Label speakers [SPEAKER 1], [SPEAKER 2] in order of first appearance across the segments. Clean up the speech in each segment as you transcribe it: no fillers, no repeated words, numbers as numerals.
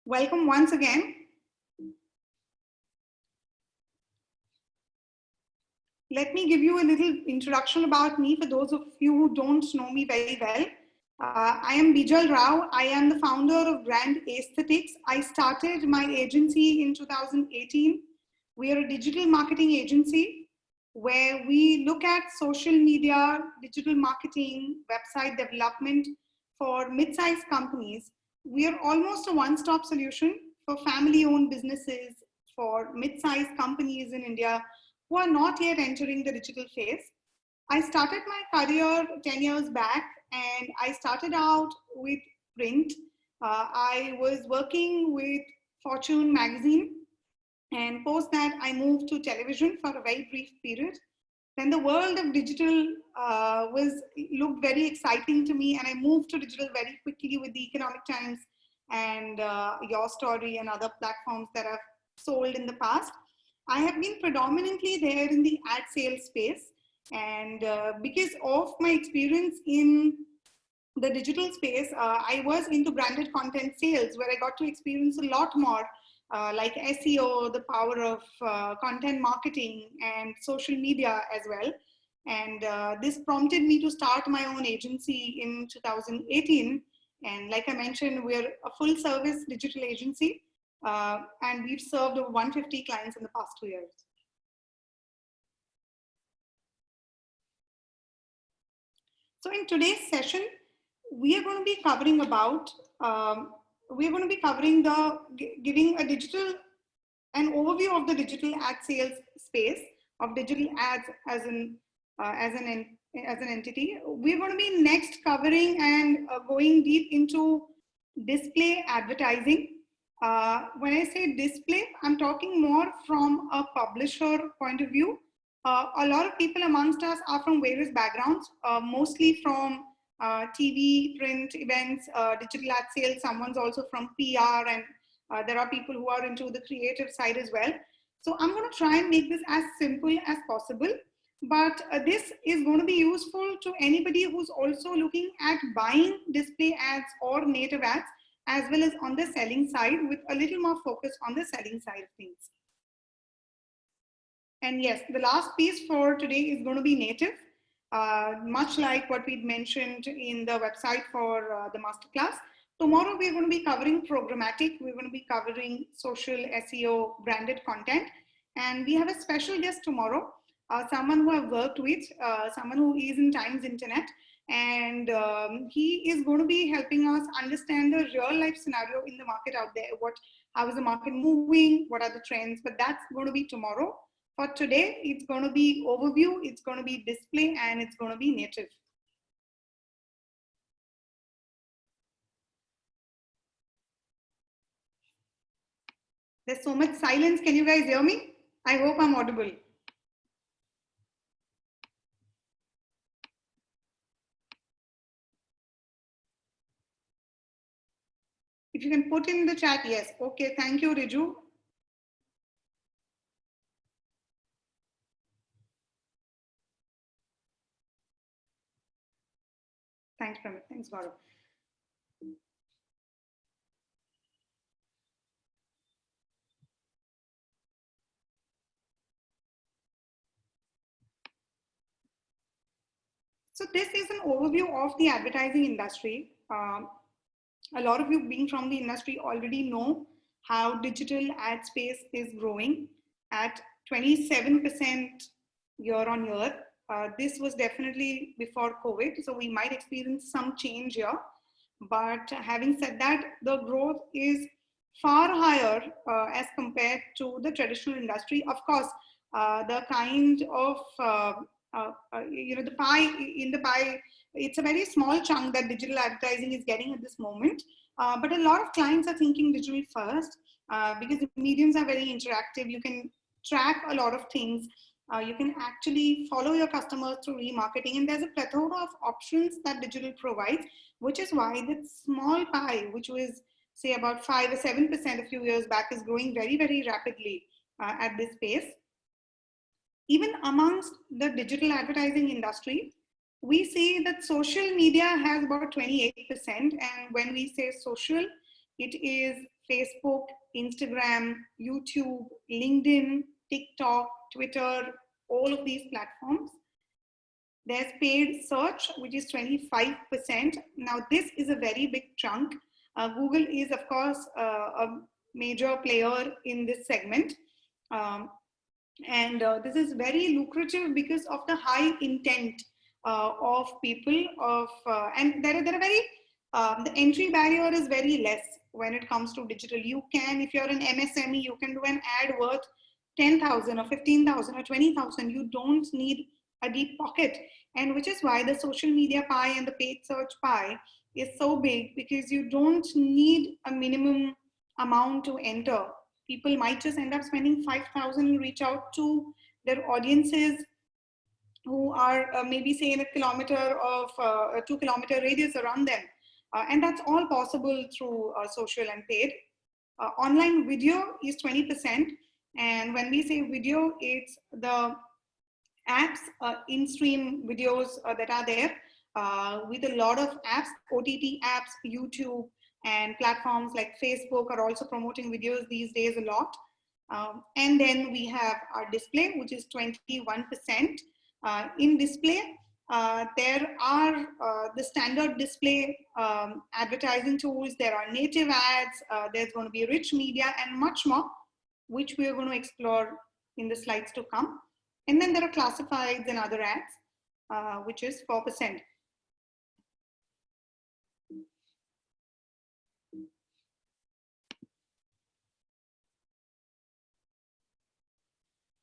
[SPEAKER 1] Welcome once again. Let me give you a little introduction about me for those of you who don't know me very well. I am Bijal Rao. I am the founder of Brand Aesthetics. I started my agency in 2018. We are a digital marketing agency where we look at social media, digital marketing, website development for mid-sized companies. We are almost a one-stop solution for family-owned businesses, for mid-sized companies in India who are not yet entering the digital phase. I started my career 10 years back and I started out with print. I was working with Fortune magazine, and post that I moved to television for a very brief period. Then the world of digital looked very exciting to me, and I moved to digital very quickly with the Economic Times and Your Story and other platforms that I've sold in the past. I have been predominantly there in the ad sales space, and because of my experience in the digital space, I was into branded content sales, where I got to experience a lot more like SEO, the power of content marketing and social media as well. And this prompted me to start my own agency in 2018. And like I mentioned, we're a full service digital agency. And we've served over 150 clients in the past 2 years. So in today's session, we are going to be covering about, giving an overview of the digital ad sales space, of digital ads as an entity. We're going to be next covering and going deep into display advertising. When I say display, I'm talking more from a publisher point of view. A lot of people amongst us are from various backgrounds, mostly from TV, print, events, digital ad sales. Someone's also from PR, and there are people who are into the creative side as well. So I'm going to try and make this as simple as possible. But this is going to be useful to anybody who's also looking at buying display ads or native ads, as well as on the selling side, with a little more focus on the selling side of things. And yes, the last piece for today is going to be native, much like what we'd mentioned in the website for the masterclass. Tomorrow, we're going to be covering programmatic. We're going to be covering social SEO, branded content. And we have a special guest tomorrow, someone who I've worked with, someone who is in Times Internet. And he is going to be helping us understand the real life scenario in the market out there. How is the market moving? What are the trends? But that's going to be tomorrow. For today, it's going to be overview, it's going to be display, and it's going to be native. There's so much silence. Can you guys hear me? I hope I'm audible. If you can put in the chat, yes. Okay, thank you, Riju. Thanks, Pramit. Thanks, Gaurav. So this is an overview of the advertising industry. A lot of you being from the industry already know how digital ad space is growing at 27% year on year. This was definitely before COVID, so we might experience some change here. But having said that, the growth is far higher as compared to the traditional industry. Of course, the kind of the pie, it's a very small chunk that digital advertising is getting at this moment. But a lot of clients are thinking digital first because the mediums are very interactive. You can track a lot of things. You can actually follow your customers through remarketing, and there's a plethora of options that digital provides, which is why that small pie, which was say about 5 or 7% a few years back, is growing very, very rapidly at this pace. Even amongst the digital advertising industry, we see that social media has about 28%. And when we say social, it is Facebook, Instagram, YouTube, LinkedIn, TikTok, Twitter, all of these platforms. There's paid search, which is 25%. Now, this is a very big chunk. Google is, of course, a major player in this segment. And this is very lucrative because of the high intent of people and there are very the entry barrier is very less when it comes to digital. You can, if you're an MSME, you can do an ad worth 10,000 or 15,000 or 20,000. You don't need a deep pocket, and which is why the social media pie and the paid search pie is so big, because you don't need a minimum amount to enter. People might just end up spending 5,000 and reach out to their audiences who are maybe say in a kilometer of a 2-kilometer radius around them. And that's all possible through social and paid. Online video is 20%. And when we say video, it's the apps, in-stream videos that are there with a lot of apps, OTT apps, YouTube, and platforms like Facebook are also promoting videos these days a lot. And then we have our display, which is 21%. In display, there are the standard display advertising tools, there are native ads, there's going to be rich media and much more, which we are going to explore in the slides to come. And then there are classifieds and other ads, which is 4%.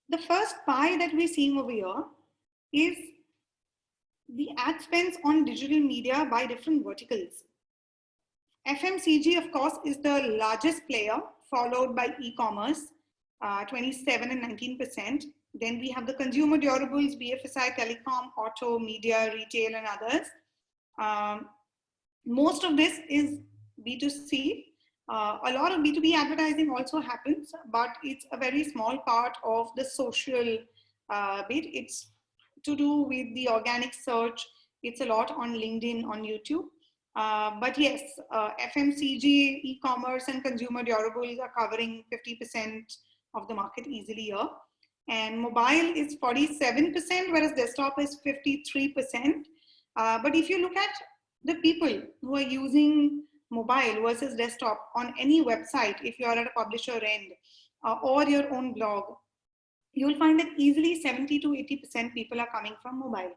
[SPEAKER 1] The first pie that we're seeing over here is the ad spends on digital media by different verticals. FMCG, of course, is the largest player, followed by e-commerce, 27 and 19%. Then we have the consumer durables, BFSI, telecom, auto, media, retail, and others. Most of this is B2C. A lot of B2B advertising also happens, but it's a very small part of the social bit. It's to do with the organic search. It's a lot on LinkedIn, on YouTube. But yes, FMCG, e-commerce, and consumer durables are covering 50% of the market easily here. And mobile is 47%, whereas desktop is 53%. But if you look at the people who are using mobile versus desktop on any website, if you're at a publisher end or your own blog, you'll find that easily 70 to 80% people are coming from mobile.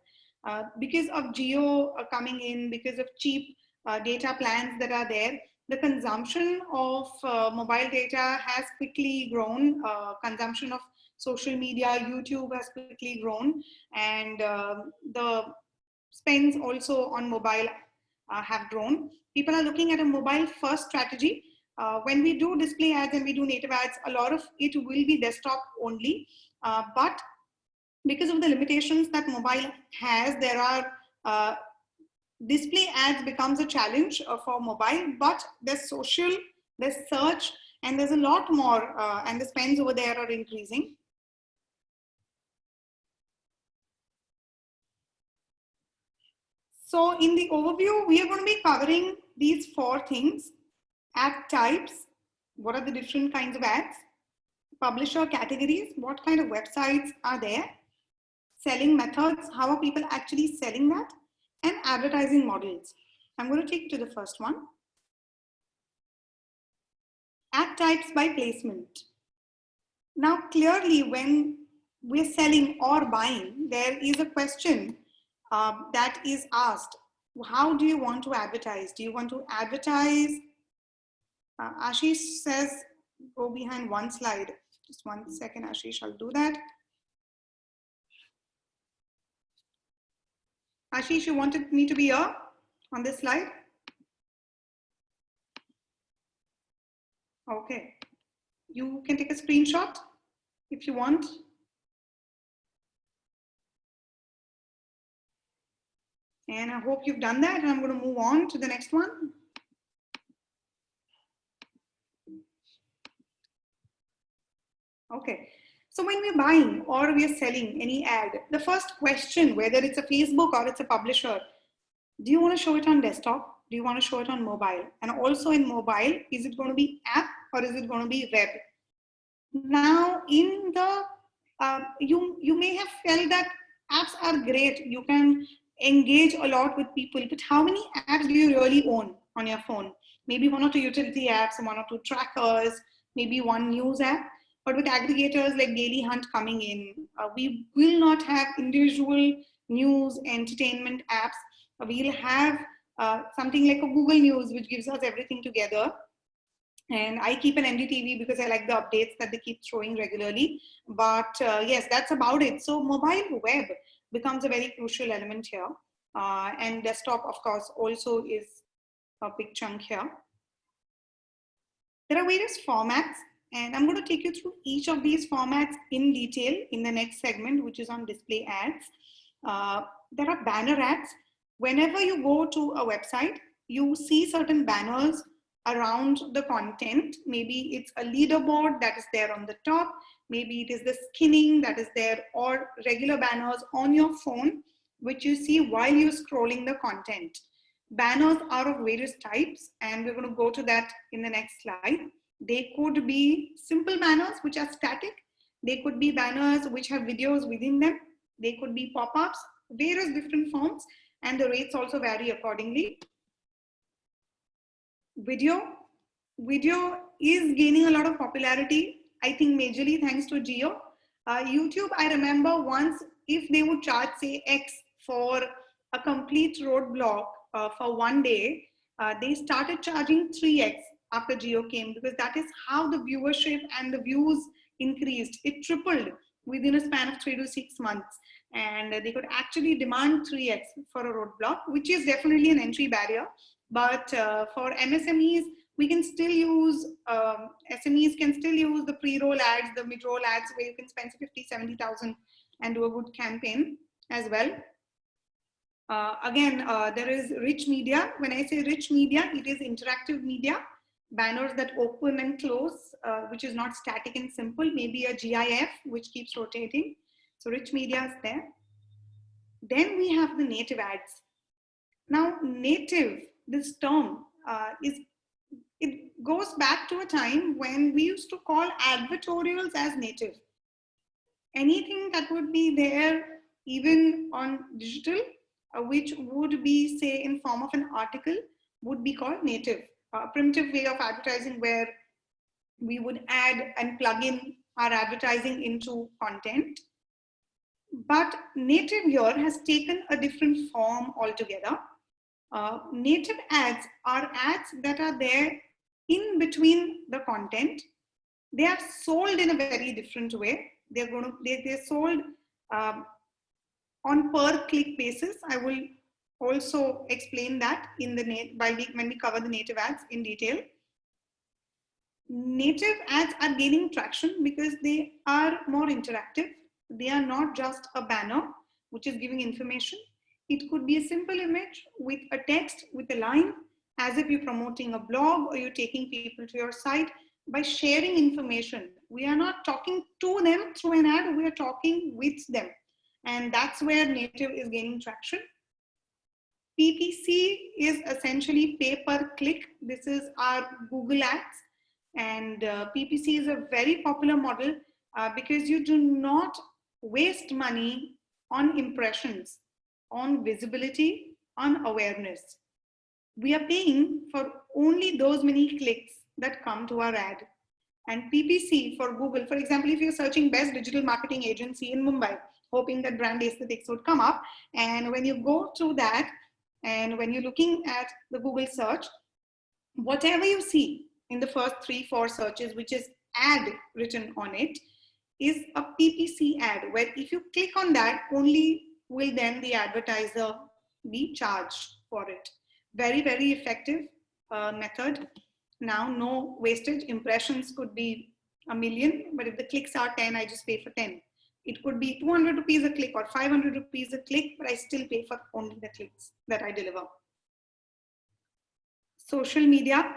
[SPEAKER 1] Because of geo coming in, because of cheap data plans that are there, the consumption of mobile data has quickly grown. Consumption of social media, YouTube has quickly grown, and the spends also on mobile have grown. People are looking at a mobile first strategy. When we do display ads and we do native ads, a lot of it will be desktop only. But because of the limitations that mobile has, there are display ads becomes a challenge for mobile, but there's social, there's search, and there's a lot more, and the spends over there are increasing. So in the overview, we are going to be covering these 4 things: ad types, what are the different kinds of ads; publisher categories, what kind of websites are there; selling methods, how are people actually selling that; and advertising models. I'm going to take you to the first one. Ad types by placement. Now, clearly, when we're selling or buying, there is a question that is asked. How do you want to advertise? Do you want to advertise? Ashish says, go behind one slide. Just 1 second, Ashish, I'll do that. Ashish, you wanted me to be here on this slide? Okay. You can take a screenshot if you want. And I hope you've done that. And I'm going to move on to the next one. Okay. So when we're buying or we're selling any ad, the first question, whether it's a Facebook or it's a publisher, do you want to show it on desktop? Do Do you want to show it on mobile? And also in mobile, is it going to be app or is it going to be web? Now, in the you may have felt that apps are great. You can engage a lot with people, but how many apps do you really own on your phone? Maybe one or two utility apps, one or two trackers, maybe one news app. But with aggregators like Daily Hunt coming in, we will not have individual news entertainment apps. We'll have something like a Google News, which gives us everything together. And I keep an NDTV because I like the updates that they keep throwing regularly. But yes, that's about it. So mobile web becomes a very crucial element here. And desktop, of course, also is a big chunk here. There are various formats, and I'm going to take you through each of these formats in detail in the next segment, which is on display ads. There are banner ads. Whenever you go to a website, you see certain banners around the content. Maybe it's a leaderboard that is there on the top. Maybe it is the skinning that is there, or regular banners on your phone, which you see while you're scrolling the content. Banners are of various types, and we're going to go to that in the next slide. They could be simple banners, which are static. They could be banners which have videos within them. They could be pop-ups, various different forms, and the rates also vary accordingly. Video is gaining a lot of popularity, I think majorly thanks to Geo. YouTube, I remember once, if they would charge say X for a complete road block for one day, they started charging 3X after Geo came, because that is how the viewership and the views increased. It tripled within a span of 3 to 6 months, and they could actually demand 3X for a roadblock, which is definitely an entry barrier. But for MSMEs, we can still use, SMEs can still use the pre-roll ads, the mid-roll ads, where you can spend 50, 70,000 and do a good campaign as well. Again, there is rich media. When I say rich media, it is interactive media, banners that open and close, which is not static and simple, maybe a GIF, which keeps rotating. So rich media is there. Then we have the native ads. Now, native, this term, it goes back to a time when we used to call advertorials as native. Anything that would be there, even on digital, which would be, say, in form of an article, would be called native. A primitive way of advertising where we would add and plug in our advertising into content. But native here has taken a different form altogether. Native ads are ads that are there in between the content. They are sold in a very different way. They're sold on per click basis. I will also explain that in the when we cover the native ads in detail. Native ads are gaining traction because they are more interactive. They are not just a banner which is giving information. It could be a simple image with a text, with a line, as if you're promoting a blog or you're taking people to your site by sharing information. We are not talking to them through an ad, we are talking with them. And that's where native is gaining traction. PPC is essentially pay per click. This is our Google ads. And PPC is a very popular model because you do not waste money on impressions, on visibility, on awareness. We are paying for only those many clicks that come to our ad. And PPC for Google, for example, if you're searching best digital marketing agency in Mumbai, hoping that brand aesthetics would come up, and when you go through that, and when you're looking at the Google search, whatever you see in the first 3-4 searches, which is ad written on it, is a PPC ad, where if you click on that, only will then the advertiser be charged for it. Very, very effective method. Now, no wastage. Impressions could be 1 million, but if the clicks are 10, I just pay for 10. It could be 200 rupees a click or 500 rupees a click, but I still pay for only the clicks that I deliver. Social media.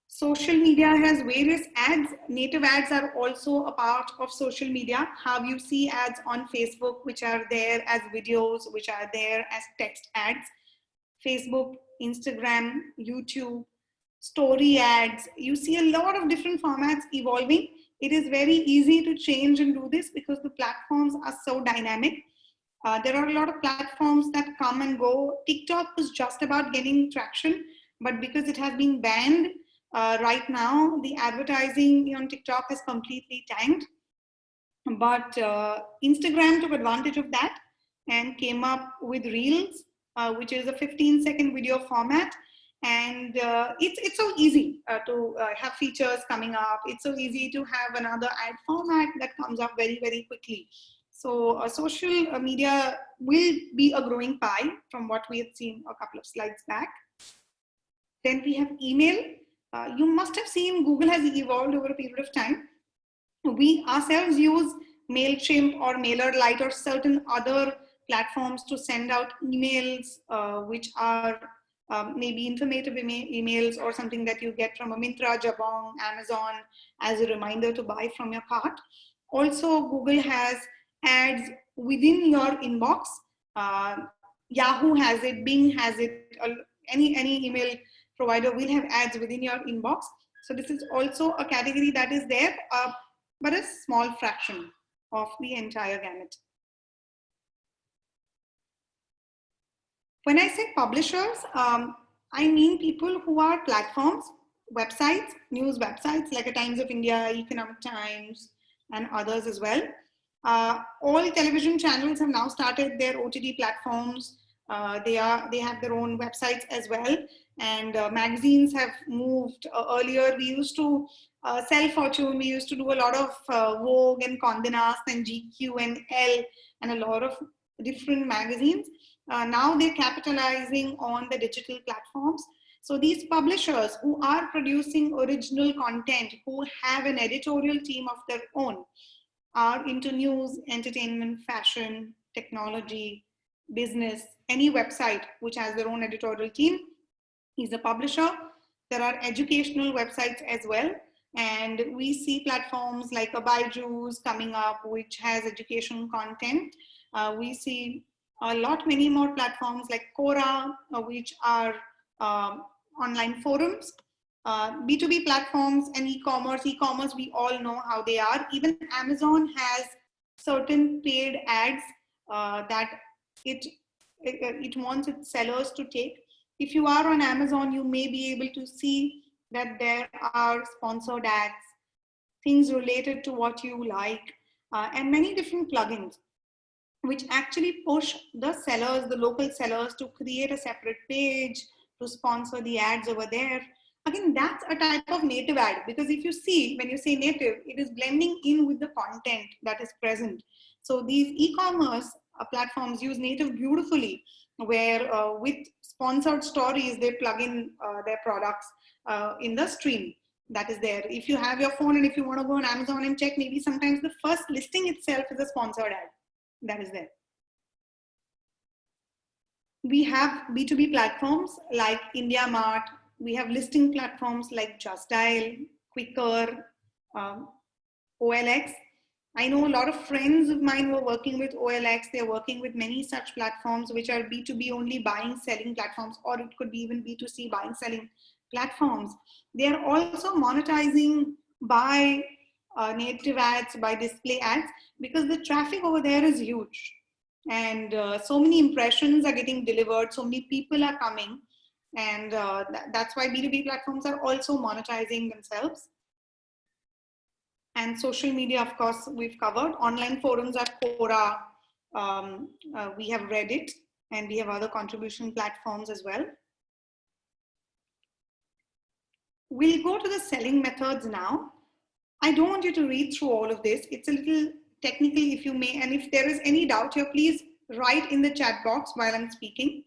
[SPEAKER 1] Social media has various ads. Native ads are also a part of social media. How you see ads on Facebook, which are there as videos, which are there as text ads. Facebook, Instagram, YouTube, story ads. You see a lot of different formats evolving. It is very easy to change and do this because the platforms are so dynamic. There are a lot of platforms that come and go. TikTok was just about getting traction, but because it has been banned right now, the advertising on TikTok has completely tanked. But Instagram took advantage of that and came up with Reels, which is a 15-second video format. And it's so easy to have features coming up. It's so easy to have another ad format that comes up very, very quickly. So social media will be a growing pie from what we had seen a couple of slides back. Then we have email. You must have seen Google has evolved over a period of time. We ourselves use MailChimp or MailerLite or certain other platforms to send out emails, which are maybe informative emails or something that you get from a Myntra, Jabong, Amazon as a reminder to buy from your cart. Also, Google has ads within your inbox. Yahoo has it, Bing has it, any email provider will have ads within your inbox. So this is also a category that is there, but a small fraction of the entire gamut. When I say publishers, I mean people who are platforms, websites, news websites like a Times of India, Economic Times, and others as well. All television channels have now started their OTT platforms. They have their own websites as well, and magazines have moved. Earlier, we used to sell Fortune. We used to do a lot of Vogue and Condé Nast and GQ and Elle and a lot of different magazines. Now they're capitalizing on the digital platforms. So these publishers who are producing original content, who have an editorial team of their own, are into news, entertainment, fashion, technology, business. Any website which has their own editorial team is a publisher. There are educational websites as well. And we see platforms like a Bijal coming up, which has educational content. We see a lot many more platforms like Quora, which are online forums. B2B platforms and e-commerce, we all know how they are. Even Amazon has certain paid ads that it wants its sellers to take. If you are on Amazon, you may be able to see that there are sponsored ads, things related to what you like, and many different plugins, which actually push the sellers, the local sellers, to create a separate page, to sponsor the ads over there. Again, that's a type of native ad, because if you see, when you say native, it is blending in with the content that is present. So these e-commerce platforms use native beautifully, where with sponsored stories, they plug in their products in the stream that is there. If you have your phone and if you want to go on Amazon and check, maybe sometimes the first listing itself is a sponsored ad that is there. We have B2B platforms like India Mart. We have listing platforms like Just Dial, Quicker, OLX. I know a lot of friends of mine who are working with OLX. They're working with many such platforms, which are B2B only buying, selling platforms, or it could be even B2C buying, selling platforms. They are also monetizing by native ads, by display ads, because the traffic over there is huge. And so many impressions are getting delivered, so many people are coming. And that's why B2B platforms are also monetizing themselves. And social media, of course, we've covered. Online forums are Quora. We have Reddit, and we have other contribution platforms as well. We'll go to the selling methods now. I don't want you to read through all of this. It's a little technical, if you may. And if there is any doubt here, please write in the chat box while I'm speaking.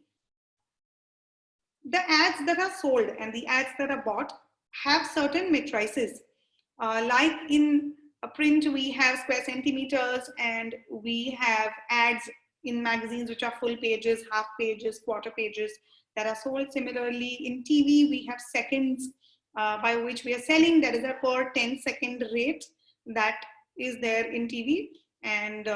[SPEAKER 1] The ads that are sold and the ads that are bought have certain matrices. Like in a print, we have square centimeters, and we have ads in magazines which are full pages, half pages, quarter pages that are sold. Similarly, in TV, we have seconds by which we are selling. There is a per 10-second rate that is there in TV. And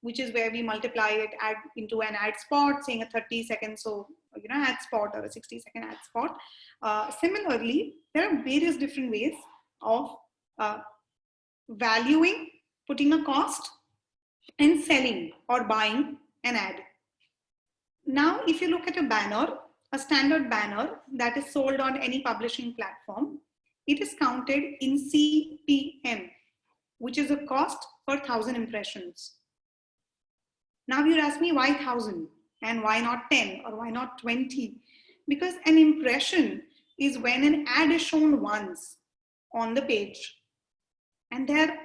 [SPEAKER 1] which is where we multiply it into an ad spot, saying a 30 seconds, so ad spot or a 60-second ad spot. Similarly, there are various different ways of valuing, putting a cost, and selling or buying an ad. Now, if you look at a banner, a standard banner that is sold on any publishing platform, it is counted in CPM, which is a cost per 1,000 impressions. Now you ask me why 1,000 and why not 10 or why not 20? Because an impression is when an ad is shown once on the page. And there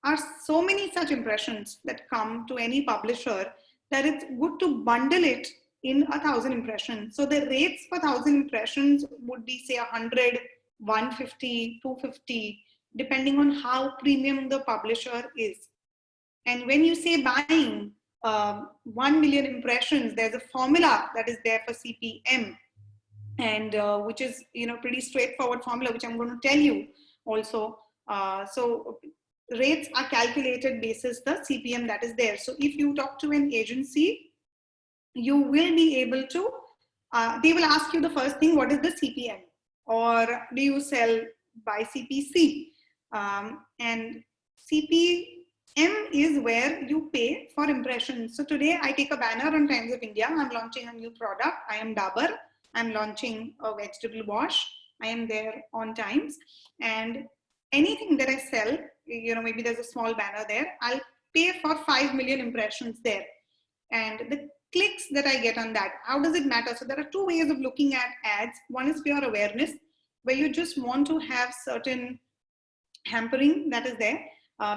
[SPEAKER 1] are so many such impressions that come to any publisher that it's good to bundle it in 1,000 impressions. So the rates for 1,000 impressions would be say 100, 150, 250, depending on how premium the publisher is. And when you say buying 1 million impressions, there's a formula that is there for CPM, and which is pretty straightforward formula, which I'm going to tell you also. So rates are calculated basis the CPM that is there. So if you talk to an agency, you will be able to, they will ask you the first thing, what is the CPM? Or do you sell by CPC? And CPM is where you pay for impressions. So today I take a banner on Times of India. I'm launching a new product. I am Dabur. I'm launching a vegetable wash. I am there on Times. And anything that I sell, maybe there's a small banner there, I'll pay for 5 million impressions there. And the clicks that I get on that, how does it matter? So there are two ways of looking at ads. One is pure awareness, where you just want to have certain hampering that is there.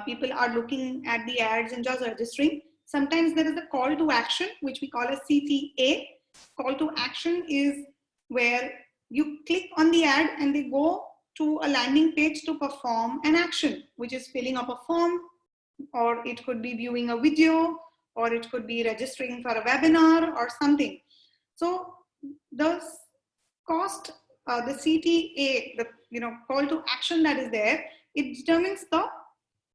[SPEAKER 1] People are looking at the ads and just registering. Sometimes there is a call to action, which we call a CTA. Call to action is where you click on the ad and they go to a landing page to perform an action, which is filling up a form, or it could be viewing a video, or it could be registering for a webinar or something. So the cost, the CTA, the call to action that is there, it determines the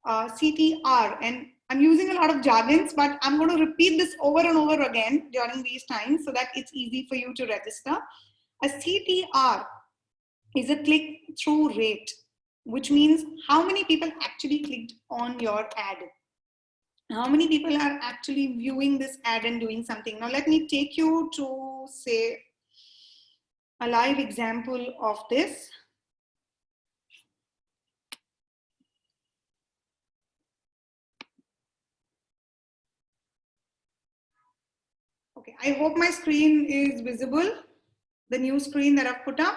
[SPEAKER 1] CTR. And I'm using a lot of jargons, but I'm going to repeat this over and over again during these times so that it's easy for you to register. A CTR is a click-through rate, which means how many people actually clicked on your ad. How many people are actually viewing this ad and doing something. Now let me take you to, say, a live example of this. Okay, I hope my screen is visible, the new screen that I've put up.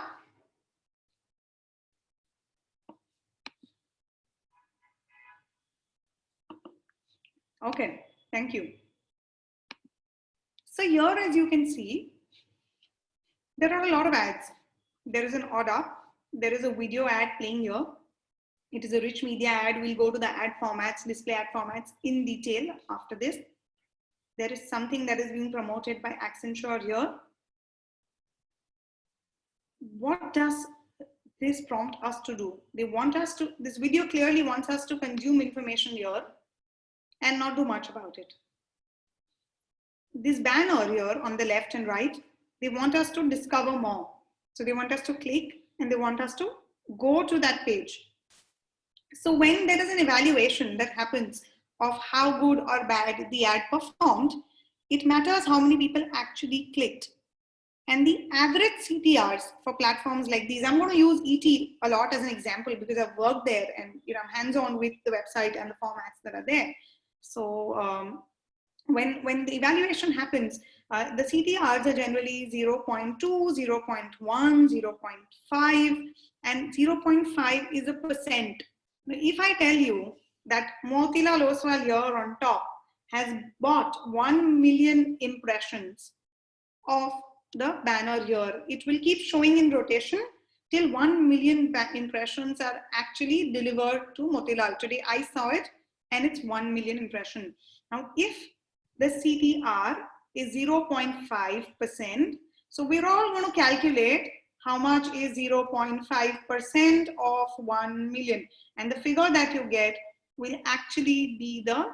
[SPEAKER 1] Okay, thank you. So here, as you can see, there are a lot of ads. There is an order. There is a video ad playing here. It is a rich media ad. We'll go to the ad formats, display ad formats in detail after this. There is something that is being promoted by Accenture here. What does this prompt us to do? They want us to, this video clearly wants us to consume information here and not do much about it. This banner here on the left and right, they want us to discover more. So they want us to click and they want us to go to that page. So when there is an evaluation that happens of how good or bad the ad performed, it matters how many people actually clicked. And the average CTRs for platforms like these, I'm going to use ET a lot as an example because I've worked there and I'm hands-on with the website and the formats that are there. So when the evaluation happens, the CTRs are generally 0.2, 0.1, 0.5, and 0.5 is a percent. Now, if I tell you that Motilal Oswal here on top has bought 1 million impressions of the banner here, it will keep showing in rotation till 1 million impressions are actually delivered to Motilal. Today I saw it and it's 1 million impression. Now, if the CTR is 0.5%, so we're all going to calculate how much is 0.5% of 1 million. And the figure that you get will actually be the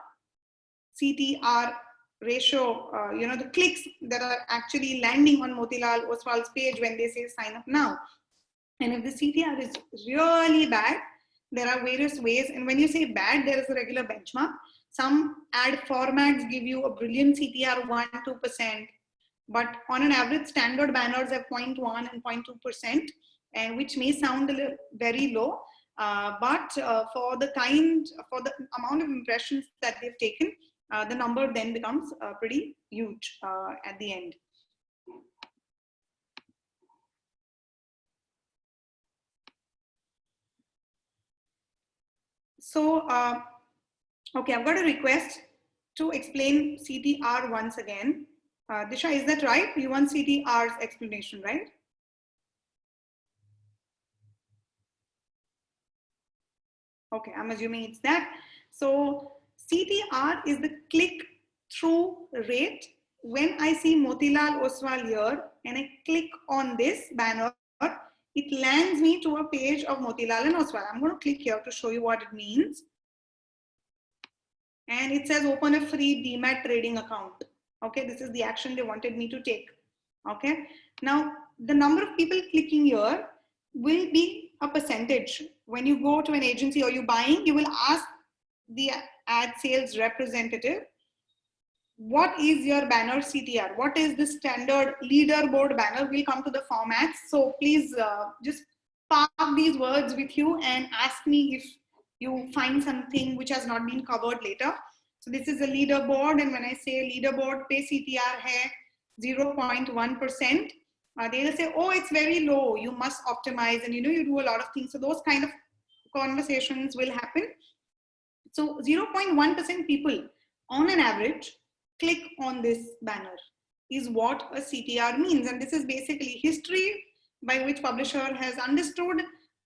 [SPEAKER 1] CTR ratio, the clicks that are actually landing on Motilal Oswal's page when they say sign up now. And if the CTR is really bad, there are various ways. And when you say bad, there is a regular benchmark. Some ad formats give you a brilliant CTR 1-2%, but on an average, standard banners have 0.1 and 0.2%, and which may sound very low, but for the amount of impressions that they've taken, the number then becomes pretty huge at the end. So, okay, I've got a request to explain CTR once again. Disha, is that right? You want CTR's explanation, right? Okay, I'm assuming it's that. So CTR is the click-through rate. When I see Motilal Oswal here and I click on this banner, it lands me to a page of Motilal and Oswal. I'm going to click here to show you what it means. And it says open a free DMAT trading account. Okay, this is the action they wanted me to take. Okay, now the number of people clicking here will be a percentage. When you go to an agency or you're buying, you will ask the ad sales representative, what is your banner CTR? What is the standard leaderboard banner? We'll come to the formats. So please just park these words with you and ask me if you find something which has not been covered later. So this is a leaderboard, and when I say leaderboard pay CTR hai 0.1%, they'll say, oh, it's very low, you must optimize, and you do a lot of things. So those kind of conversations will happen. So 0.1% people on an average click on this banner is what a CTR means. And this is basically history by which publisher has understood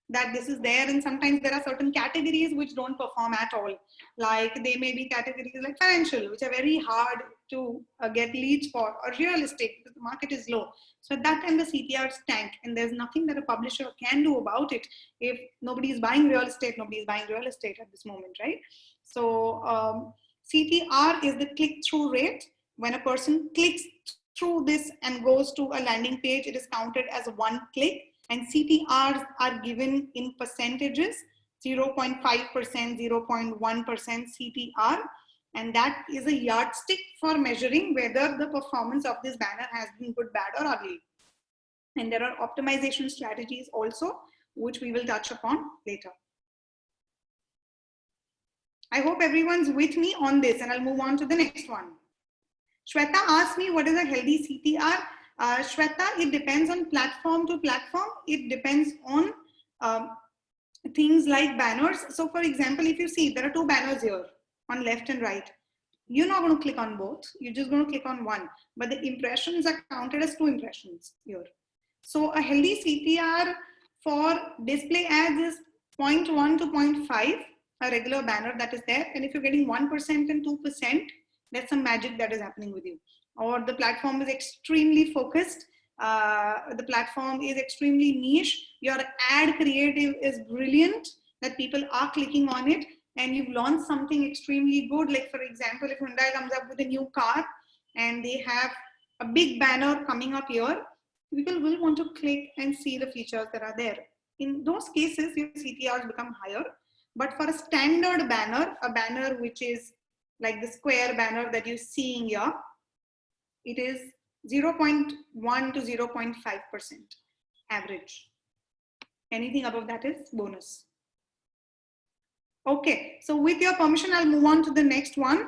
[SPEAKER 1] that this is there, and sometimes there are certain categories which don't perform at all. Like they may be categories like financial, which are very hard to get leads for, or real estate because the market is low. So at that time the CTRs tank, and there's nothing that a publisher can do about it. If nobody is buying real estate, nobody is buying real estate at this moment, right? So CTR is the click-through rate. When a person clicks through this and goes to a landing page, it is counted as one click. And CTRs are given in percentages, 0.5%, 0.1% CTR. And that is a yardstick for measuring whether the performance of this banner has been good, bad, or ugly. And there are optimization strategies also, which we will touch upon later. I hope everyone's with me on this, and I'll move on to the next one. Shweta asked me, what is a healthy CTR? Shweta, it depends on platform to platform. It depends on things like banners. So for example, if you see, there are two banners here on left and right. You're not going to click on both. You're just going to click on one. But the impressions are counted as 2 impressions here. So a healthy CTR for display ads is 0.1 to 0.5, a regular banner that is there. And if you're getting 1% and 2%, there's some magic that is happening with you. Or the platform is extremely focused. The platform is extremely niche. Your ad creative is brilliant, that people are clicking on it, and you've launched something extremely good. Like for example, if Hyundai comes up with a new car and they have a big banner coming up here, people will want to click and see the features that are there. In those cases, your CTRs become higher. But for a standard banner, a banner which is like the square banner that you're seeing here, it is 0.1 to 0.5% average. Anything above that is bonus. Okay, so with your permission, I'll move on to the next one.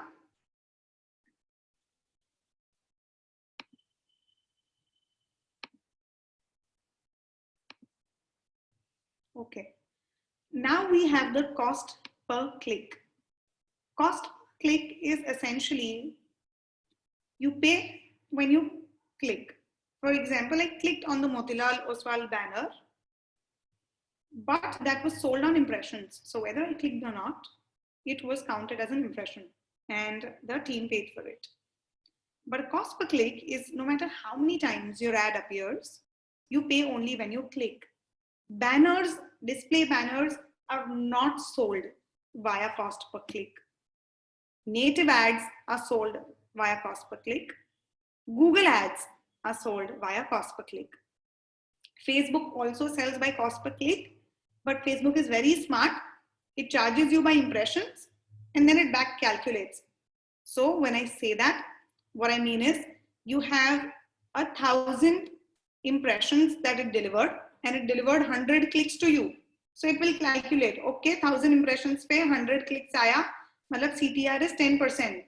[SPEAKER 1] Okay, now we have the cost per click. Cost per click is essentially you pay when you click. For example, I clicked on the Motilal Oswal banner, but that was sold on impressions. So whether I clicked or not, it was counted as an impression and the team paid for it. But a cost per click is no matter how many times your ad appears, you pay only when you click. Banners, display banners are not sold via cost per click. Native ads are sold via cost per click. Google ads are sold via cost per click. Facebook also sells by cost per click, but Facebook is very smart. It charges you by impressions and then it back calculates. So when I say that, what I mean is you have 1,000 impressions that it delivered and it delivered 100 clicks to you. So it will calculate, okay, 1,000 impressions pe 100 clicks aaya, matlab CTR is 10%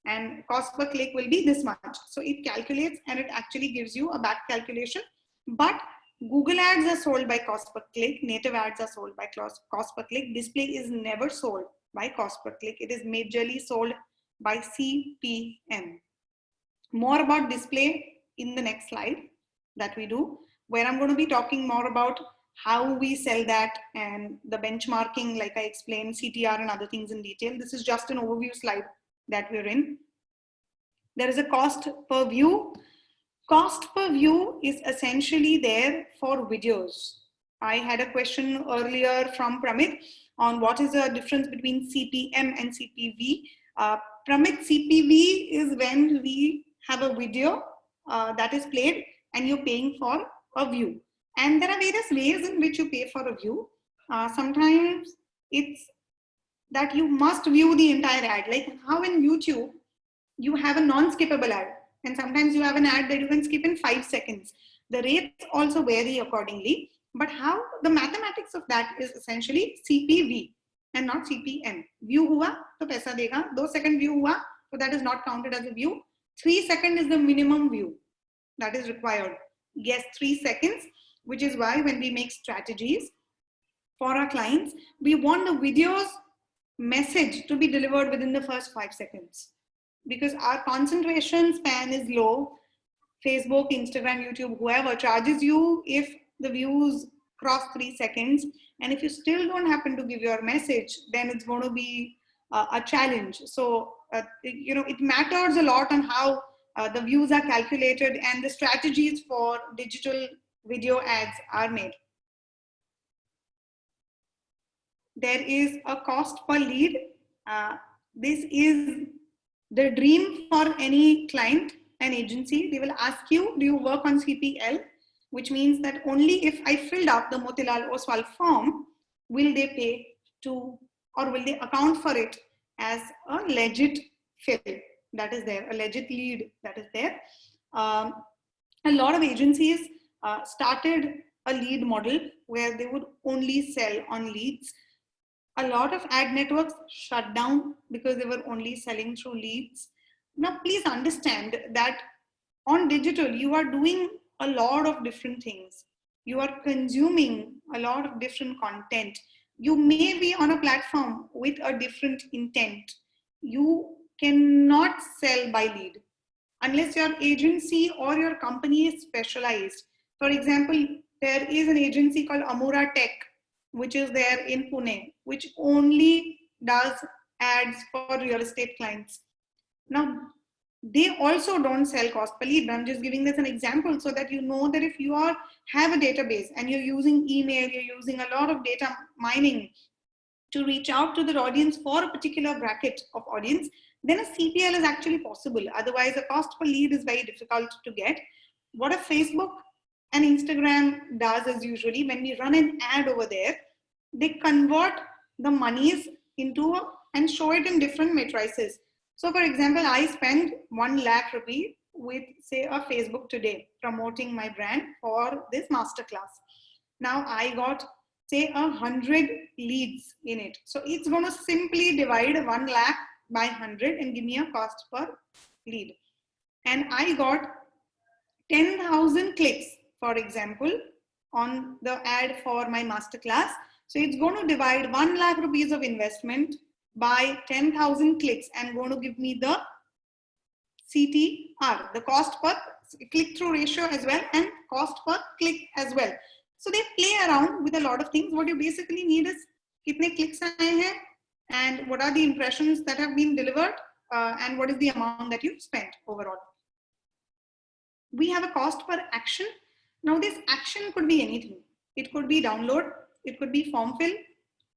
[SPEAKER 1] and cost per click will be this much. So it calculates and it actually gives you a back calculation. But Google ads are sold by cost per click, native ads are sold by cost per click. Display is never sold by cost per click. It is majorly sold by CPM. More about display in the next slide that we do, where I'm going to be talking more about how we sell that and the benchmarking, like I explained, CTR and other things in detail. This is just an overview slide that we're in. There is a cost per view. Cost per view is essentially there for videos. I had a question earlier from Pramit on what is the difference between CPM and CPV. Pramit, CPV is when we have a video that is played and you're paying for a view. And there are various ways in which you pay for a view. Sometimes it's that you must view the entire ad, like how in YouTube you have a non-skippable ad, and sometimes you have an ad that you can skip in 5 seconds. The rates also vary accordingly, but how the mathematics of that is essentially CPV and not CPM. View hua to paisa dega, 2 second view hua, so that is not counted as a view. 3 second is the minimum view that is required. Yes, 3 seconds, which is why when we make strategies for our clients, we want the video's message to be delivered within the first 5 seconds. Because our concentration span is low. Facebook, Instagram, YouTube, whoever charges you if the views cross 3 seconds. And if you still don't happen to give your message, then it's going to be a challenge. So, it matters a lot on how the views are calculated and the strategies for digital video ads are made. There is a cost per lead. This is the dream for any client and agency. They will ask you, do you work on CPL? Which means that only if I filled up the Motilal Oswal form, will they pay to, or will they account for it as a legit fill that is there, a legit lead that is there. A lot of agencies started a lead model where they would only sell on leads. A lot of ad networks shut down because they were only selling through leads. Now, please understand that on digital, you are doing a lot of different things. You are consuming a lot of different content. You may be on a platform with a different intent. You cannot sell by lead unless your agency or your company is specialized. For example, there is an agency called Amura Tech, which is there in Pune, which only does ads for real estate clients. Now, they also don't sell cost per lead. I'm just giving this an example so that you know that if you have a database and you're using email, you're using a lot of data mining to reach out to the audience for a particular bracket of audience, then a CPL is actually possible. Otherwise, a cost per lead is very difficult to get. What a Facebook and Instagram does is usually when we run an ad over there, they convert the monies into and show it in different matrices. So for example, I spend 1 lakh rupee with say a Facebook today promoting my brand for this masterclass. Now I got say 100 leads in it. So it's going to simply divide 1 lakh by 100 and give me a cost per lead. And I got 10,000 clicks, for example, on the ad for my masterclass. So it's going to divide 1 lakh rupees of investment by 10,000 clicks and going to give me the CTR, the cost per click-through ratio as well and cost per click as well. So they play around with a lot of things. What you basically need is kitne clicks aaye hain and what are the impressions that have been delivered and what is the amount that you've spent overall. We have a cost per action. Now this action could be anything. It could be download, it could be form fill,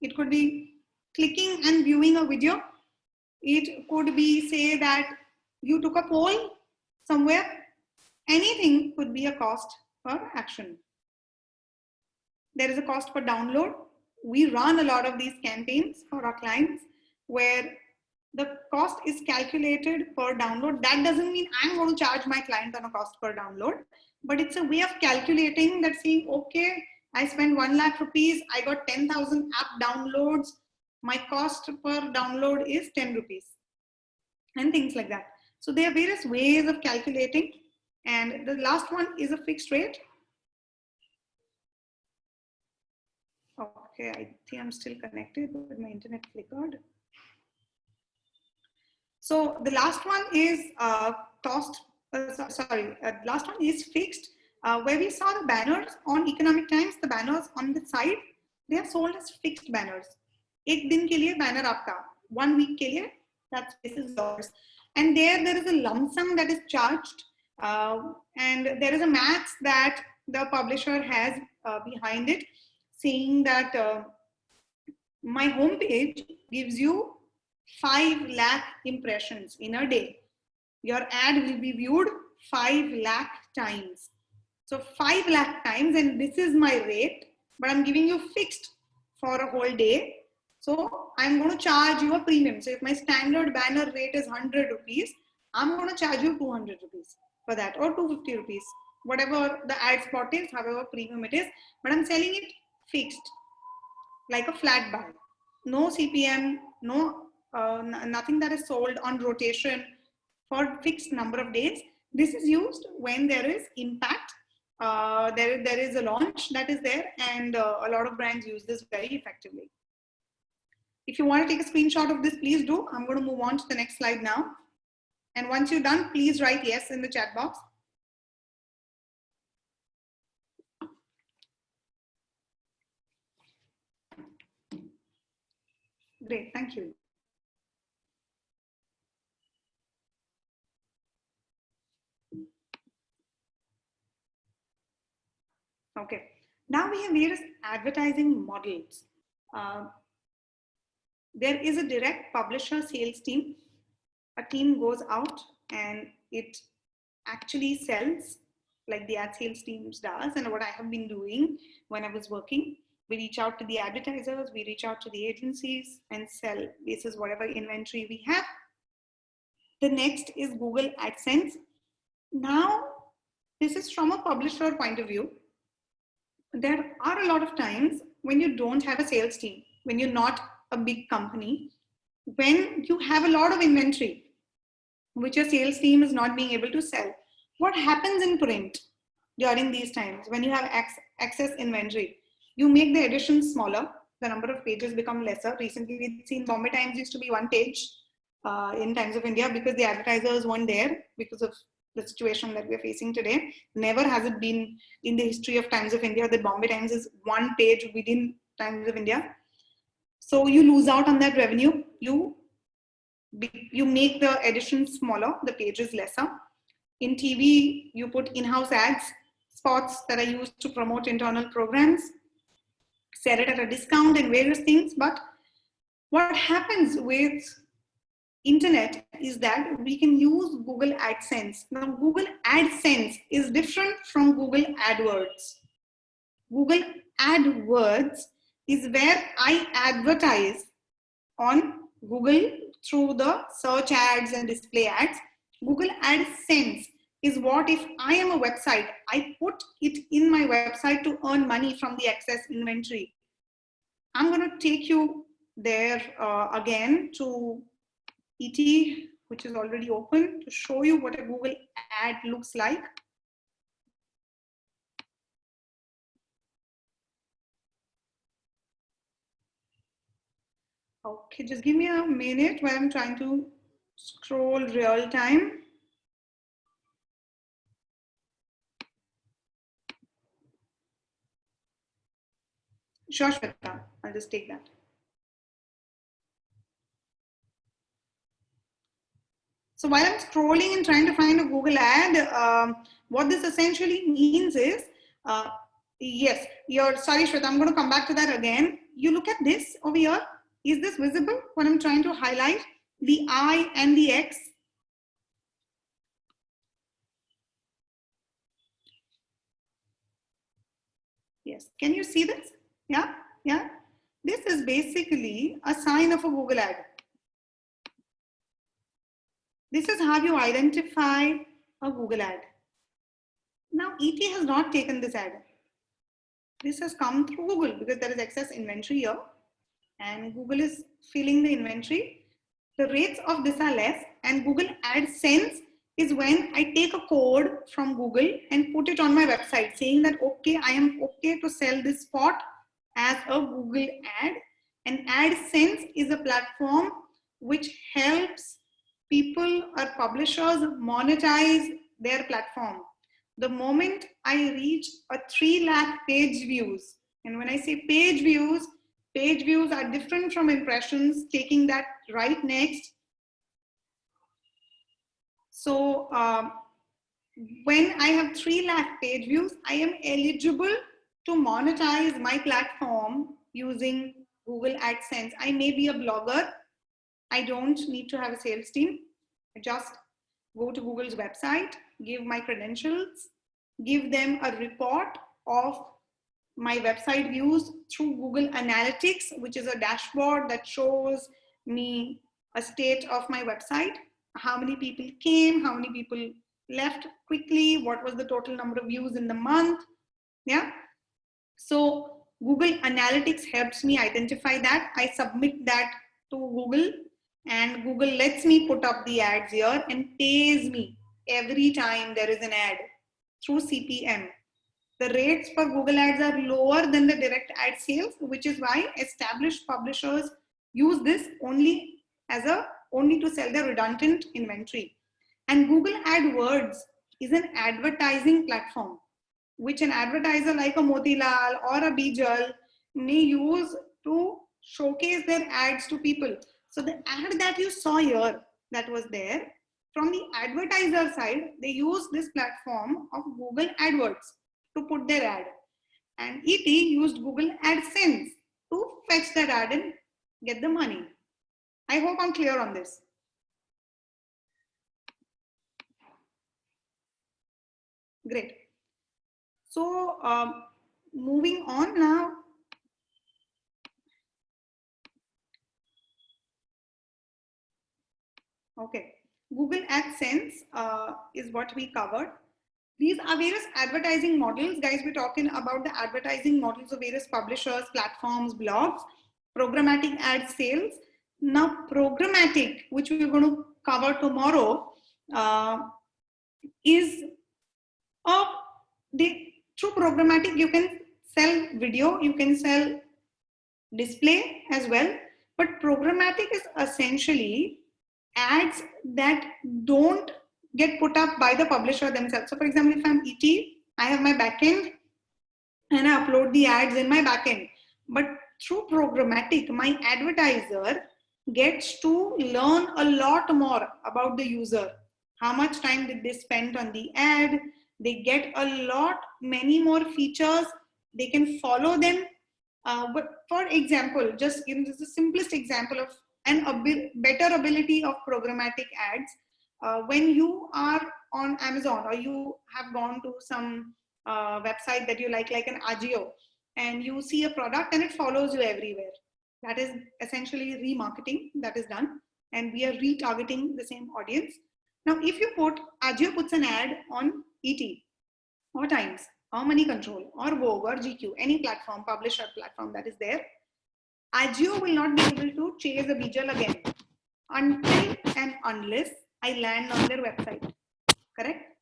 [SPEAKER 1] it could be clicking and viewing a video, It could be, say that you took a poll somewhere. Anything could be a cost per action. There is a cost per download. We run a lot of these campaigns for our clients where the cost is calculated per download. That doesn't mean I'm going to charge my client on a cost per download, but it's a way of calculating that, saying, okay, I spent 1 lakh rupees, I got 10,000 app downloads, my cost per download is 10 rupees, and things like that. So there are various ways of calculating, and the last one is a fixed rate. Okay, I think I'm still connected, but my internet flickered. So the last one is last one is fixed, where we saw the banners on Economic Times, the banners on the side, they are sold as fixed banners. एक दिन के लिए banner आपका, 1 week के लिए, this is yours. And there is a lump sum that is charged, and there is a max that the publisher has behind it, saying that my homepage gives you 5 lakh impressions in a day. Your ad will be viewed 5 lakh times. So 5 lakh times, and this is my rate, but I'm giving you fixed for a whole day. So I'm going to charge you a premium. So if my standard banner rate is 100 rupees, I'm going to charge you 200 rupees for that, or 250 rupees, whatever the ad spot is, however premium it is, but I'm selling it fixed, like a flat buy. No CPM, nothing that is sold on rotation for fixed number of days. This is used when there is impact. There is a launch that is there, and a lot of brands use this very effectively. If you want to take a screenshot of this, please do. I'm going to move on to the next slide now. And once you're done, please write yes in the chat box. Great, thank you. Okay, now we have various advertising models. There is a direct publisher sales team. A team goes out and it actually sells, like the ad sales teams does, and what I have been doing when I was working. We reach out to the advertisers, we reach out to the agencies and sell basis whatever inventory we have. The next is Google AdSense. Now, this is from a publisher point of view. There are a lot of times when you don't have a sales team, when you're not a big company, when you have a lot of inventory, which your sales team is not being able to sell. What happens in print during these times when you have excess inventory? You make the editions smaller, the number of pages become lesser. Recently, we've seen Bombay Times used to be 1 page in Times of India because the advertisers weren't there because of the situation that we're facing today. Never has it been in the history of Times of India that Bombay Times is 1 page within Times of India. So you lose out on that revenue. You make the editions smaller, the pages lesser. In TV, you put in-house ads, spots that are used to promote internal programs, sell it at a discount and various things. But what happens with internet is that we can use Google AdSense. Now, Google AdSense is different from Google AdWords. Google AdWords is where I advertise on Google through the search ads and display ads. Google AdSense is what if I am a website, I put it in my website to earn money from the excess inventory. I'm going to take you there again to ET, which is already open, to show you what a Google ad looks like. Okay, just give me a minute while I'm trying to scroll real time. Sure, Shweta, I'll just take that. So while I'm scrolling and trying to find a Google ad, what this essentially means is, yes, sorry Shweta, I'm going to come back to that again. You look at this over here. Is this visible? What I'm trying to highlight the I and the X. Yes, can you see this? Yeah, yeah. This is basically a sign of a Google ad. This is how you identify a Google ad. Now, ET has not taken this ad. This has come through Google because there is excess inventory here and Google is filling the inventory. The rates of this are less, and Google AdSense is when I take a code from Google and put it on my website saying that, okay, I am okay to sell this spot as a Google ad. And AdSense is a platform which helps people or publishers monetize their platform. The moment I reach a 3 lakh page views, and when I say page views are different from impressions, taking that right next. So when I have 3 lakh page views, I am eligible to monetize my platform using Google AdSense. I may be a blogger. I don't need to have a sales team. I just go to Google's website, give my credentials, give them a report of my website views through Google Analytics, which is a dashboard that shows me a state of my website, how many people came, how many people left quickly, what was the total number of views in the month. Yeah. So Google Analytics helps me identify that. I submit that to Google and Google lets me put up the ads here and pays me every time there is an ad through CPM. The rates for Google ads are lower than the direct ad sales, which is why established publishers use this only to sell their redundant inventory. And Google AdWords is an advertising platform, which an advertiser like a Motilal or a Bijal may use to showcase their ads to people. So the ad that you saw here that was there, from the advertiser side, they use this platform of Google AdWords to put their ad. And ET used Google AdSense to fetch that ad and get the money. I hope I'm clear on this. Great. So moving on now. Okay, Google AdSense is what we covered. These are various advertising models. Guys, we're talking about the advertising models of various publishers, platforms, blogs, programmatic ad sales. Now, programmatic, which we're going to cover tomorrow, is through programmatic, you can sell video, you can sell display as well. But programmatic is essentially ads that don't get put up by the publisher themselves. So for example, if I'm ET, I have my backend and I upload the ads in my backend. But through programmatic, my advertiser gets to learn a lot more about the user. How much time did they spend on the ad? They get many more features. They can follow them. But for example, just this is the simplest example of better ability of programmatic ads. When you are on Amazon or you have gone to some website that you like an Agio, and you see a product and it follows you everywhere. That is essentially remarketing that is done, and we are retargeting the same audience. Now, if you Agio puts an ad on ET or Times or Money Control or Vogue or GQ, any platform, publisher platform that is there, Agio will not be able to chase a Bijal again until and unless I land on their website, correct?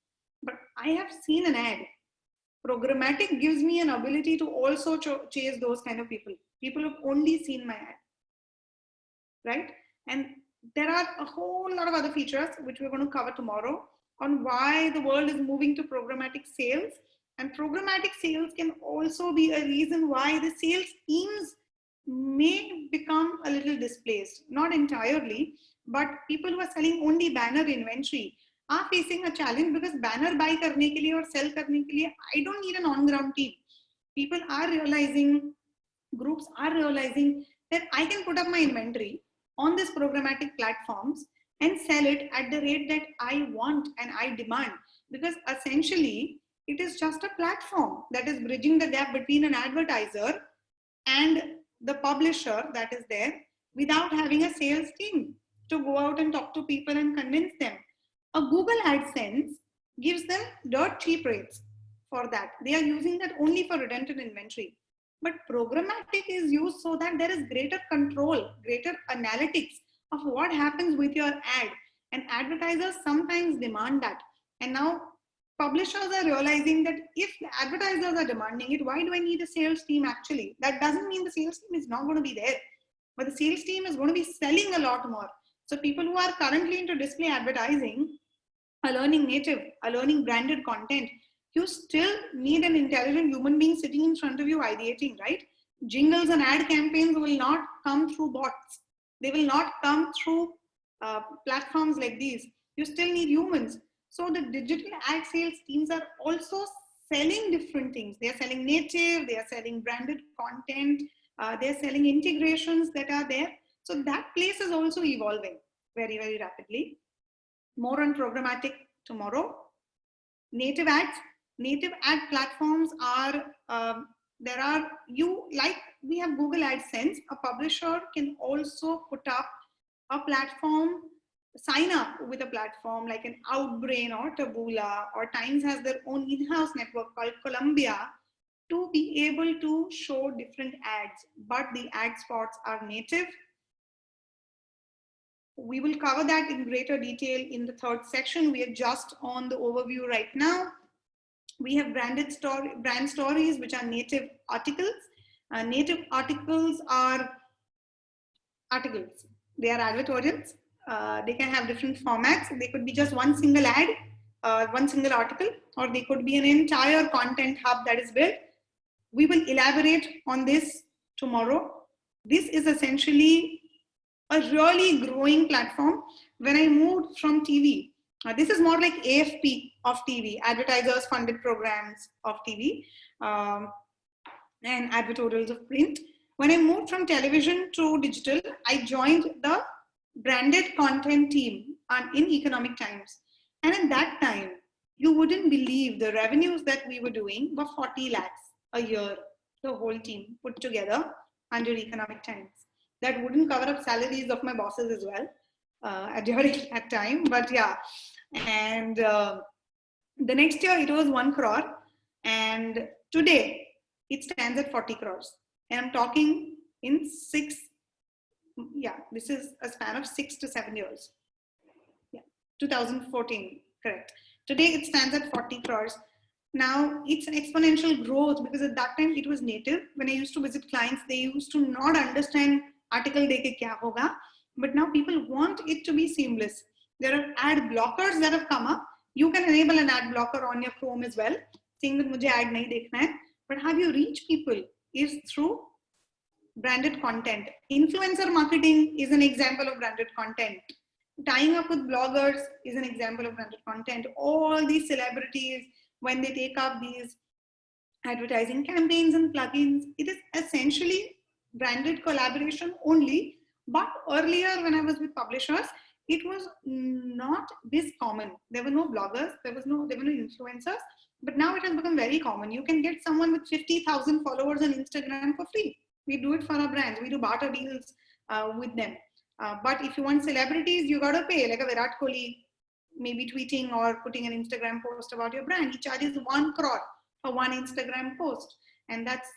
[SPEAKER 1] But I have seen an ad. Programmatic gives me an ability to also chase those kind of people. People have only seen my ad, right? And there are a whole lot of other features which we're going to cover tomorrow on why the world is moving to programmatic sales. And programmatic sales can also be a reason why the sales teams may become a little displaced. Not entirely, but people who are selling only banner inventory are facing a challenge because banner buy karne ke liye or sell karne ke liye, I don't need an on-ground team. People are realizing, groups are realizing that I can put up my inventory on these programmatic platforms and sell it at the rate that I want and I demand. Because essentially, it is just a platform that is bridging the gap between an advertiser and the publisher that is there without having a sales team to go out and talk to people and convince them. A Google AdSense gives them dirt cheap rates for that. They are using that only for redundant inventory. But programmatic is used so that there is greater control, greater analytics of what happens with your ad. And advertisers sometimes demand that. And now publishers are realizing that if the advertisers are demanding it, why do I need a sales team actually? That doesn't mean the sales team is not going to be there, but the sales team is going to be selling a lot more. So people who are currently into display advertising are learning native, are learning branded content. You still need an intelligent human being sitting in front of you ideating, right? Jingles and ad campaigns will not come through bots. They will not come through platforms like these. You still need humans. So the digital ad sales teams are also selling different things. They are selling native, they are selling branded content, they are selling integrations that are there. So that place is also evolving very, very rapidly. More on programmatic tomorrow. Native ads. Native ad platforms are, there are, you like we have Google AdSense, a publisher can also put up a platform, sign up with a platform like an Outbrain or Taboola, or Times has their own in-house network called Columbia to be able to show different ads, but the ad spots are native. We will cover that in greater detail in the third section. We are just on the overview right now. We have brand stories, which are native articles. Native articles are articles. They are advertorials. They can have different formats. They could be just one single ad, one single article, or they could be an entire content hub that is built. We will elaborate on this tomorrow. This is essentially a really growing platform. When I moved from TV, this is more like AFP of TV, advertisers funded programs of TV, and advertorials of print. When I moved from television to digital, I joined the branded content team in Economic Times. And at that time, you wouldn't believe the revenues that we were doing were 40 lakhs a year, the whole team put together under Economic Times. That wouldn't cover up salaries of my bosses as well during that time. But yeah, and the next year it was 1 crore. And today it stands at 40 crores. And I'm talking in this is a span of 6 to 7 years. Yeah, 2014, correct. Today it stands at 40 crores. Now it's an exponential growth because at that time it was native. When I used to visit clients, they used to not understand article deke kya hoga, but now people want it to be seamless. There are ad blockers that have come up. You can enable an ad blocker on your Chrome as well, saying that mujhe ad nahi dekhna hai. But how you reach people is through branded content. Influencer marketing is an example of branded content. Tying up with bloggers is an example of branded content. All these celebrities, when they take up these advertising campaigns and plugins, it is essentially branded collaboration only. But earlier, when I was with publishers, it was not this common. There were no bloggers, there were no influencers, but now it has become very common. You can get someone with 50,000 followers on Instagram for free. We do it for our brands. We do barter deals with them. But if you want celebrities, you got to pay, like a Virat Kohli maybe tweeting or putting an Instagram post about your brand. He charges 1 crore for one Instagram post. And that's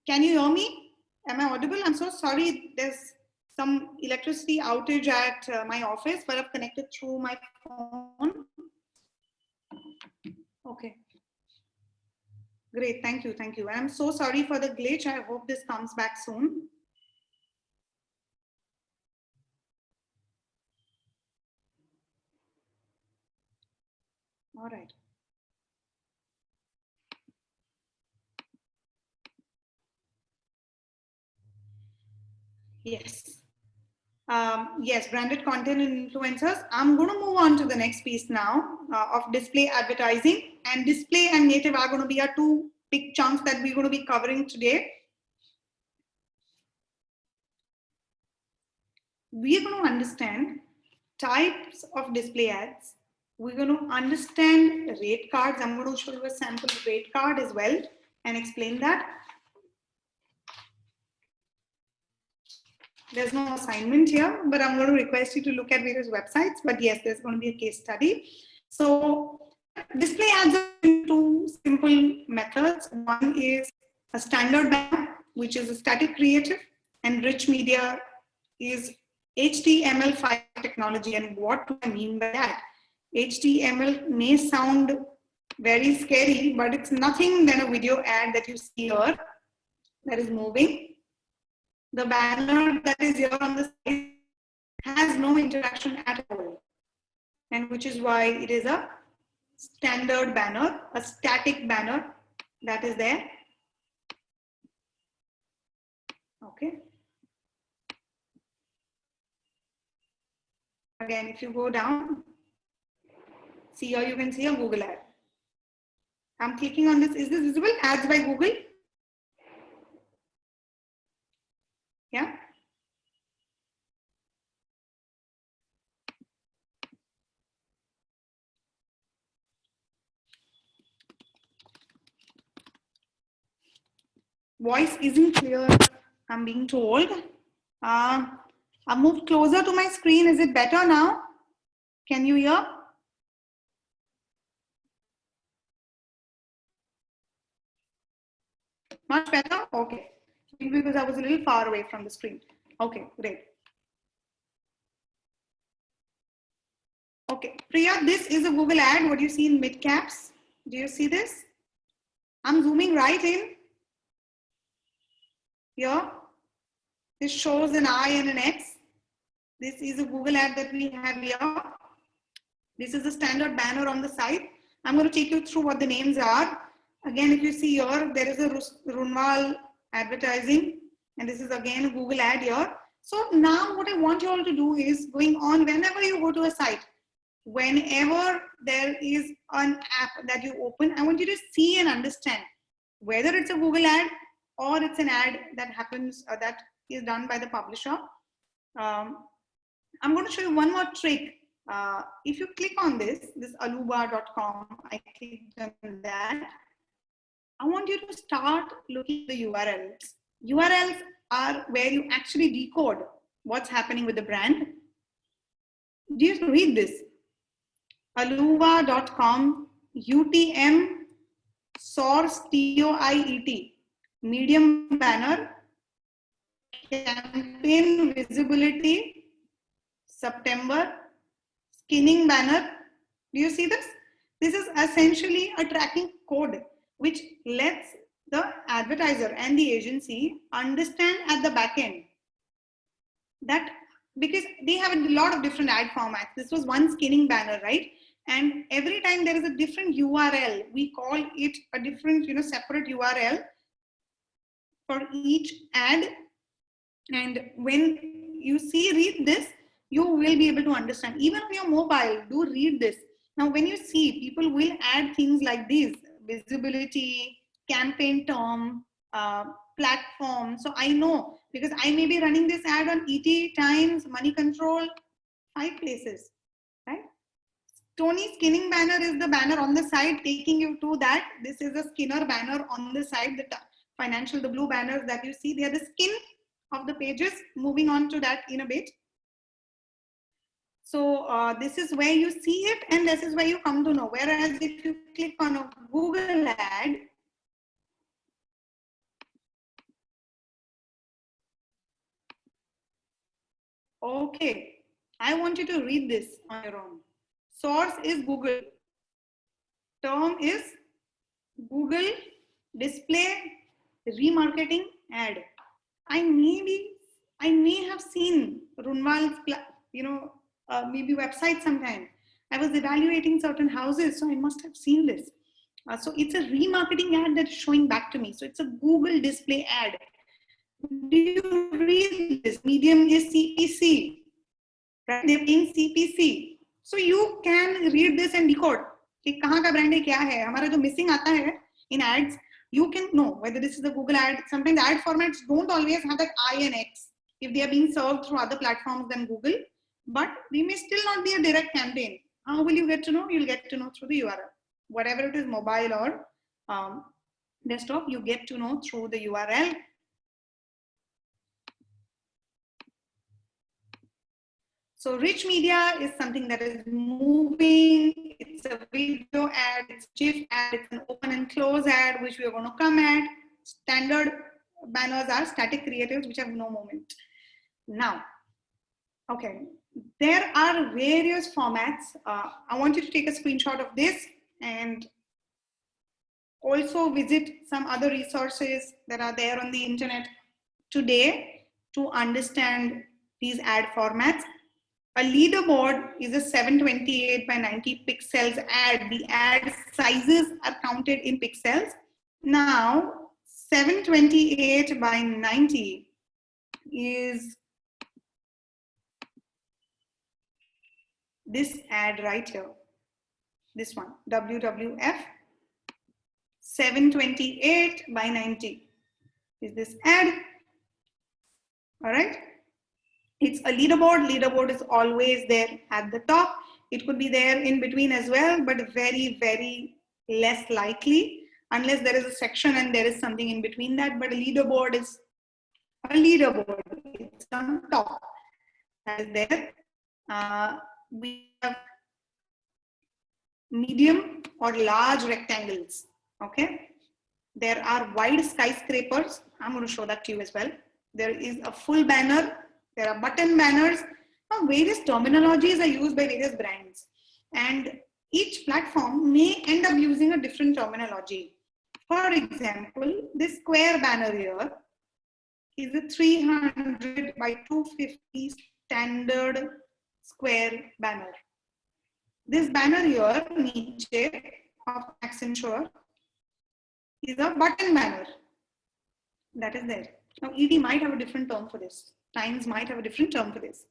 [SPEAKER 1] Can you hear me? Am I audible? I'm so sorry. There's some electricity outage at my office, but I've connected through my phone. Okay. Great. Thank you. Thank you. I'm so sorry for the glitch. I hope this comes back soon. All right. Yes. Yes, branded content and influencers. I'm going to move on to the next piece now of display advertising. And display and native are going to be our two big chunks that we're going to be covering today. We're going to understand types of display ads. We're going to understand rate cards. I'm going to show you a sample rate card as well and explain that. There's no assignment here, but I'm going to request you to look at various websites. But yes, there's going to be a case study. So display ads are two simple methods. One is a standard banner, which is a static creative, and rich media is HTML5 technology. And what do I mean by that? HTML may sound very scary, but it's nothing than a video ad that you see here that is moving. The banner that is here on the side has no interaction at all, and which is why it is a standard banner, a static banner that is there. Okay. Again, if you go down, see here you can see a Google ad. I'm clicking on this. Is this visible? Ads by Google. Yeah. Voice isn't clear, I'm being told. I'll move closer to my screen. Is it better now? Can you hear? Much better? Okay. Because I was a little far away from the screen. Okay, great. Okay, Priya, this is a Google ad. What do you see in mid caps? Do you see this? I'm zooming right in. Here. This shows an I and an X. This is a Google ad that we have here. This is the standard banner on the side. I'm going to take you through what the names are. Again, if you see here, there is a Runwal advertising, and this is again a Google ad here. So now what I want you all to do is going on whenever you go to a site, whenever there is an app that you open, I want you to see and understand whether it's a Google ad or it's an ad that happens that is done by the publisher. I'm going to show you one more trick. If you click on this aluba.com, I clicked on that. I want you to start looking at the URLs. URLs are where you actually decode what's happening with the brand. Do you read this? Aluva.com, UTM, source, TOIET, medium banner, campaign visibility, September, skinning banner. Do you see this? This is essentially a tracking code which lets the advertiser and the agency understand at the back end that, because they have a lot of different ad formats. This was one skinning banner, right? And every time there is a different URL, we call it a different, separate URL for each ad. And when you read this, you will be able to understand. Even on your mobile, do read this. Now, when you see, people will add things like these: visibility, campaign term, platform. So I know, because I may be running this ad on ET, Times, Money Control, 5 places, right? Tony skinning banner is the banner on the side taking you to that. This is a Skinner banner on the side, the financial, the blue banners that you see, they are the skin of the pages. Moving on to that in a bit. So this is where you see it, and this is where you come to know. Whereas if you click on a Google ad, Okay, I want you to read this on your own. Source is Google. Term is Google display remarketing ad. I may have seen Runwal's, maybe website sometime. I was evaluating certain houses, so I must have seen this. So it's a remarketing ad that is showing back to me. So it's a Google display ad. Do you read this? Medium is CPC, right? They're paying CPC. So you can read this and decode. कि कहाँ का brand है क्या है हमारा जो missing आता है in ads. You can know whether this is a Google ad. Sometimes the ad formats don't always have that I and X if they are being served through other platforms than Google, but they may still not be a direct campaign. How will you get to know? You'll get to know through the URL. Whatever it is, mobile or desktop, you get to know through the URL. So rich media is something that is moving. It's a video ad, it's a GIF ad, it's an open and close ad, which we are going to come at. Standard banners are static creatives, which have no moment. Now, okay, there are various formats. I want you to take a screenshot of this and also visit some other resources that are there on the internet today to understand these ad formats. A leaderboard is a 728 by 90 pixels ad. The ad sizes are counted in pixels. Now, 728 by 90 is this ad right here. This one, WWF 728 by 90 is this ad. All right. It's a leaderboard. Leaderboard is always there at the top. It could be there in between as well, but very, very less likely unless there is a section and there is something in between that. But a leaderboard is a leaderboard. It's on top. That is there. We have medium or large rectangles. Okay. There are wide skyscrapers. I'm going to show that to you as well. There is a full banner. There are button banners. Now, various terminologies are used by various brands, and each platform may end up using a different terminology. For example, this square banner here is a 300 by 250 standard square banner. This banner here, niche of Accenture, is a button banner that is there. Now, ED might have a different term for this. Times might have a different term for this.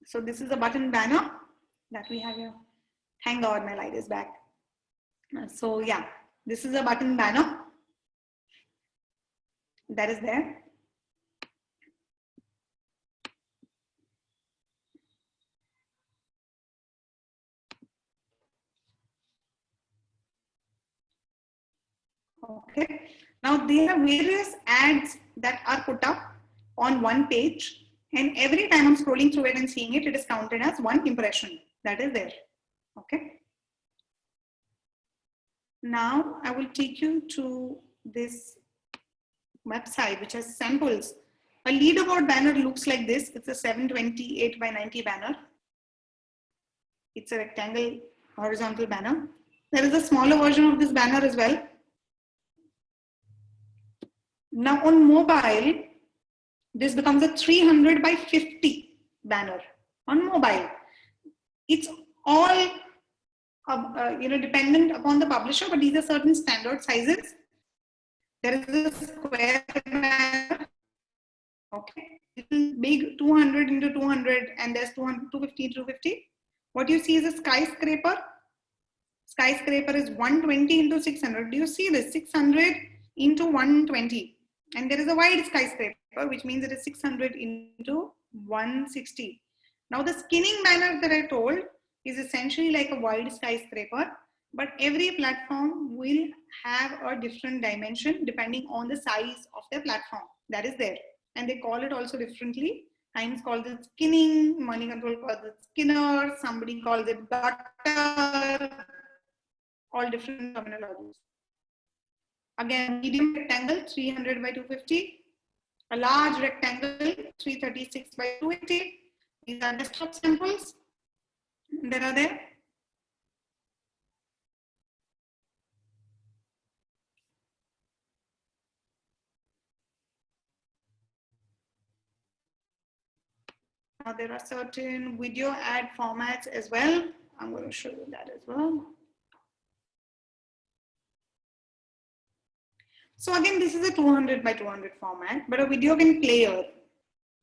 [SPEAKER 1] So this is a button banner that we have here. Thank God my light is back. So yeah, this is a button banner that is there. Okay. Now there are various ads that are put up on one page, and every time I'm scrolling through it and seeing it, it is counted as one impression that is there. Okay. Now I will take you to this website which has samples. A leaderboard banner looks like this. It's a 728 by 90 banner. It's a rectangle horizontal banner. There is a smaller version of this banner as well. Now on mobile, this becomes a 300 by 50 banner on mobile. It's all dependent upon the publisher, but these are certain standard sizes. There is a square banner, okay, little big 200 into 200, and there's 250 into 250. What you see is a skyscraper. Skyscraper is 120 into 600. Do you see this? 600 into 120. And there is a wide skyscraper, which means it is 600 into 160. Now the skinning banner that I told is essentially like a wide skyscraper, but every platform will have a different dimension depending on the size of their platform that is there. And they call it also differently. Times calls it skinning, money control calls it skinner, somebody calls it gutter, all different terminologies. Again, medium rectangle, 300 by 250. A large rectangle, 336 by 280. These are desktop samples that are there. Now there are certain video ad formats as well. I'm going to show you that as well. So again, this is a 200 by 200 format, but a video can play here.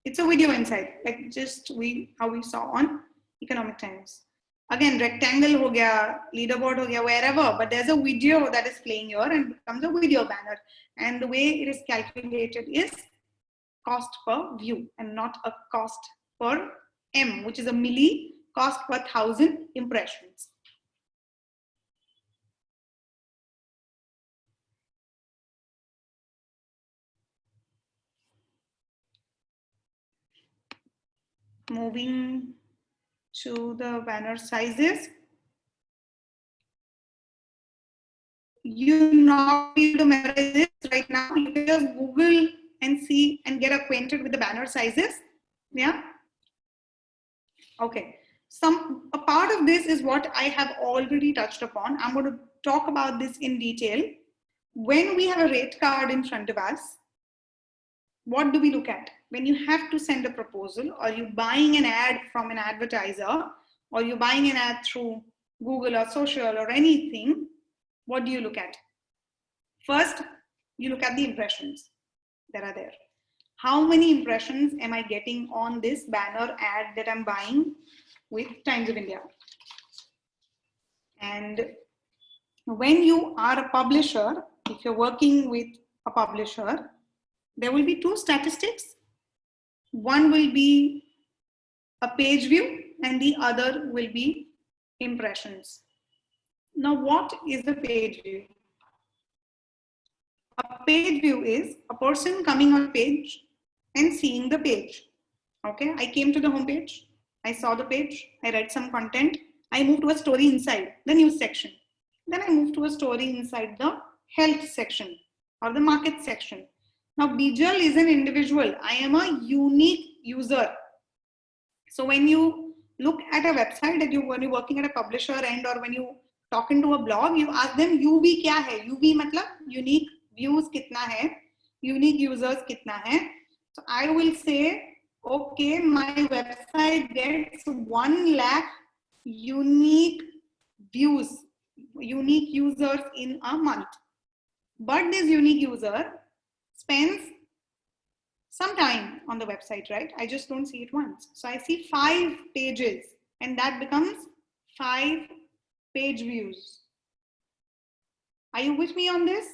[SPEAKER 1] It's a video inside, like just how we saw on Economic Times. Again, rectangle ho gaya, leaderboard ho gaya, wherever, but there's a video that is playing here and becomes a video banner. And the way it is calculated is cost per view and not a cost per M, which is a milli, cost per 1,000 impressions. Moving to the banner sizes. You not be able to memorize this right now. You can just Google and see and get acquainted with the banner sizes. Yeah. Okay. A part of this is what I have already touched upon. I'm going to talk about this in detail. When we have a rate card in front of us, what do we look at? When you have to send a proposal, or you buying an ad from an advertiser, or you're buying an ad through Google or social or anything, what do you look at? First, you look at the impressions that are there. How many impressions am I getting on this banner ad that I'm buying with Times of India? And when you are a publisher, if you're working with a publisher, there will be two statistics. One will be a page view and the other will be impressions. Now, what is the page view? A page view is a person coming on page and seeing the page. Okay, I came to the home page, I saw the page, I read some content, I moved to a story inside the news section. Then I moved to a story inside the health section or the market section. Now, Bijal is an individual. I am a unique user. So when you look at a website, when you're working at a publisher end, or when you talk into a blog, you ask them UV kya hai? UV matlab unique views kitna hai? Unique users kitna hai? So I will say, okay, my website gets 1 lakh unique views, unique users in a month. But this unique user spends some time on the website, right? I just don't see it once. So I see 5 pages and that becomes 5 page views. Are you with me on this?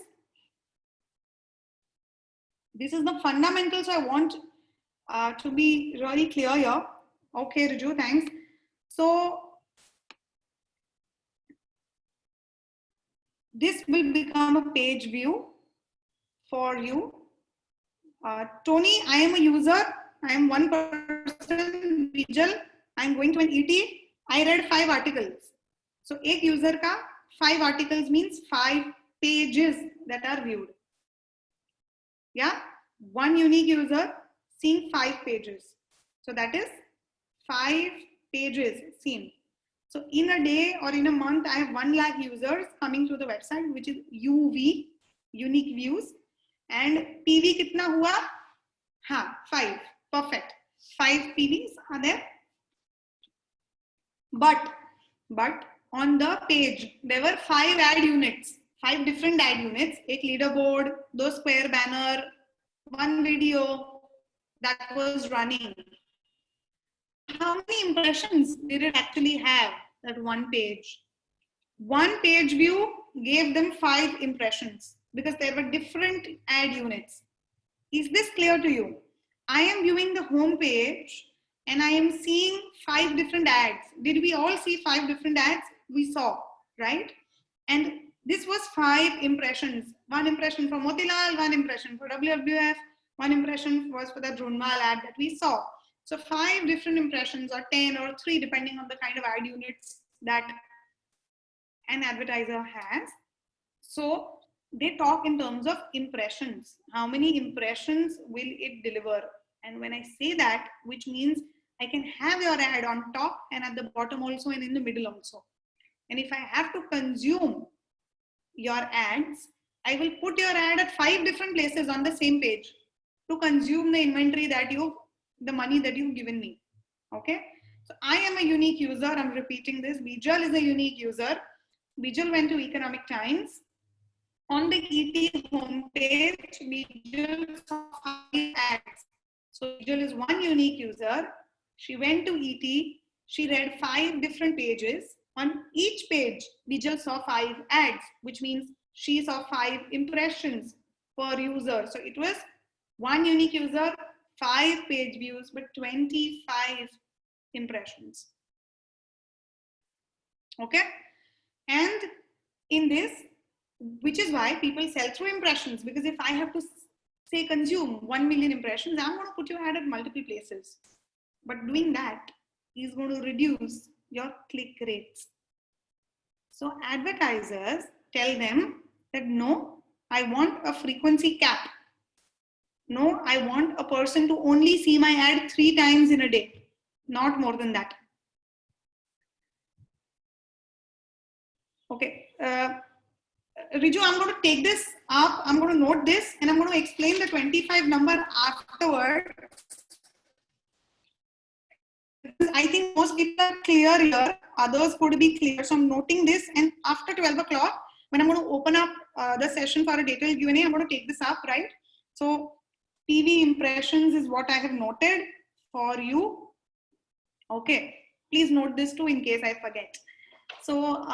[SPEAKER 1] This is the fundamentals I want to be really clear here. Okay, Riju, thanks. So this will become a page view for you. Tony, I am a user. I am one person. Bijal, I am going to an ET. I read 5 articles. So, एक user का 5 articles means 5 pages that are viewed. Yeah, one unique user seeing 5 pages. So that is 5 pages seen. So in a day or in a month, I have 1 lakh users coming to the website, which is UV, unique views. And PV kitna hua? Ha, 5. Perfect. 5 PVs are there. But on the page, there were 5 ad units, 5 different ad units, एक leaderboard, 2 square banner, 1 video that was running. How many impressions did it actually have, that one page? One page view gave them 5 impressions because there were different ad units. Is this clear to you? I am viewing the home page and I am seeing 5 different ads. Did we all see 5 different ads? We saw, right? And this was 5 impressions. 1 impression for Motilal, 1 impression for WWF, 1 impression was for the Drunmal ad that we saw. So 5 different impressions, or 10 or 3, depending on the kind of ad units that an advertiser has. So they talk in terms of impressions. How many impressions will it deliver? And when I say that, which means I can have your ad on top and at the bottom also and in the middle also. And if I have to consume your ads, I will put your ad at 5 different places on the same page to consume the inventory that the money that you've given me. Okay. So I am a unique user. I'm repeating this. Bijal is a unique user. Bijal went to Economic Times. On the ET homepage, Bijal saw 5 ads. So Bijal is one unique user. She went to ET. She read 5 different pages. On each page, Bijal saw 5 ads, which means she saw 5 impressions per user. So it was one unique user, 5 page views, but 25 impressions. Okay. And in this, which is why people sell through impressions, because if I have to say consume 1 million impressions, I'm going to put your ad at multiple places. But doing that is going to reduce your click rates. So advertisers tell them that no, I want a frequency cap. No, I want a person to only see my ad 3 times in a day, not more than that. Okay. Riju, I'm going to take this up. I'm going to note this and I'm going to explain the 25 number afterward. I think most people are clear here. Others could be clear. So I'm noting this, and after 12 o'clock, when I'm going to open up the session for a detailed Q&A, I'm going to take this up, right? So TV impressions is what I have noted for you. Okay. Please note this too in case I forget. So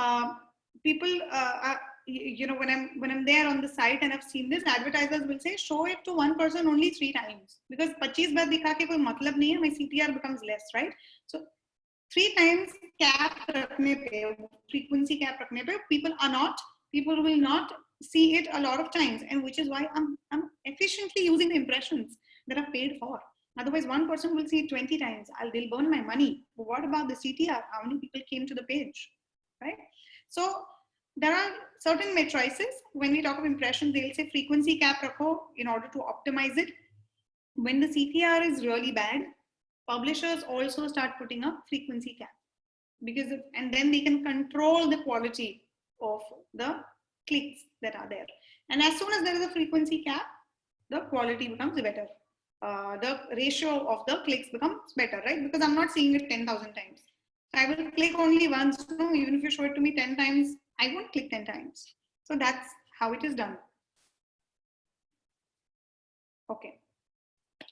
[SPEAKER 1] people, you know, when I'm there on the site and I've seen this, advertisers will say, show it to one person only 3 times, because 25 baar dikha ke koi matlab nahi hai, my CTR becomes less, right? So 3 times cap rakhne pe, frequency cap rakhne pe, people will not see it a lot of times, and which is why I'm efficiently using the impressions that I've paid for. Otherwise, one person will see it 20 times. They'll burn my money. But what about the CTR? How many people came to the page, right? So there are certain matrices. When we talk of impressions, they'll say frequency cap rakho in order to optimize it. When the CTR is really bad, publishers also start putting up frequency cap, because and then they can control the quality of the clicks that are there. And as soon as there is a frequency cap, the quality becomes better. The ratio of the clicks becomes better, right? Because I'm not seeing it 10,000 times. I will click only once. No, even if you show it to me 10 times, I won't click 10 times. So that's how it is done. Okay.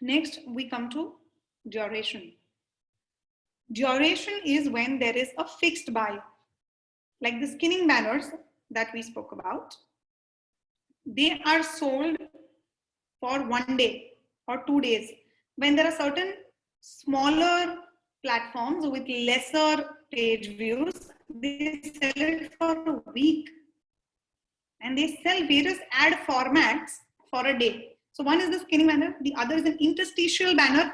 [SPEAKER 1] Next, we come to duration. Duration is when there is a fixed buy, like the skinning banners that we spoke about. They are sold for 1 day or 2 days. When there are certain smaller platforms with lesser page views, they sell it for a week, and they sell various ad formats for a day. So one is the skinning banner, the other is an interstitial banner.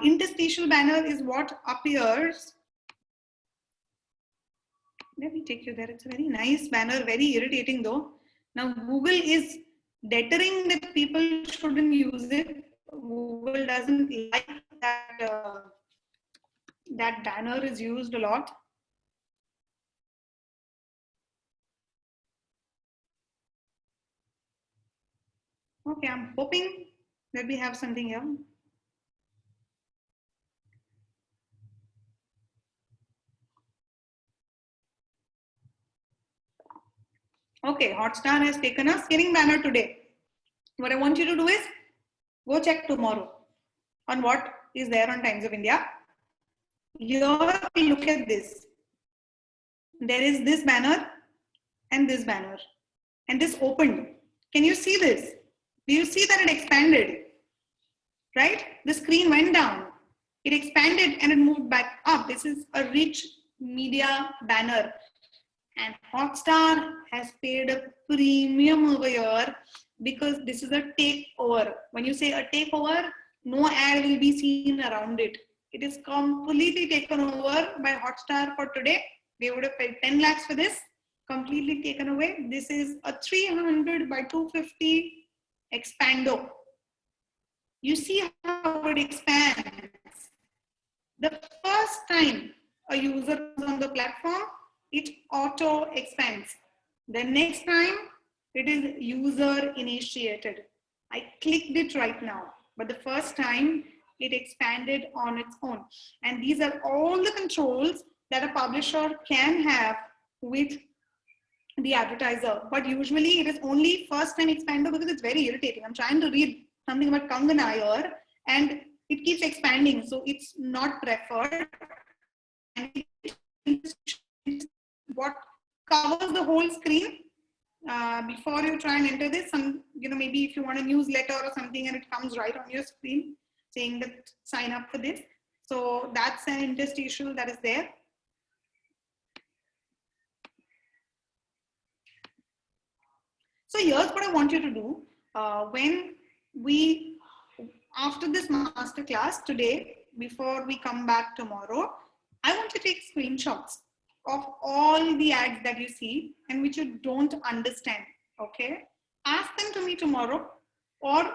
[SPEAKER 1] Interstitial banner is what appears. Let me take you there. It's a very nice banner, very irritating though. Now Google is deterring that people shouldn't use it. Google doesn't like that that banner is used a lot. Okay, I'm hoping that we have something here. Okay, Hotstar has taken a skinning banner today. What I want you to do is go check tomorrow on what is there on Times of India. Here, look at this. There is this banner and this banner, and this opened. Can you see this? Do you see that it expanded? Right? The screen went down. It expanded and it moved back up. This is a rich media banner. And Hotstar has paid a premium over here because this is a takeover. When you say a takeover, no ad will be seen around it. It is completely taken over by Hotstar for today. They would have paid 10 lakhs for this. completely taken away. This is a 300 by 250 expander. You see how it expands. The first time a user comes on the platform, it auto expands. The next time, it is user initiated. I clicked it right now, but the first time it expanded on its own. And these are all the controls that a publisher can have with the advertiser. But usually it is only first time expander because it's very irritating. I'm trying to read something about Kangana here and it keeps expanding. So it's not preferred. And what covers the whole screen before you try and enter this, maybe if you want a newsletter or something and it comes right on your screen saying that sign up for this. So that's an interstitial that is there. So here's what I want you to do. After this masterclass today, before we come back tomorrow, I want you to take screenshots of all the ads that you see and which you don't understand, okay? Ask them to me tomorrow or,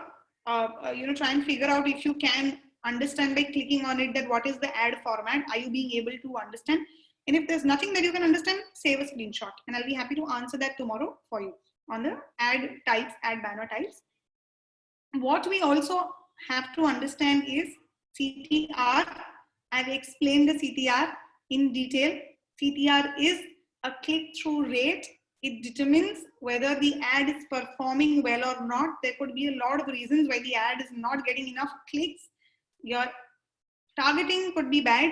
[SPEAKER 1] try and figure out if you can understand by clicking on it that what is the ad format, are you being able to understand? And if there's nothing that you can understand, save a screenshot and I'll be happy to answer that tomorrow for you on the ad types, ad banner types. What we also have to understand is CTR. I've explained the CTR in detail. CTR is a click-through rate. It determines whether the ad is performing well or not. There could be a lot of reasons why the ad is not getting enough clicks. Your targeting could be bad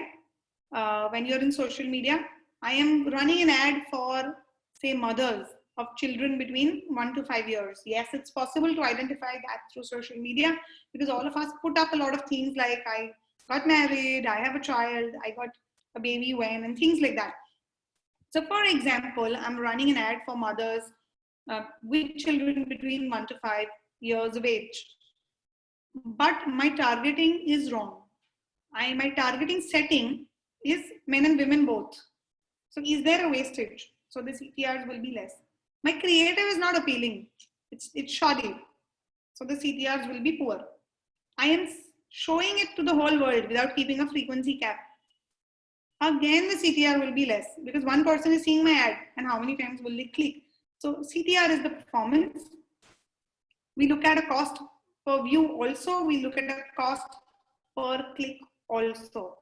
[SPEAKER 1] when you're in social media. I am running an ad for, say, mothers of children between 1 to 5 years. Yes, it's possible to identify that through social media because all of us put up a lot of things like I got married, I have a child, I got a baby when, and things like that. So for example, I'm running an ad for mothers with children between 1 to 5 years of age. But my targeting is wrong. My targeting setting is men and women both. So is there a wastage? So the CTRs will be less. My creative is not appealing. It's shoddy. So the CTRs will be poor. I am showing it to the whole world without keeping a frequency cap. Again, the CTR will be less because one person is seeing my ad and how many times will they click. So CTR is the performance. We look at a cost per view also. We look at a cost per click also.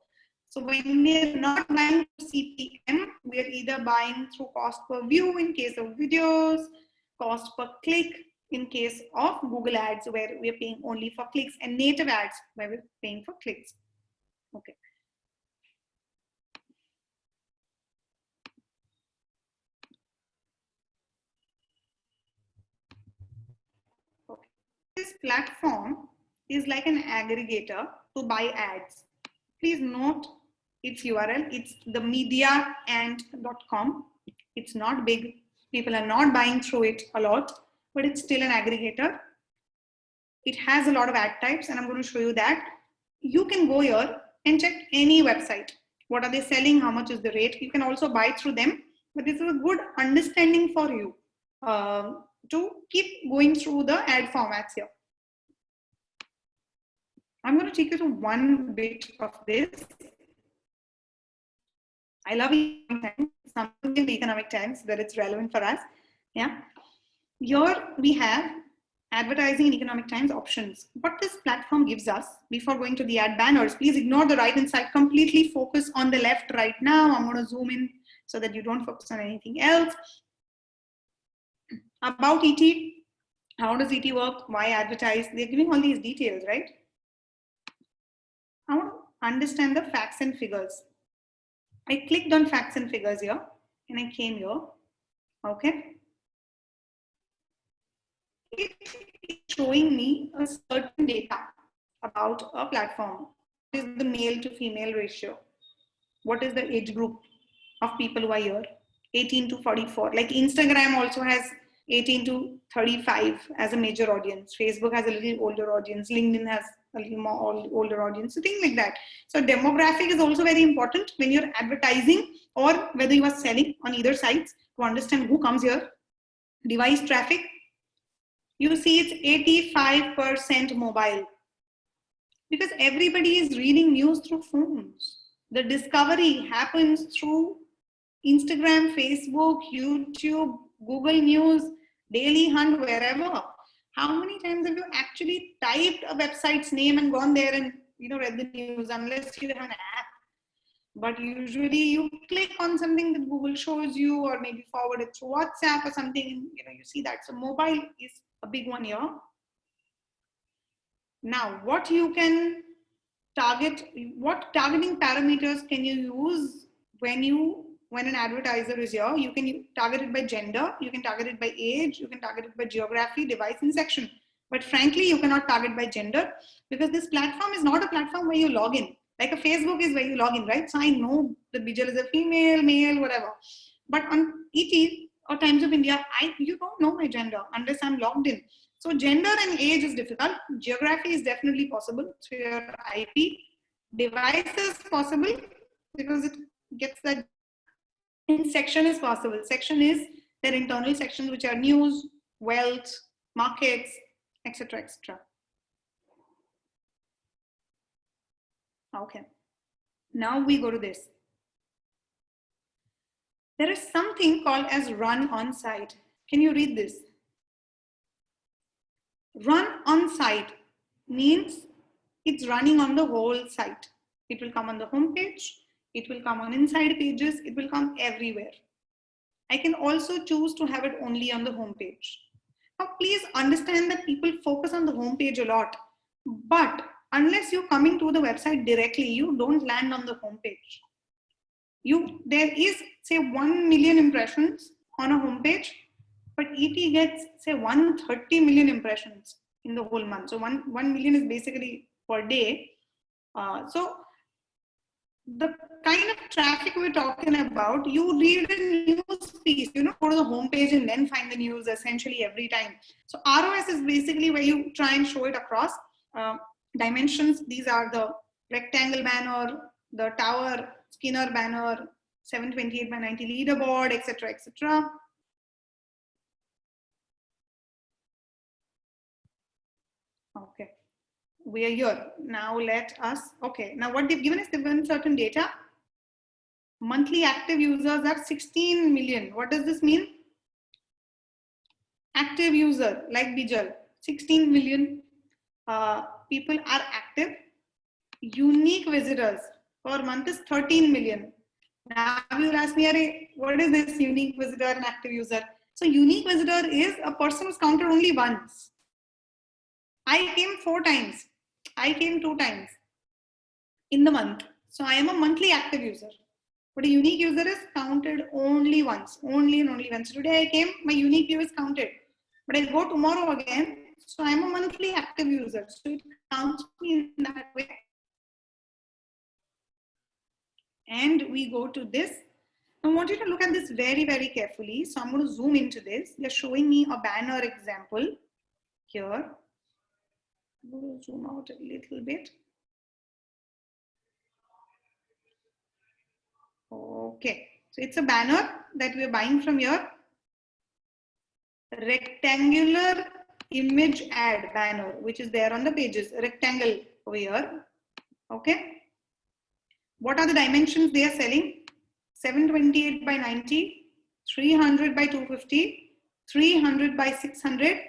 [SPEAKER 1] So when we're not buying CPM, we're either buying through cost per view in case of videos, cost per click in case of Google ads where we're paying only for clicks, and native ads where we're paying for clicks. Okay. Okay. This platform is like an aggregator to buy ads. Please note its URL. It's themediaand.com. It's not big. People are not buying through it a lot, but it's still an aggregator. It has a lot of ad types, and I'm going to show you that. You can go here and check any website. What are they selling? How much is the rate? You can also buy through them, but this is a good understanding for you to keep going through the ad formats here. I'm going to take you to one bit of this. I love economic times, something in economic times that it's relevant for us. Yeah. Here we have advertising in economic times options. What this platform gives us before going to the ad banners, please ignore the right hand side, completely focus on the left right now. I'm going to zoom in so that you don't focus on anything else. About ET, how does ET work? Why advertise? They're giving all these details, right? I want to understand the facts and figures. I clicked on facts and figures here and I came here. Okay. It is showing me a certain data about a platform. What is the male to female ratio? What is the age group of people who are here? 18 to 44. Like Instagram also has 18 to 35 as a major audience. Facebook has a little older audience. LinkedIn has a little more older audience. So things like that. So demographic is also very important when you're advertising or whether you are selling on either sides. to understand who comes here. Device traffic, you see it's 85% mobile, because everybody is reading news through phones. The discovery happens through Instagram, Facebook, YouTube, Google News, Daily Hunt, wherever. How many times have you actually typed a website's name and gone there and read the news, unless you have an app? But usually you click on something that Google shows you, or maybe forward it through WhatsApp or something, you see that. So mobile is a big one here. Now, what you can target, what targeting parameters can you use when an advertiser is here? You can target it by gender, you can target it by age, you can target it by geography, device, and section. But frankly, you cannot target by gender, because this platform is not a platform where you log in. Like a Facebook is where you log in, right? So I know that Bijal is a female, male, whatever. But on ET or Times of India, you don't know my gender unless I'm logged in. So gender and age is difficult. Geography is definitely possible through your IP. Device is possible because it gets that. And section is possible. Section is their internal sections, which are news, wealth, markets, etc., etc. Okay. Now we go to this. There is something called as run on site. Can you read this? Run on site means it's running on the whole site. It will come on the home page. It will come on inside pages. It will come everywhere. I can also choose to have it only on the home page. Now, please understand that people focus on the home page a lot, but unless you're coming to the website directly, you don't land on the home page. There is, say, 1 million impressions on a home page, but ET gets, say, 130 million impressions in the whole month. So 1 million is basically per day. So the kind of traffic we're talking about, you read a news piece, go to the homepage and then find the news essentially every time. So ROS is basically where you try and show it across. Dimensions, these are the rectangle banner, the tower, Skinner banner, 728 by 90 leaderboard, etc., etc. Okay. We are here. Now let us, okay. Now what they've given is they've given certain data. Monthly active users are 16 million. What does this mean? Active user, like Bijal, 16 million people are active. Unique visitors per month is 13 million. Now you'll ask me, what is this unique visitor and active user? So unique visitor is a person who's counted only once. I came 4 times. I came 2 times in the month. So I am a monthly active user. But a unique user is counted only once, only and only once. Today I came, my unique view is counted. But I go tomorrow again, so I am a monthly active user. So it counts me in that way. And we go to this. I want you to look at this very, very carefully. So I'm going to zoom into this. They're showing me a banner example here. I'm going to zoom out a little bit. Okay, so it's a banner that we're buying from here. Rectangular image ad banner, which is there on the pages, rectangle over here. Okay. What are the dimensions they are selling? 728 by 90, 300 by 250, 300 by 600,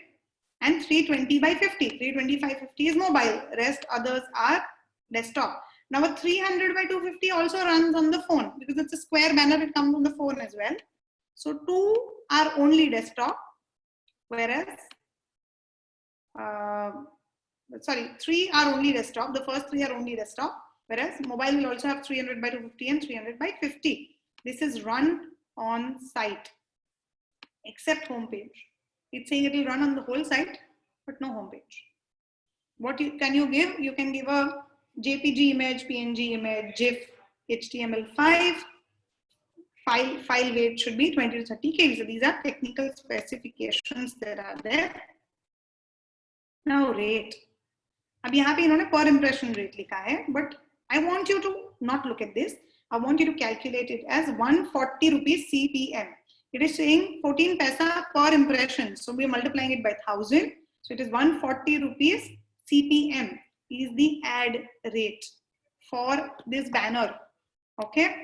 [SPEAKER 1] and 320 by 50. 320 by 50 is mobile. Rest others are desktop. Now a 300 by 250 also runs on the phone because it's a square banner. It comes on the phone as well. So 2 are only desktop, whereas 3 are only desktop. The first 3 are only desktop, whereas mobile will also have 300 by 250 and 300 by 50. This is run on site, except homepage. It's saying it will run on the whole site, but no homepage. What can you give? You can give a JPG image, PNG image, GIF, HTML5. File weight should be 20 to 30 KB. So these are technical specifications that are there. Now rate. अब यहाँ पे इन्होंने per impression rate लिखा है, but I want you to not look at this. I want you to calculate it as 140 rupees CPM. It is saying 14 paisa per impression. So we are multiplying it by 1000. So it is 140 rupees CPM is the ad rate for this banner. Okay.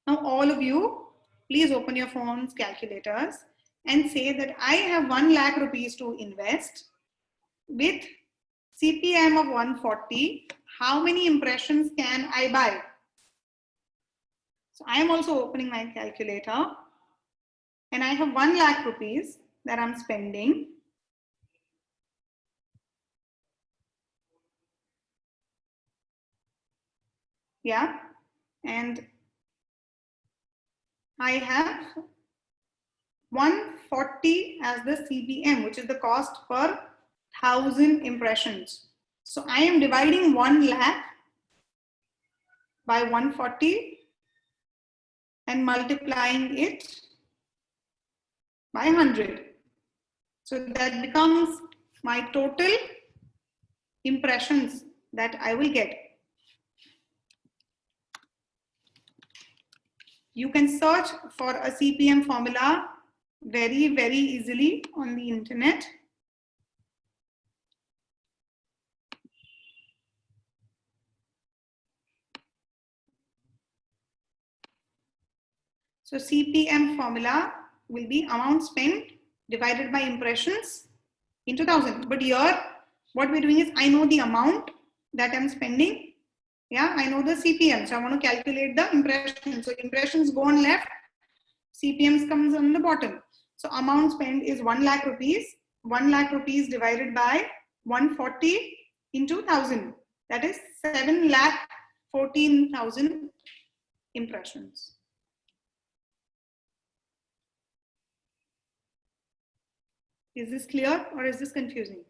[SPEAKER 1] Now all of you, please open your phones, calculators, and say that I have 1 lakh rupees to invest with CPM of 140. How many impressions can I buy? So I am also opening my calculator and I have 1 lakh rupees that I'm spending. Yeah. And I have 140 as the CPM, which is the cost per 1000 impressions. So I am dividing 1 lakh by 140 and multiplying it by 100. So that becomes my total impressions that I will get. You can search for a CPM formula very, very easily on the internet. So CPM formula will be amount spent divided by impressions into 1000. But here, what we're doing is I know the amount that I'm spending. Yeah, I know the CPM. So I want to calculate the impressions. So impressions go on left, CPMs comes on the bottom. So amount spent is 1 lakh rupees. 1 lakh rupees divided by 140 into 1000. That is 7 lakh 14,000 impressions. Is this clear or is this confusing?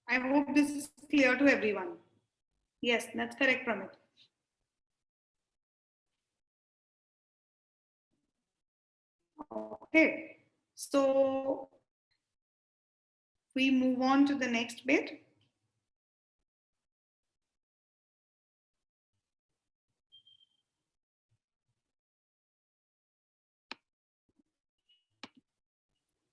[SPEAKER 1] I hope this is clear to everyone. Yes, that's correct, Pramit. Okay, so we move on to the next bit.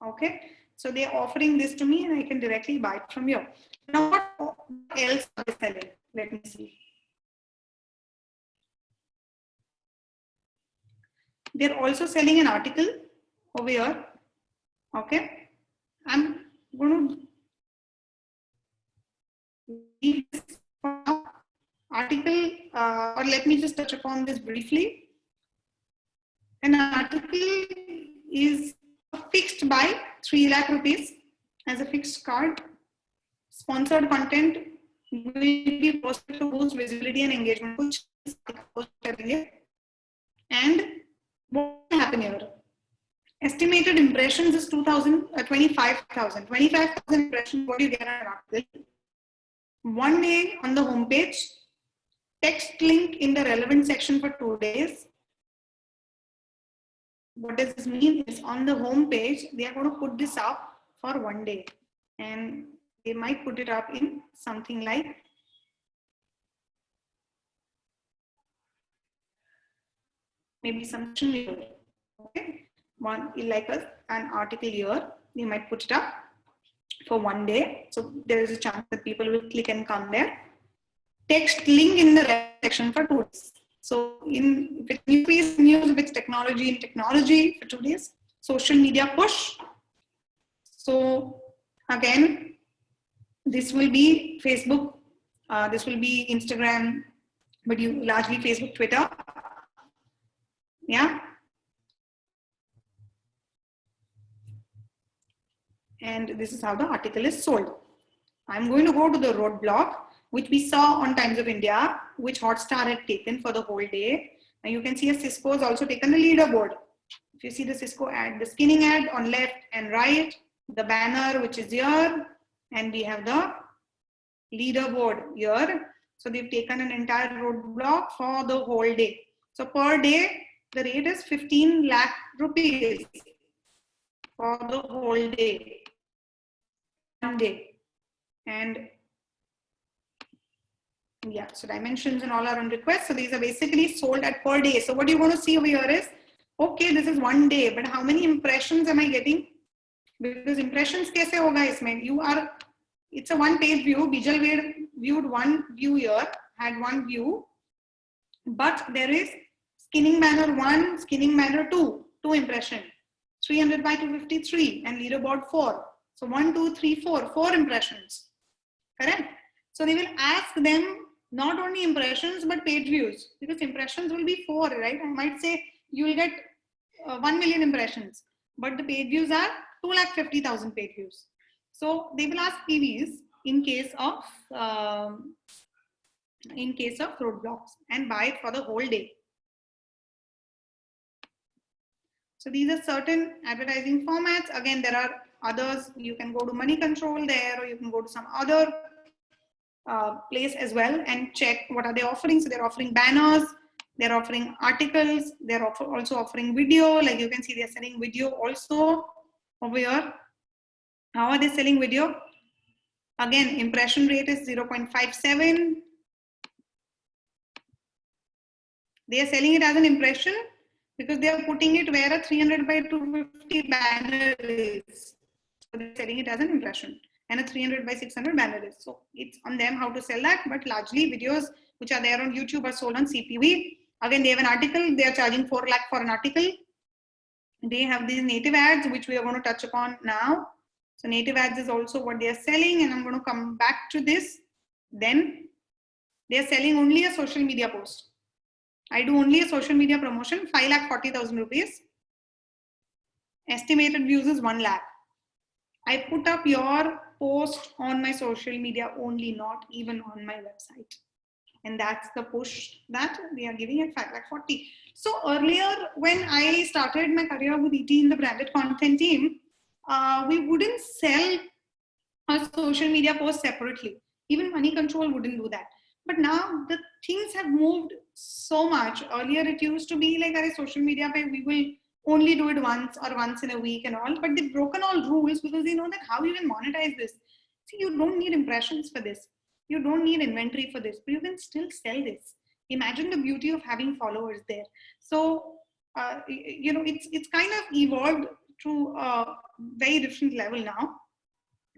[SPEAKER 1] Okay, so they're offering this to me and I can directly buy it from here. Now, what else are they selling? Let me see. They're also selling an article over here. Okay, I'm going to leave this for now. Article, or let me just touch upon this briefly. An article is fixed by 3 lakh rupees as a fixed card. Sponsored content will be posted to boost visibility and engagement. And what will happen here? Estimated impressions is 25,000. 25,000 impressions, what do you get on an article? 1 day on the homepage, text link in the relevant section for 2 days. What does this mean? Is on the home page, they are going to put this up for 1 day. And they might put it up in something like maybe some here. Okay, one like an article here. They might put it up for 1 day. So there is a chance that people will click and come there. Text link in the section for 2 days. So in with news, with technology in technology for 2 days. Social media push. So again, this will be Facebook, this will be Instagram, but you largely Facebook, Twitter. Yeah. And this is how the article is sold. I'm going to go to the roadblock, which we saw on Times of India, which Hotstar had taken for the whole day. Now you can see a Cisco has also taken the leaderboard. If you see the Cisco ad, the skinning ad on left and right, the banner which is here, and we have the leaderboard here. So they've taken an entire roadblock for the whole day. So per day, the rate is 15 lakh rupees for the whole day. day. And yeah, so dimensions and all are on request. So these are basically sold at per day. So what you want to see over here is, okay, this is 1 day, but how many impressions am I getting? Because impressions kaise hoga isme? You are, it's a 1-page view. Bijal viewed 1 view here, had 1 view, but there is skinning banner 1, skinning banner 2 impression, 300 by 253, and leaderboard 4. So 1, 2, 3, 4 impressions. Correct? So they will ask them not only impressions but page views, because impressions will be 4, right? I might say you will get 1 million impressions, but the page views are 250,000 page views. So they will ask PVs in case of roadblocks, and buy it for the whole day. So these are certain advertising formats. Again, there are others. You can go to money control there, or you can go to some other place as well and check what are they offering. So they're offering banners, they're offering articles, they're also offering video. Like you can see, they're selling video also over here. How are they selling video? Again, impression rate is 0.57. They are selling it as an impression because they are putting it where a 300 by 250 banner is. So they're selling it as an impression, and a 300 by 600 banner is. So it's on them how to sell that, but largely videos which are there on YouTube are sold on CPV. Again, they have an article, they are charging 4 lakh for an article. They have these native ads, which we are going to touch upon now. So native ads is also what they are selling, and I'm going to come back to this. Then they are selling only a social media post. I do only a social media promotion, 5,40,000 rupees. Estimated views is 1 lakh. I put up your post on my social media only, not even on my website. And that's the push that we are giving at 5,40,000. So earlier, when I started my career with ET in the branded content team, we wouldn't sell a social media post separately. Even money control wouldn't do that. But now the things have moved so much. Earlier, it used to be like, social media, we will only do it once or once in a week and all. But they've broken all rules because they know that how you can monetize this. See, you don't need impressions for this. You don't need inventory for this, but you can still sell this. Imagine the beauty of having followers there. So, it's kind of evolved to a very different level now.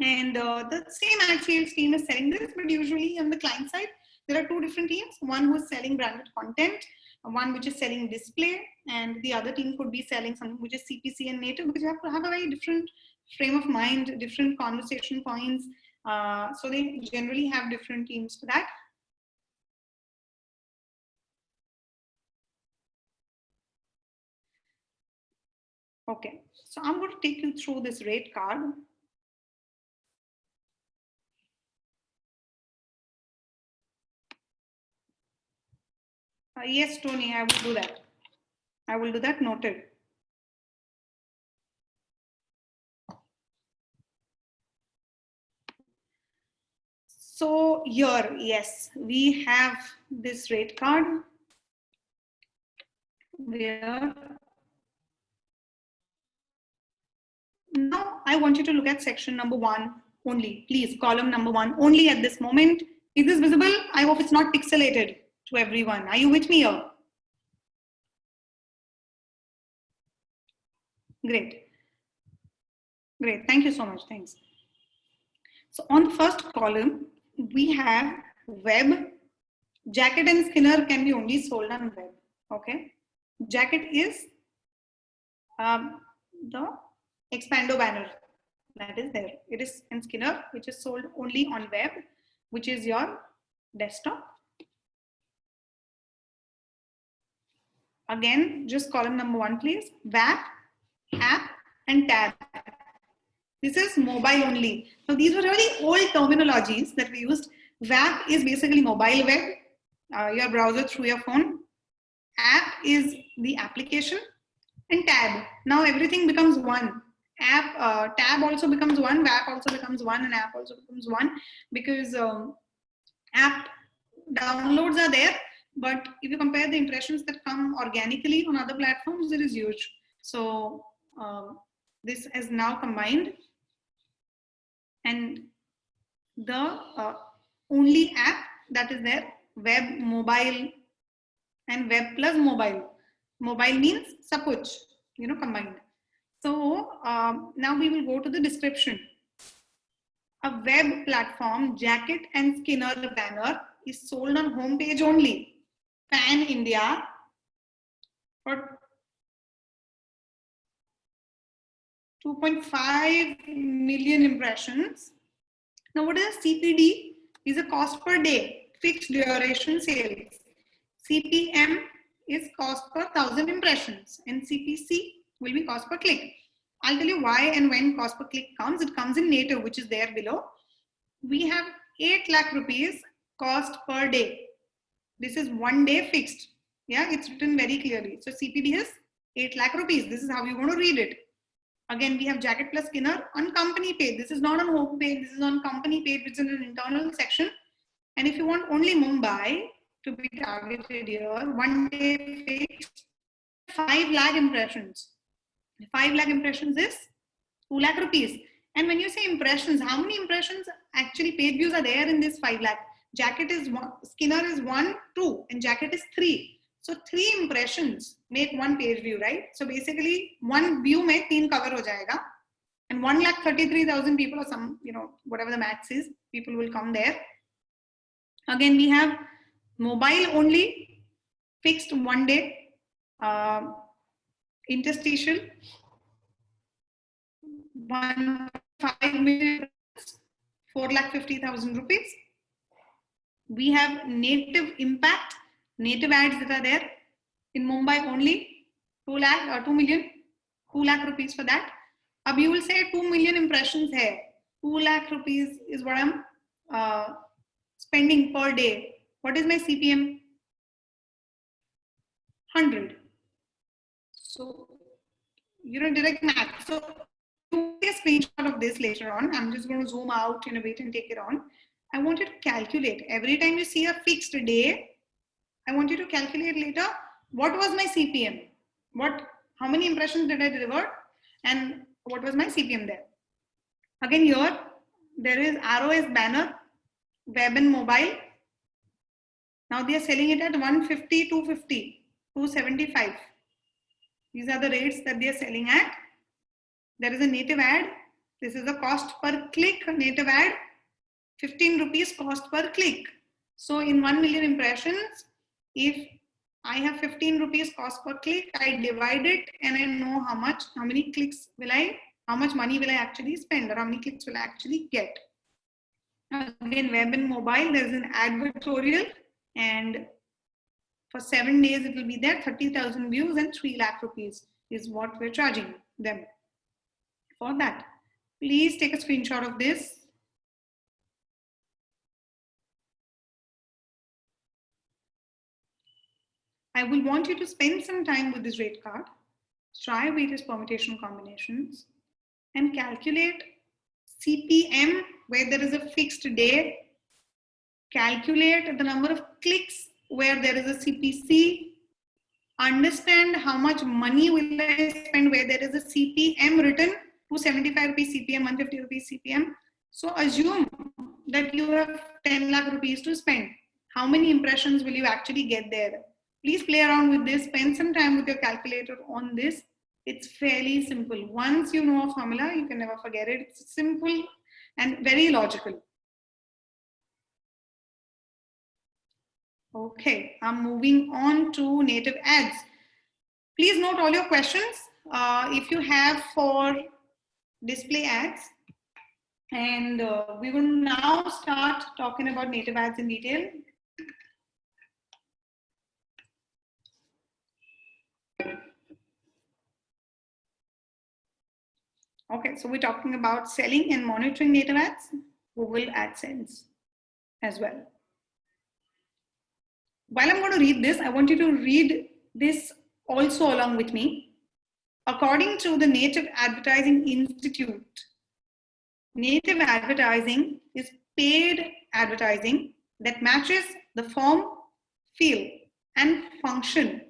[SPEAKER 1] And the same ad sales team is selling this, but usually on the client side, there are 2 different teams. One who is selling branded content, one which is selling display, and the other team could be selling something which is CPC and native, because you have to have a very different frame of mind, different conversation points. So they generally have different teams for that. Okay, so I'm going to take you through this rate card. Yes, Tony, I will do that. I will do that, noted. So here, yes, we have this rate card where now I want you to look at section number 1 only, please, column number 1 only at this moment. Is this visible? I hope it's not pixelated to everyone. Are you with me here? Great. Great. Thank you so much. Thanks. So on the first column, we have web. Jacket and Skinner can be only sold on web. Okay. Jacket is the Expando banner that is there. It is in Skinner, which is sold only on web, which is your desktop. Again, just column number 1, please. WAP, app, and tab. This is mobile only. Now, these were really old terminologies that we used. WAP is basically mobile web, your browser through your phone. App is the application, and tab. Now everything becomes one. App, tab also becomes one, WAP also becomes one, and app also becomes one, because app downloads are there, but if you compare the impressions that come organically on other platforms, it is huge. So this is now combined. And the only app that is there, web, mobile, and web plus mobile. Mobile means सब कुछ, combined. So now we will go to the description. A web platform, Jacket and Skinner banner is sold on homepage only. Pan India for 2.5 million impressions. Now, what is a CPD? Is a cost per day, fixed duration sales. CPM is cost per 1,000 impressions, and CPC will be cost per click. I'll tell you why and when cost per click comes. It comes in native, which is there below. We have 8 lakh rupees cost per day. This is 1 day fixed. Yeah, it's written very clearly. So CPD is 8 lakh rupees. This is how you want to read it. Again, we have Jacket plus Skinner on company page. This is not on home page. This is on company page, which is in an internal section. And if you want only Mumbai to be targeted here, 1 day fixed, 5 lakh impressions. 5 lakh impressions is 2 lakh rupees. And when you say impressions, how many impressions actually page views are there in this 5 lakh? Jacket is 1, Skinner is 1, 2, and Jacket is 3. So 3 impressions make 1 page view, right? So basically 1 view mein 3 cover ho jayega, and 1,33,000 people or some, whatever the max is, people will come there. Again, we have mobile only, fixed 1 day, interstitial, 1.5 million, 4,50,000 rupees. We have native impact, native ads that are there in Mumbai only, 2 million, 2 lakh rupees for that. Ab you will say 2 million impressions hai. 2 lakh rupees is what I'm spending per day. What is my CPM? 100. So, direct math. So, you take a screenshot of this later on. I'm just going to zoom out in a bit and take it on. I want you to calculate. Every time you see a fixed day, I want you to calculate later, what was my CPM? How many impressions did I deliver? And what was my CPM there? Again, here, there is ROS banner, web and mobile. Now they are selling it at 150, 250, 275. These are the rates that they are selling at. There is a native ad. This is the cost per click native ad. 15 rupees cost per click. So in 1 million impressions, if I have 15 rupees cost per click, I divide it and I know how many clicks how much money will I actually spend, or how many clicks will I actually get. Again, web and mobile, there's an advertorial, and for 7 days it will be there, 30,000 views and 3 lakh rupees is what we're charging them for that. Please take a screenshot of this. I will want you to spend some time with this rate card, try various permutation combinations, and calculate CPM where there is a fixed day, calculate the number of clicks where there is a CPC, understand how much money will I spend where there is a CPM written, 275 rupees CPM, 150 rupees CPM. So assume that you have 10 lakh rupees to spend. How many impressions will you actually get there? Please play around with this, spend some time with your calculator on this. It's fairly simple. Once you know a formula, you can never forget it. It's simple and very logical. Okay, I'm moving on to native ads. Please note all your questions if you have for display ads. And we will now start talking about native ads in detail. Okay, so we're talking about selling and monitoring native ads, Google AdSense as well. While I'm going to read this, I want you to read this also along with me. According to the Native Advertising Institute, native advertising is paid advertising that matches the form, feel, and function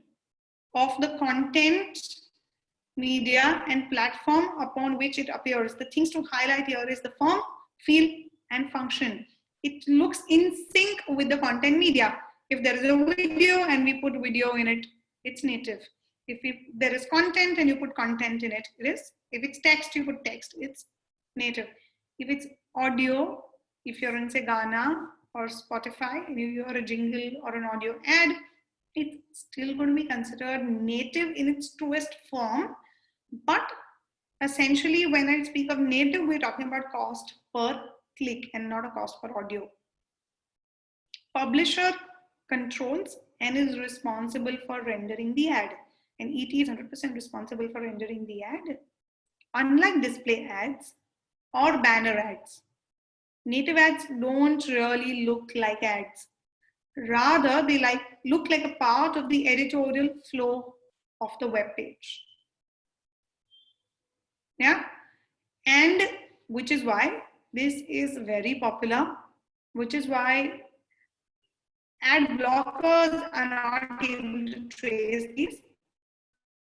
[SPEAKER 1] of the content, media, and platform upon which it appears. The things to highlight here is the form, feel, and function. It looks in sync with the content media. If there is a video and we put video in it, it's native. If there is content and you put content in it, it is. If it's text, you put text, it's native. If it's audio, if you're in say Ghana or Spotify and you hear a jingle or an audio ad, it's still going to be considered native in its truest form. But essentially, when I speak of native, we're talking about cost per click and not a cost per audio. Publisher controls and is responsible for rendering the ad, and ET is 100% responsible for rendering the ad. Unlike display ads or banner ads, native ads don't really look like ads. Rather, they look like a part of the editorial flow of the web page. Yeah, and which is why this is very popular, which is why ad blockers are not able to trace these.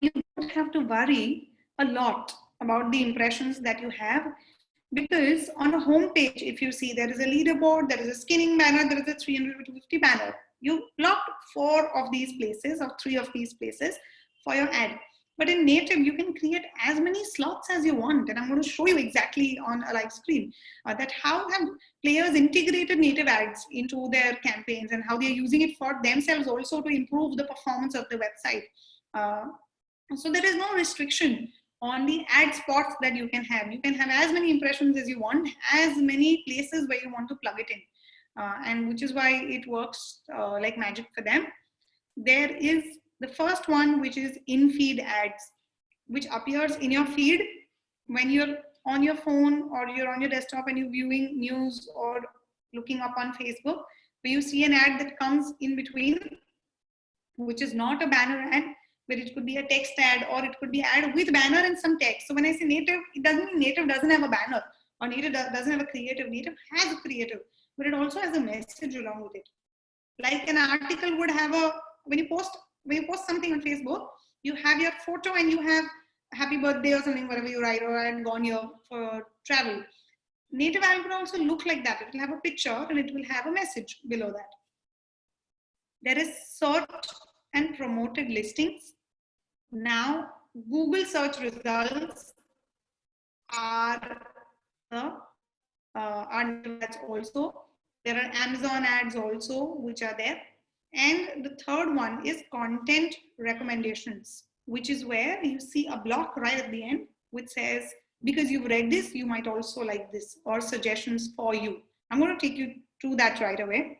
[SPEAKER 1] You don't have to worry a lot about the impressions that you have, because on a home page, if you see there is a leaderboard, there is a skinning banner, there is a 300 to 250 banner. You blocked 4 of these places or 3 of these places for your ad. But in native, you can create as many slots as you want. And I'm going to show you exactly on a live screen that how have players integrated native ads into their campaigns and how they're using it for themselves also to improve the performance of the website. So there is no restriction on the ad spots that you can have. You can have as many impressions as you want, as many places where you want to plug it in. And which is why it works like magic for them. There is the first one, which is in-feed ads, which appears in your feed when you're on your phone or you're on your desktop and you're viewing news or looking up on Facebook, where you see an ad that comes in between, which is not a banner ad, where it could be a text ad or it could be ad with banner and some text. So when I say native, it doesn't mean native doesn't have a banner or native doesn't have a creative. Native has a creative, but it also has a message along with it. Like an article would have a, when you post something on Facebook, you have your photo and you have happy birthday or something, whatever you write, or I'm gone here for travel. Native ad will also look like that. It will have a picture and it will have a message below that. There is search and promoted listings. Now, Google search results are native ads also. There are Amazon ads also, which are there. And the third one is content recommendations, which is where you see a block right at the end, which says, because you've read this, you might also like this, or suggestions for you. I'm going to take you through that right away.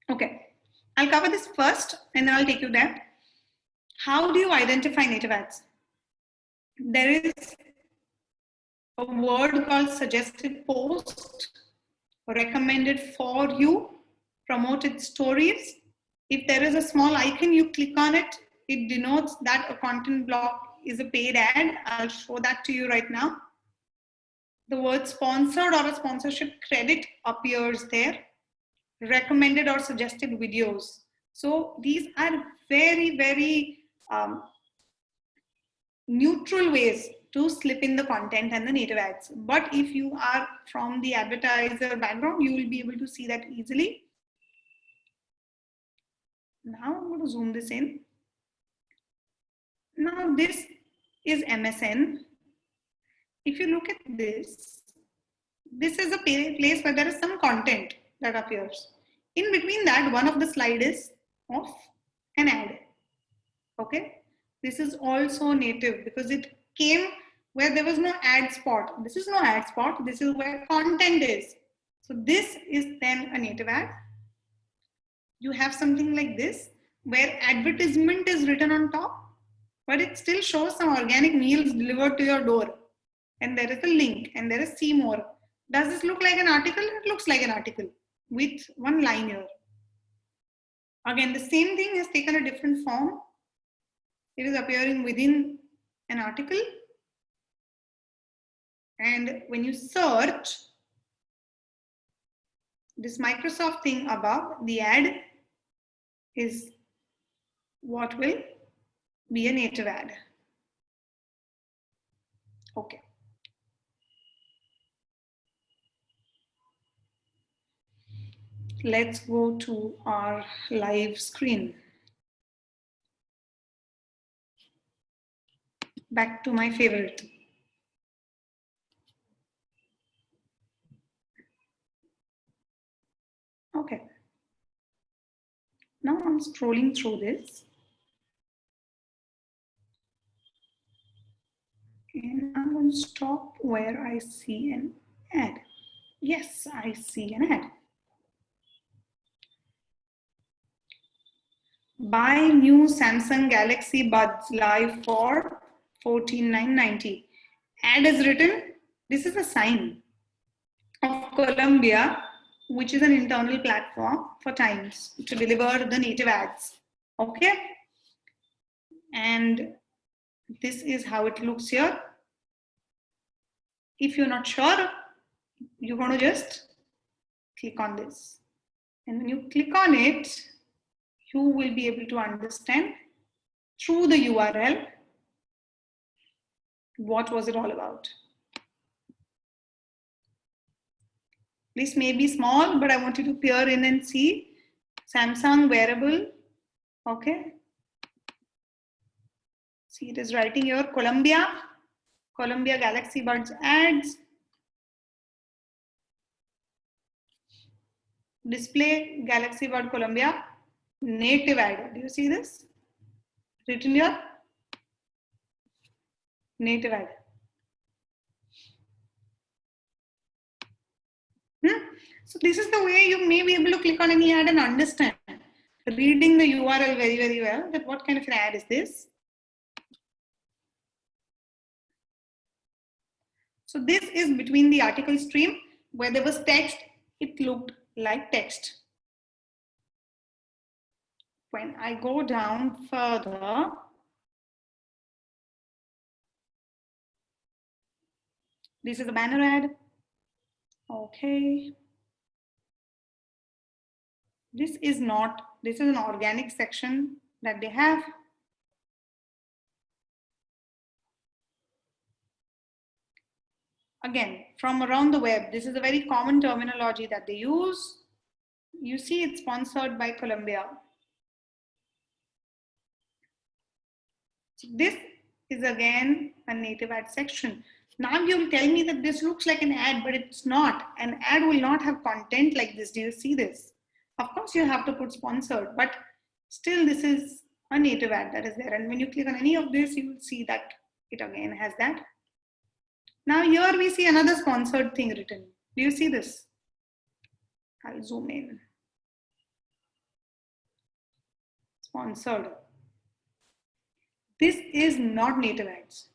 [SPEAKER 1] Okay, I'll cover this first and then I'll take you there. How do you identify native ads? There is a word called suggested post, recommended for you, promoted stories. If there is a small icon, you click on it, it denotes that a content block is a paid ad. I'll show that to you right now. The word sponsored or a sponsorship credit appears there. Recommended or suggested videos. So these are very, very neutral ways to slip in the content and the native ads. But if you are from the advertiser background, you will be able to see that easily. Now I'm going to zoom this in. Now this is MSN. If you look at this, this is a place where there is some content that appears. In between that, one of the slide is of an ad. Okay, this is also native because it came where there was no ad spot. This is no ad spot. This is where content is. So this is then a native ad. You have something like this where advertisement is written on top, but it still shows some organic meals delivered to your door. And there is a link and there is see more. Does this look like an article? It looks like an article with one line here. Again, the same thing has taken a different form. It is appearing within an article. And when you search this Microsoft thing above, the ad is what will be a native ad. Okay. Let's go to our live screen. Back to my favorite. Okay. Now I'm scrolling through this. And I'm going to stop where I see an ad. Yes, I see an ad. Buy new Samsung Galaxy Buds Live for $14,990. Ad is written. This is a sign of Columbia, which is an internal platform for Times to deliver the native ads. Okay. And this is how it looks here. If you're not sure, you're going to just click on this. And when you click on it, you will be able to understand through the URL what was it all about. This may be small, but I want you to peer in and see Samsung wearable. Okay. See, it is writing here Columbia Galaxy Buds ads. Display Galaxy Bud Columbia native ad. Do you see this? Written here? Native ad. So this is the way you may be able to click on any ad and understand, reading the URL very, very well, that what kind of an ad is this. So this is between the article stream where there was text, it looked like text. When I go down further, this is a banner ad. Okay. This is an organic section that they have. Again, from around the web, this is a very common terminology that they use. You see it's sponsored by Columbia. So this is again a native ad section. Now you'll tell me that this looks like an ad, but it's not. An ad will not have content like this. Do you see this? Of course you have to put sponsored, but still this is a native ad that is there. And when you click on any of this, you will see that it again has that. Now here we see another sponsored thing written. Do you see this? I'll zoom in. Sponsored. This is not native ads.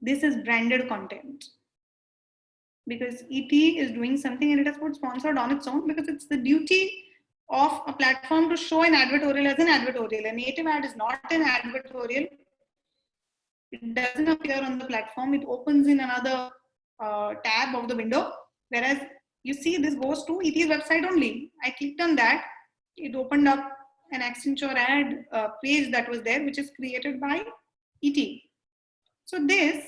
[SPEAKER 1] This is branded content. Because ET is doing something and it has put sponsored on its own because it's the duty of a platform to show an advertorial as an advertorial. A native ad is not an advertorial. It doesn't appear on the platform. It opens in another tab of the window. Whereas you see this goes to ET's website only. I clicked on that. It opened up an Accenture ad page that was there, which is created by ET. So this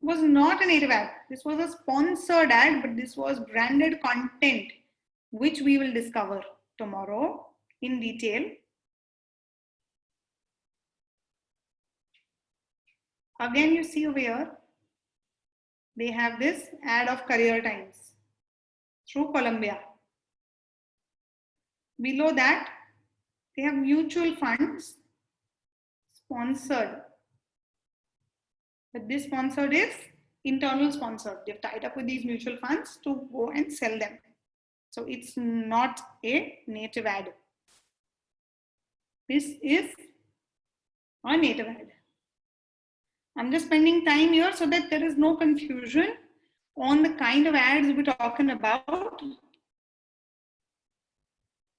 [SPEAKER 1] was not a native ad. This was a sponsored ad, but this was branded content, which we will discover tomorrow in detail. Again, you see over here, they have this ad of Career Times through Columbia. Below that, they have mutual funds sponsored. But this sponsored is internal sponsored. They've tied up with these mutual funds to go and sell them. So it's not a native ad. This is a native ad. I'm just spending time here so that there is no confusion on the kind of ads we're talking about.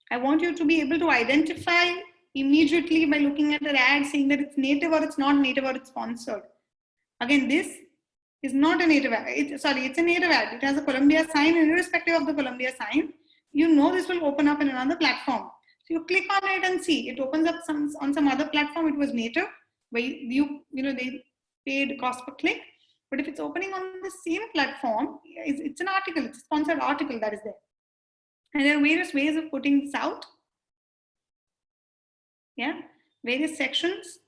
[SPEAKER 1] I want you to be able to identify immediately by looking at the ad, saying that it's native or it's not native or it's sponsored. Again, this is not a native ad. It's a native ad. It has a Columbia sign, and irrespective of the Columbia sign, you know this will open up in another platform. So you click on it and see it opens up on some other platform. It was native, where they paid cost per click. But if it's opening on the same platform, it's an article, it's a sponsored article that is there. And there are various ways of putting this out. Yeah, various sections,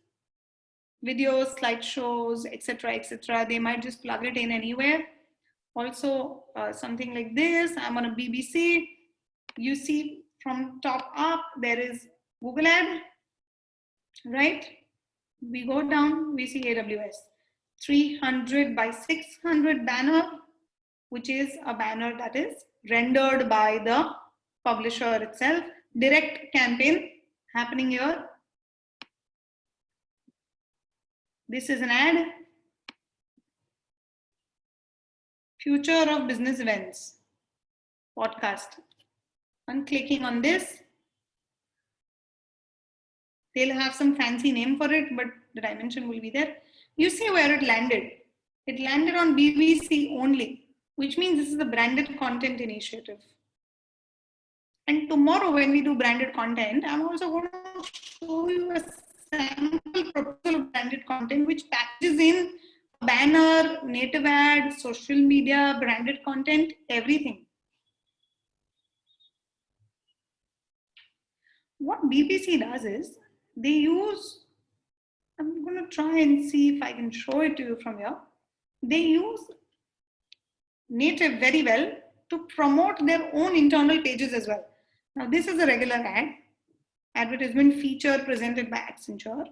[SPEAKER 1] videos, slideshows, etc., etc. They might just plug it in anywhere. Also, something like this. I'm on a BBC. You see from top up, there is Google ad, right? We go down, we see AWS. 300 by 600 banner, which is a banner that is rendered by the publisher itself. Direct campaign happening here. This is an ad. Future of business events podcast. I'm clicking on this. They'll have some fancy name for it, but the dimension will be there. You see where it landed. It landed on BBC only, which means this is a branded content initiative. And tomorrow when we do branded content, I'm also going to show you a sample proposal of branded content which packages in banner, native ad, social media, branded content, everything. What BBC does is they use, I'm going to try and see if I can show it to you from here. They use native very well to promote their own internal pages as well. Now this is a regular ad, advertisement feature presented by Accenture.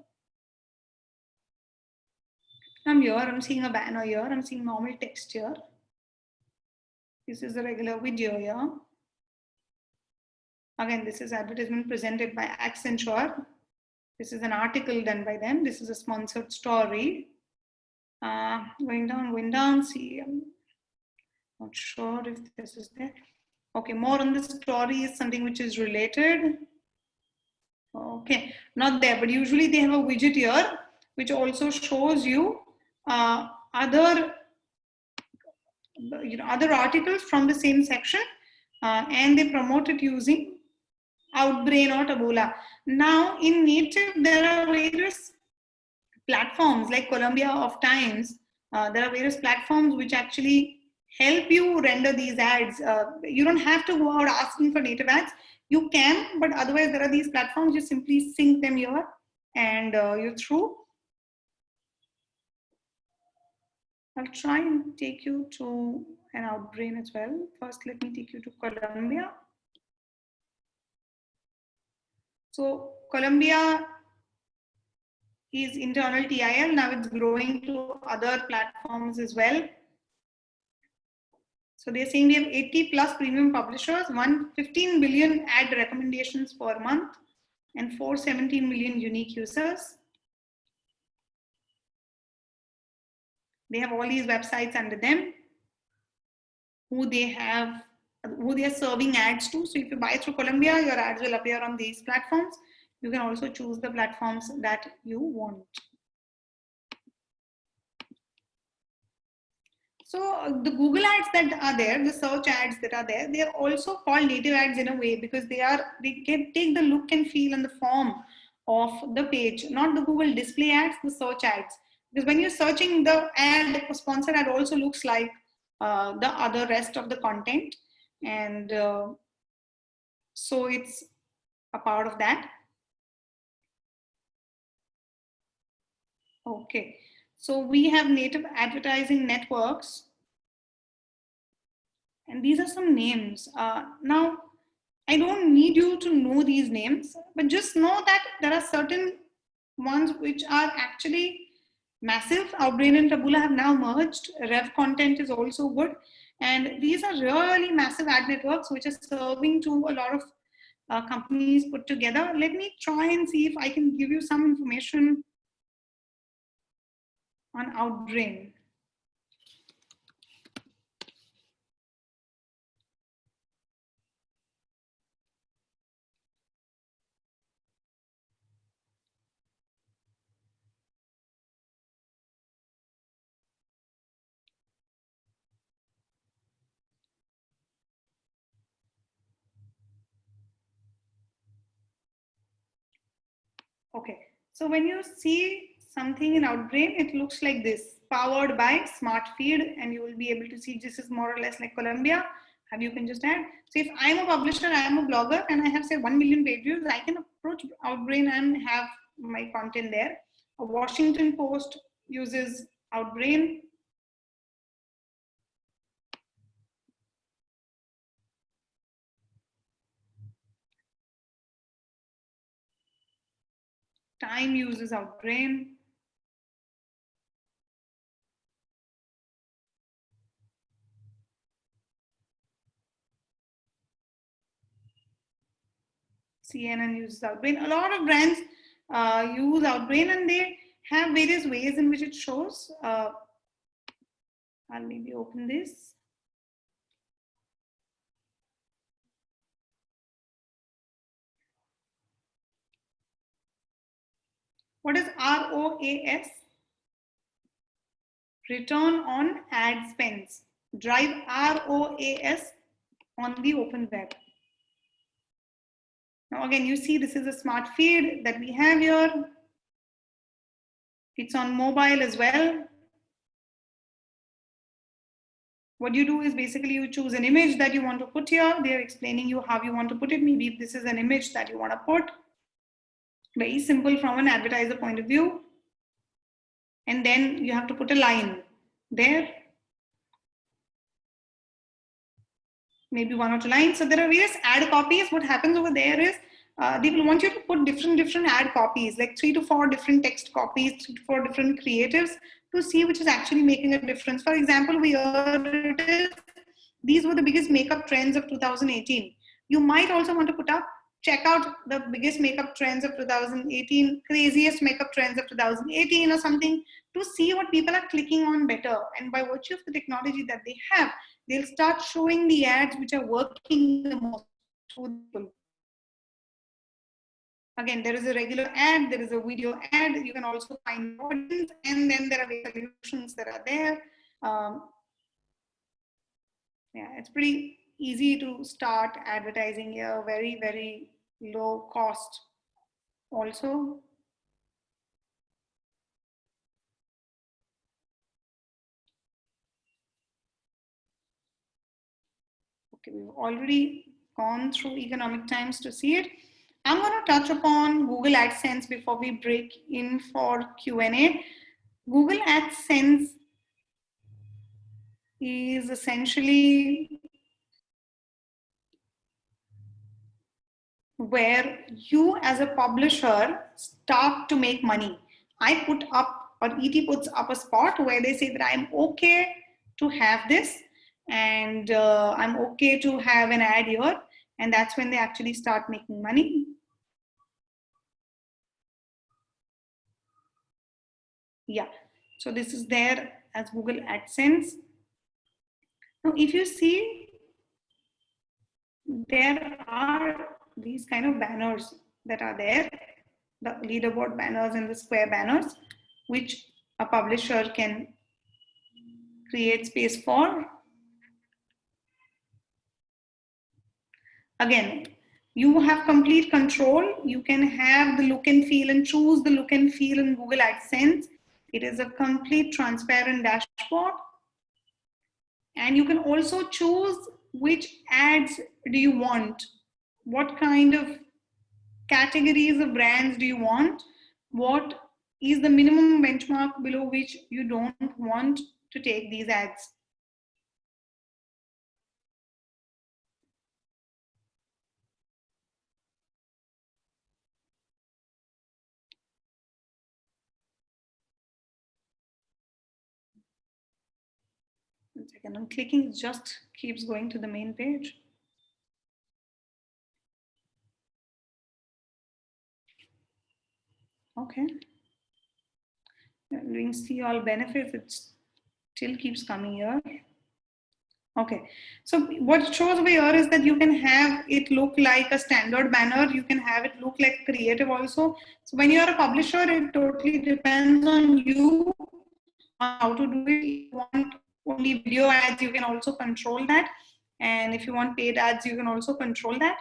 [SPEAKER 1] I'm here, I'm seeing a banner here, I'm seeing normal text here. This is a regular video here. Again, this is advertisement presented by Accenture. This is an article done by them. This is a sponsored story. Going down, see, I'm not sure if this is there. Okay, more on the story is something which is related. Okay, not there, but usually they have a widget here which also shows you other articles from the same section, and they promote it using Outbrain or Taboola. Now in native there are various platforms like Columbia of Times. There are various platforms which actually help you render these ads. You don't have to go out asking for native ads. You can, but otherwise there are these platforms. You simply sync them here and you're through. I'll try and take you to an Outbrain as well. First, let me take you to Columbia. So Columbia is internal TIL. Now it's growing to other platforms as well. So they're saying we have 80 plus premium publishers, 15 billion ad recommendations per month, and 417 million unique users. They have all these websites under them who they are serving ads to. So if you buy through Columbia, your ads will appear on these platforms. You can also choose the platforms that you want. So the Google ads that are there, the search ads that are there, they are also called native ads in a way because they can take the look and feel and the form of the page, not the Google display ads, the search ads. Because when you're searching, the ad, sponsored ad also looks like the other rest of the content, and so it's a part of that. Okay, so we have native advertising networks. And these are some names. Now, I don't need you to know these names, but just know that there are certain ones which are actually massive. Outbrain and Taboola have now merged. Rev Content is also good. And these are really massive ad networks which are serving to a lot of companies put together. Let me try and see if I can give you some information on Outbrain. Okay, so when you see something in Outbrain, it looks like this, powered by Smart Feed, and you will be able to see this is more or less like Columbia. And you can just add. So if I'm a publisher, I'm a blogger, and I have say 1 million page views, I can approach Outbrain and have my content there. A Washington Post uses Outbrain. Time uses Outbrain. CNN uses Outbrain. A lot of brands use Outbrain, and they have various ways in which it shows. I'll maybe open this. What is ROAS? Return on ad spends. Drive ROAS on the open web. Now again, you see this is a smart feed that we have here. It's on mobile as well. What you do is basically you choose an image that you want to put here. They're explaining you how you want to put it. Maybe if this is an image that you want to put. Very simple from an advertiser point of view. And then you have to put a line there. Maybe 1 or 2 lines. So there are various ad copies. What happens over there is they will want you to put different ad copies, like 3 to 4 different text copies, 3 to 4 different creatives to see which is actually making a difference. For example, these were the biggest makeup trends of 2018. You might also want to put up, check out the biggest makeup trends of 2018, craziest makeup trends of 2018 or something, to see what people are clicking on better. And by virtue of the technology that they have, they'll start showing the ads which are working the most to people. Again, there is a regular ad, there is a video ad, you can also find audience, and then there are solutions that are there. Yeah, it's pretty easy to start advertising here, very, very low cost also. Okay, we've already gone through Economic Times to see it. I'm going to touch upon Google AdSense before we break in for Q&A. Google AdSense is essentially where you as a publisher start to make money. I put up, or ET puts up a spot where they say that I'm okay to have this, and I'm okay to have an ad here, and that's when they actually start making money. Yeah, so this is there as Google AdSense. Now, if you see, there are these kind of banners that are there, the leaderboard banners and the square banners, which a publisher can create space for. Again, you have complete control. You can have the look and feel and choose the look and feel in Google AdSense. It is a complete transparent dashboard. And you can also choose which ads do you want, what kind of categories of brands do you want, what is the minimum benchmark below which you don't want to take these ads. One second, I'm clicking, it just keeps going to the main page. Okay. Doing see all benefits, it still keeps coming here. Okay, so what it shows over here is that you can have it look like a standard banner. You can have it look like creative also. So when you are a publisher, it totally depends on you on how to do it. If you want only video ads, you can also control that. And if you want paid ads, you can also control that.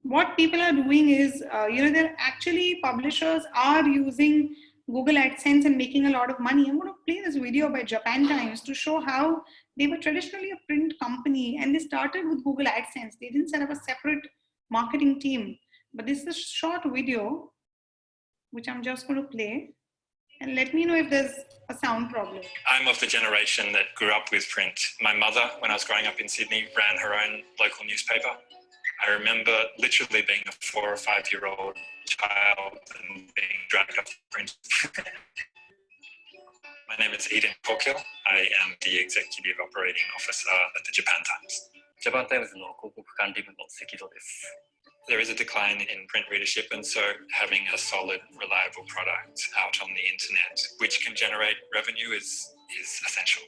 [SPEAKER 1] What people are doing is, they're actually, publishers are using Google AdSense and making a lot of money, I'm going to play this video by Japan Times to show how they were traditionally a print company and they started with Google AdSense. They didn't set up a separate marketing team. But this is a short video, which I'm just going to play. And let me know if there's a sound problem.
[SPEAKER 2] I'm of the generation that grew up with print. My mother, when I was growing up in Sydney, ran her own local newspaper. I remember literally being a 4 or 5 year old child and being dragged off the print. My name is Eden Kokil. I am the Executive Operating Officer at the Japan Times.
[SPEAKER 3] Japan Times の広告管理部の関戸です。
[SPEAKER 2] There is a decline in print readership, and so having a solid, reliable product out on the internet, which can generate revenue, is essential.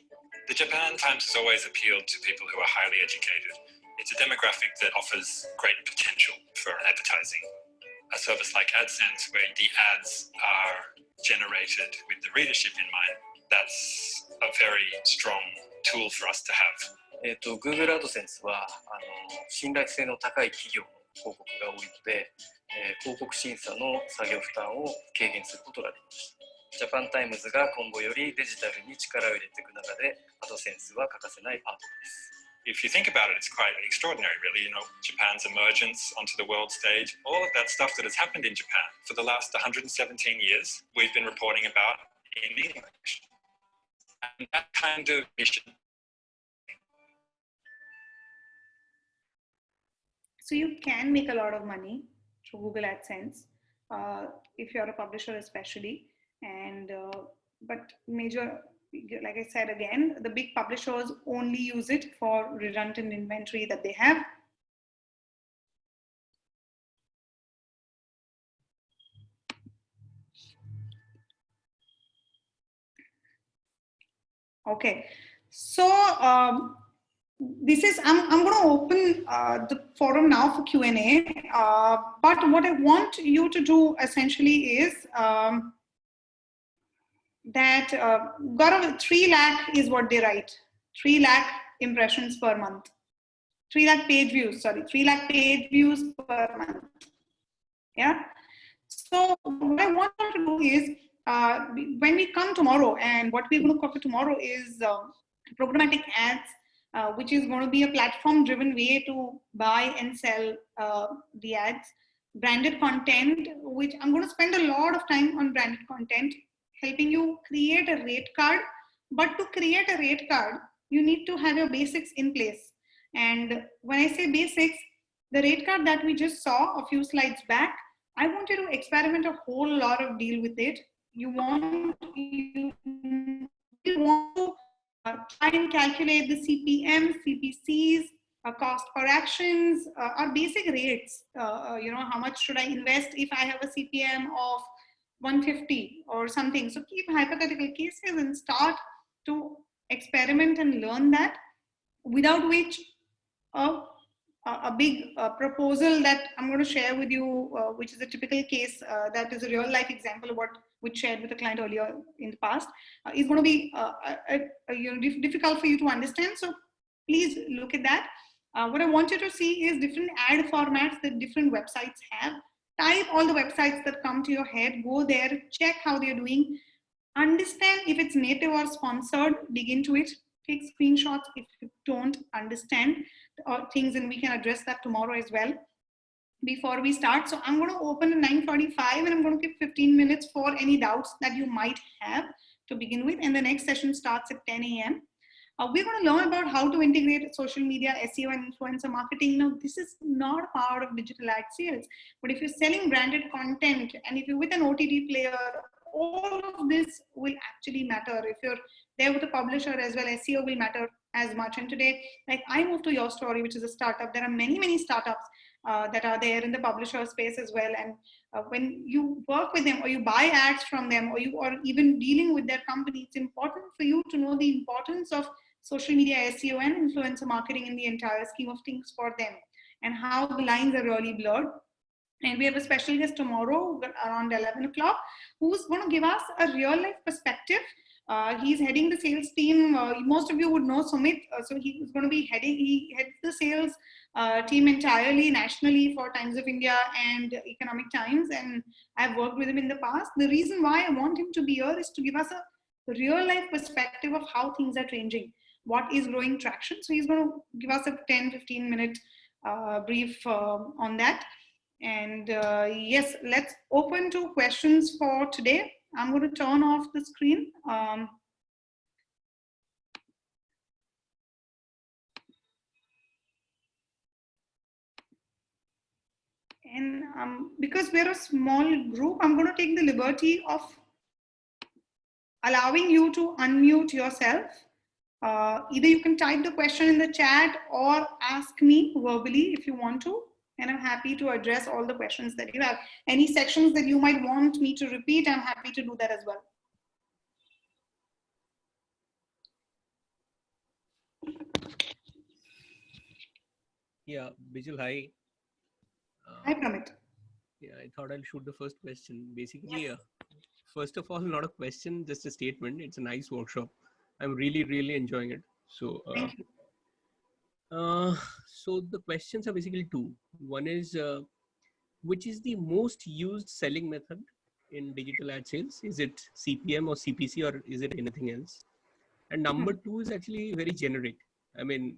[SPEAKER 2] The Japan Times has always appealed to people who are highly educated. It's a demographic that offers great potential for advertising. A service like AdSense, where the ads are generated with the readership in mind, that's a very strong tool for us to have.
[SPEAKER 3] Google AdSense は信頼性の高い企業の広告が多いので、広告審査の作業負担を軽減することができました。ジャパンタイムズが今後よりデジタルに力を入れていく中で、AdSense は欠かせないパートナーです。
[SPEAKER 2] If you think about it, it's quite extraordinary, really. You know, Japan's emergence onto the world stage, all of that stuff that has happened in Japan for the last 117 years, we've been reporting about in English. And that kind of mission.
[SPEAKER 1] So you can make a lot of money through Google AdSense, if you're a publisher especially. And but major, like I said again, the big publishers only use it for redundant inventory that they have. Okay, so this is, I'm going to open the forum now for Q&A, but what I want you to do essentially is that Gaurav, 3 lakh is what they write, 3 lakh impressions per month, 3 lakh page views, sorry, 3 lakh page views per month. Yeah. So what I want you to do is, when we come tomorrow, and what we're going to cover tomorrow is programmatic ads, which is going to be a platform-driven way to buy and sell the ads. Branded content, which I'm going to spend a lot of time on branded content, helping you create a rate card. But to create a rate card, you need to have your basics in place. And when I say basics, the rate card that we just saw a few slides back, I want you to experiment a whole lot of deal with it. You want to try and calculate the CPM, CPCs, cost per actions, or basic rates. You know, how much should I invest if I have a CPM of 150 or something? So keep hypothetical cases and start to experiment and learn that, without which a big proposal that I'm going to share with you, which is a typical case that is a real life example of what we shared with a client earlier in the past, is going to be you know, difficult for you to understand. So please look at that. What I want you to see is different ad formats that different websites have. Type all the websites that come to your head, go there, check how they're doing, understand if it's native or sponsored, dig into it, take screenshots if you don't understand things, and we can address that tomorrow as well before we start. So I'm going to open at 9:45 and I'm going to give 15 minutes for any doubts that you might have to begin with, and the next session starts at 10 a.m. We're going to learn about how to integrate social media, SEO, and influencer marketing. Now, this is not a part of digital ad sales, but if you're selling branded content and if you're with an OTT player, all of this will actually matter. If you're there with a publisher as well, SEO will matter as much. And today, like I moved to Your Story, which is a startup. There are many startups that are there in the publisher space as well. And when you work with them or you buy ads from them, or you are even dealing with their company, it's important for you to know the importance of social media, SEO, and influencer marketing in the entire scheme of things for them, and how the lines are really blurred. And we have a special guest tomorrow around 11 o'clock who's going to give us a real life perspective He's heading the sales team. Most of you would know Sumit. So he's going to be he heads the sales team entirely nationally for Times of India and Economic Times. And I've worked with him in the past. The reason why I want him to be here is to give us a real life perspective of how things are changing, what is growing traction. So he's going to give us a 10-15 minute brief on that. And yes, let's open to questions for today. I'm going to turn off the screen. And because we're a small group, I'm going to take the liberty of allowing you to unmute yourself. Either you can type the question in the chat or ask me verbally if you want to. And I'm happy to address all the questions that you have. Any sections that you might want me to repeat, I'm happy to do that as well.
[SPEAKER 4] Yeah, Bijal, hi.
[SPEAKER 1] Hi, Pramit.
[SPEAKER 4] Yeah, I thought I'll shoot the first question. Basically, first of all, not a question, just a statement. It's a nice workshop. I'm really, really enjoying it. So,
[SPEAKER 1] Thank you.
[SPEAKER 4] So the questions are basically two. One is, which is the most used selling method in digital ad sales? Is it CPM or CPC, or is it anything else? And number two is actually very generic. I mean,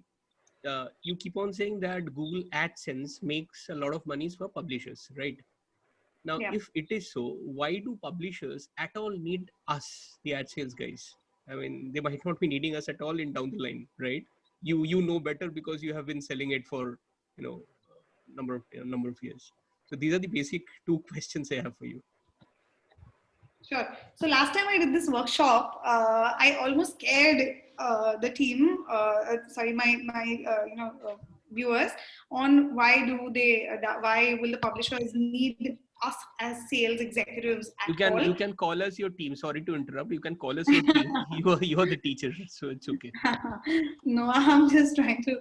[SPEAKER 4] you keep on saying that Google AdSense makes a lot of money for publishers, right? Now, if it is so, why do publishers at all need us, the ad sales guys? I mean, they might not be needing us at all in down the line, right? You know better because you have been selling it for number of years. So these are the basic two questions I have for you.
[SPEAKER 1] Sure. So last time I did this workshop, I almost scared the team, viewers, on why will the publishers need us as sales executives at all.
[SPEAKER 4] You can call us your team. Sorry to interrupt. You can call us your team. You're the teacher, so it's okay.
[SPEAKER 1] No, I'm just trying to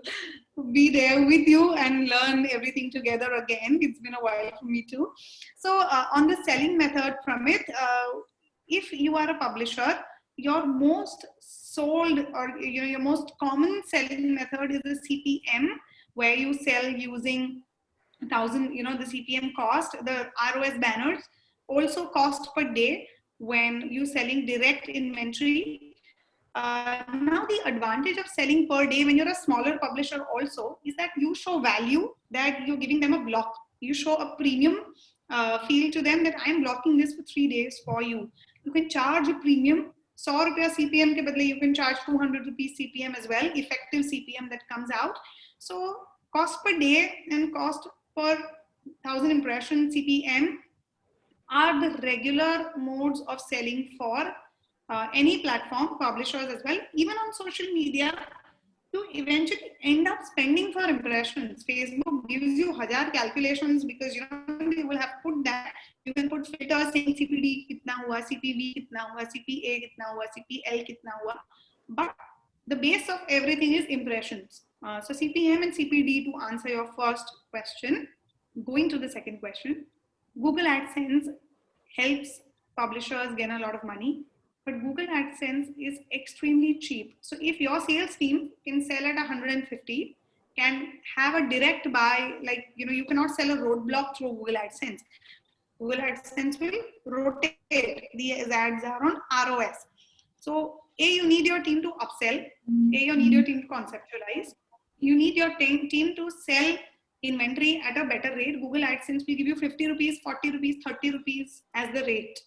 [SPEAKER 1] be there with you and learn everything together again. It's been a while for me too. So on the selling method from it, if you are a publisher, your most sold or your most common selling method is the CPM, where you sell using 1,000, the CPM cost. The ROS banners also cost per day when you're selling direct inventory. Now the advantage of selling per day when you're a smaller publisher also is that you show value, that you're giving them a block. You show a premium feel to them that I'm blocking this for 3 days for you. You can charge a premium. 100 rupees CPM ke badle you can charge 200 rupees CPM as well, effective CPM that comes out. So cost per day and cost per 1,000 impression CPM are the regular modes of selling for any platform, publishers as well. Even on social media, you eventually end up spending for impressions. Facebook gives you 1,000 calculations because they will have put that. You can put filters saying CPD kitna hua, CPV kitna hua, CPA kitna hua, CPL kitna hua. But the base of everything is impressions. So CPM and CPD, to answer your first question. Going to the second question, Google AdSense helps publishers gain a lot of money, but Google AdSense is extremely cheap. So if your sales team can sell at 150, can have a direct buy, like, you cannot sell a roadblock through Google AdSense. Google AdSense will rotate. These ads are on ROS. So you need your team to upsell. You need your team to conceptualize. You need your team to sell inventory at a better rate. Google AdSense will give you 50 rupees, 40 rupees, 30 rupees as the rate.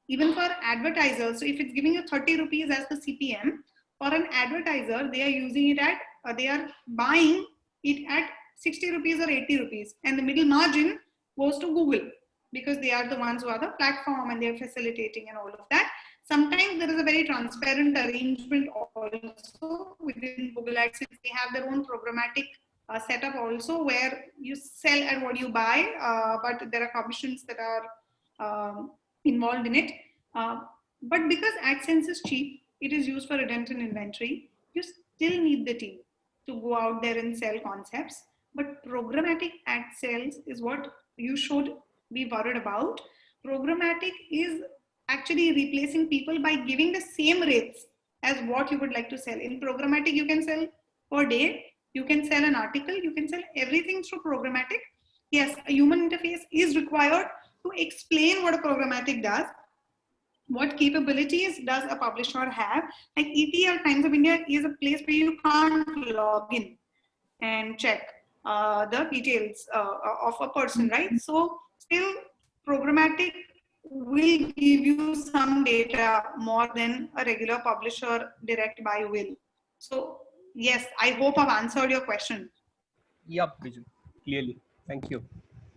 [SPEAKER 1] Even for advertisers, so if it's giving you 30 rupees as the CPM, for an advertiser, they are using it at, they are buying it at 60 rupees or 80 rupees. And the middle margin goes to Google because they are the ones who are the platform and they're facilitating and all of that. Sometimes there is a very transparent arrangement also within Google AdSense. They have their own programmatic setup also where you sell at what you buy, but there are commissions that are involved in it. But because AdSense is cheap, it is used for redundant inventory. You still need the team to go out there and sell concepts. But programmatic ad sales is what you should be worried about. Programmatic is actually replacing people by giving the same rates as what you would like to sell. In programmatic, you can sell per day, you can sell an article, you can sell everything through programmatic. Yes, a human interface is required to explain what a programmatic does. What capabilities does a publisher have? Like ET or Times of India is a place where you can't log in and check the details of a person, right? So still programmatic will give you some data more than a regular publisher direct buy will. So yes, I hope I've answered your question.
[SPEAKER 4] Yep, Bijal, clearly. Thank you.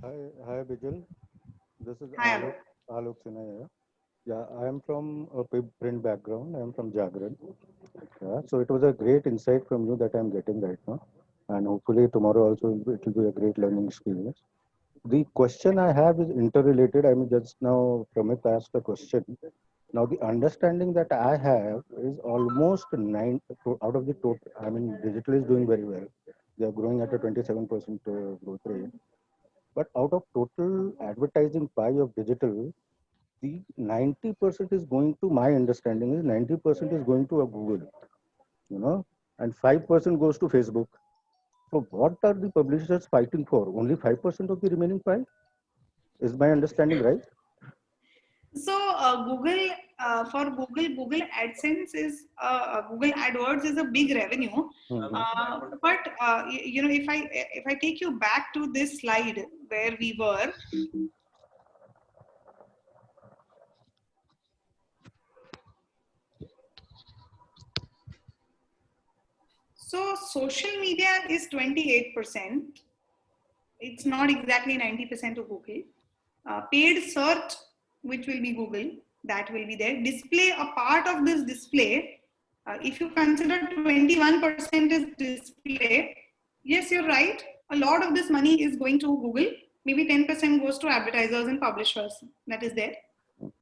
[SPEAKER 5] Hi, Bijal. This is
[SPEAKER 1] Hi, Alok.
[SPEAKER 5] Alok Sinha here. Yeah, I am from a print background. I am from Jagran. Yeah, so it was a great insight from you that I am getting right now, and hopefully tomorrow also it will be a great learning experience. The question I have is interrelated. I mean, just now Pramit asked a question. Now, the understanding that I have is almost out of the total. I mean, digital is doing very well. They are growing at a 27% growth rate. But out of total advertising pie of digital, the 90% is going to, my understanding is 90% is going to a Google, and 5% goes to Facebook. So what are the publishers fighting for? Only 5% of the remaining pie? Is my understanding right?
[SPEAKER 1] So Google AdSense is Google AdWords is a big revenue. But if I take you back to this slide where we were. So social media is 28%. It's not exactly 90% of Google. Paid search, which will be Google, that will be there. Display, a part of this display, if you consider 21% is display, yes, you're right. A lot of this money is going to Google. Maybe 10% goes to advertisers and publishers. That is there.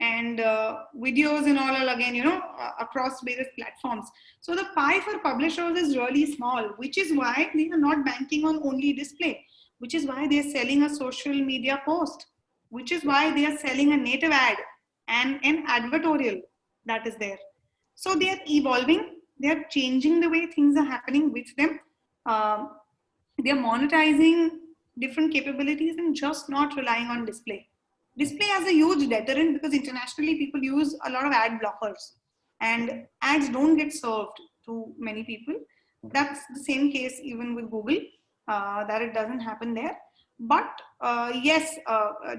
[SPEAKER 1] And videos and all are again, across various platforms. So the pie for publishers is really small, which is why they are not banking on only display, which is why they're selling a social media post, which is why they are selling a native ad and an advertorial that is there. So they are evolving, they are changing the way things are happening with them. They are monetizing different capabilities and just not relying on display. Display has a huge deterrent because internationally people use a lot of ad blockers and ads don't get served to many people. That's the same case even with Google, that it doesn't happen there. But yes,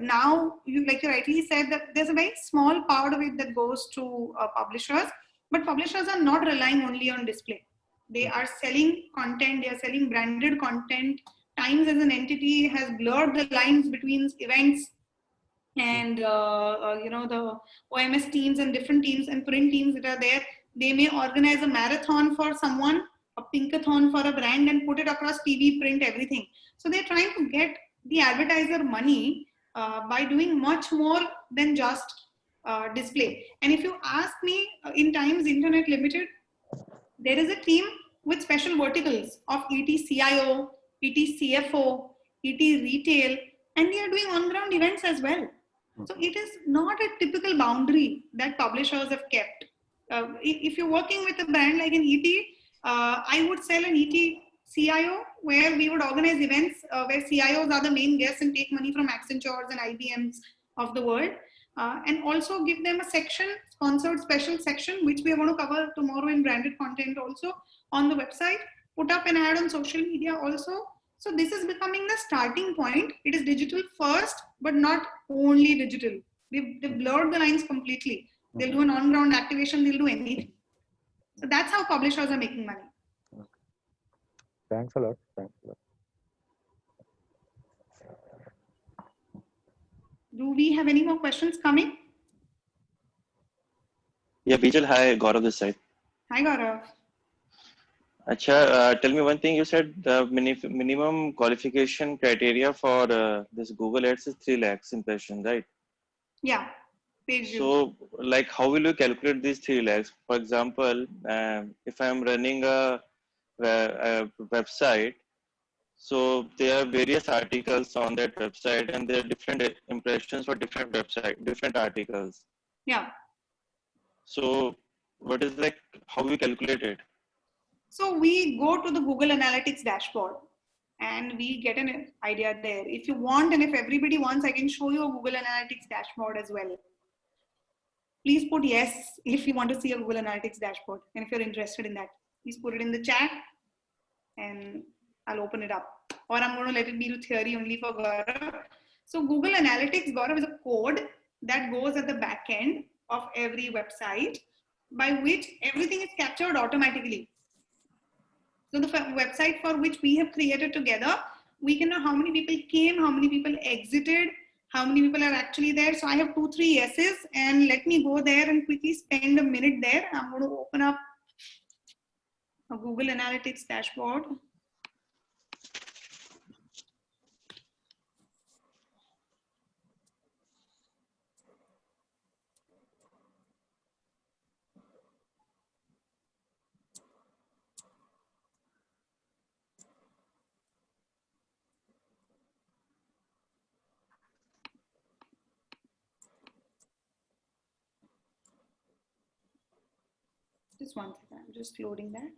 [SPEAKER 1] now like you rightly said that there's a very small part of it that goes to publishers, but publishers are not relying only on display. They are selling content, they are selling branded content. Times as an entity has blurred the lines between events and the OMS teams and different teams and print teams that are there. They may organize a marathon for someone, a pinkathon for a brand, and put it across TV, print, everything. So they're trying to get the advertiser money by doing much more than just display. And if you ask me, in Times Internet Limited, there is a team with special verticals of ET-CIO, ET-CFO, ET Retail, and they are doing on-ground events as well. So it is not a typical boundary that publishers have kept. If you're working with a brand like an ET, I would sell an ET CIO where we would organize events where CIOs are the main guests and take money from Accentures and IBMs of the world. And also give them a section, sponsored special section, which we are going to cover tomorrow in branded content also on the website. Put up an ad on social media also. So this is becoming the starting point. It is digital first, but not only digital. They've blurred the lines completely. They'll do an on-ground activation, they'll do anything. So that's how publishers are making money.
[SPEAKER 5] Okay. Thanks a lot. Thanks a lot.
[SPEAKER 1] Do we have any more questions coming?
[SPEAKER 6] Yeah, Bijal, hi, Gaurav this side.
[SPEAKER 1] Hi, Gaurav.
[SPEAKER 6] Acha, tell me one thing. You said the minimum qualification criteria for this Google Ads is 3 lakhs impression, right?
[SPEAKER 1] Yeah. Page views.
[SPEAKER 6] So, like, how will you calculate these 3 lakhs? For example, if I'm running a website, so there are various articles on that website, and there are different impressions for different website, different articles.
[SPEAKER 1] Yeah.
[SPEAKER 6] So what is like, how we calculate it?
[SPEAKER 1] So we go to the Google Analytics dashboard and we get an idea there. If you want, and if everybody wants, I can show you a Google Analytics dashboard as well. Please put yes if you want to see a Google Analytics dashboard. And if you're interested in that, please put it in the chat and I'll open it up. Or I'm going to let it be to theory only for Gaurav. So Google Analytics, Gaurav, is a code that goes at the back end of every website by which everything is captured automatically. So the website for which we have created together, we can know how many people came, how many people exited, how many people are actually there. So I have 2-3 yeses, and let me go there and quickly spend a minute there. I'm going to open up a Google Analytics dashboard. Just one second, I'm just loading that.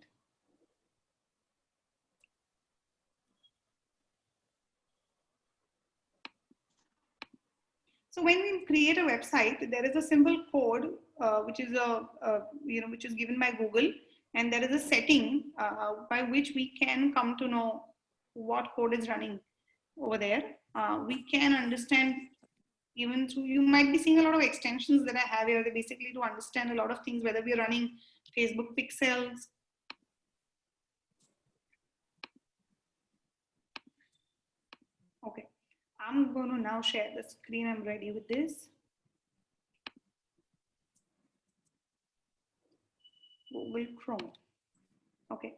[SPEAKER 1] So when we create a website, there is a simple code which is which is given by Google, and there is a setting by which we can come to know what code is running over there. We can understand even through, you might be seeing a lot of extensions that I have here. They're basically to understand a lot of things, whether we're running Facebook pixels. Okay, I'm going to now share the screen. I'm ready with this. Google Chrome. Okay,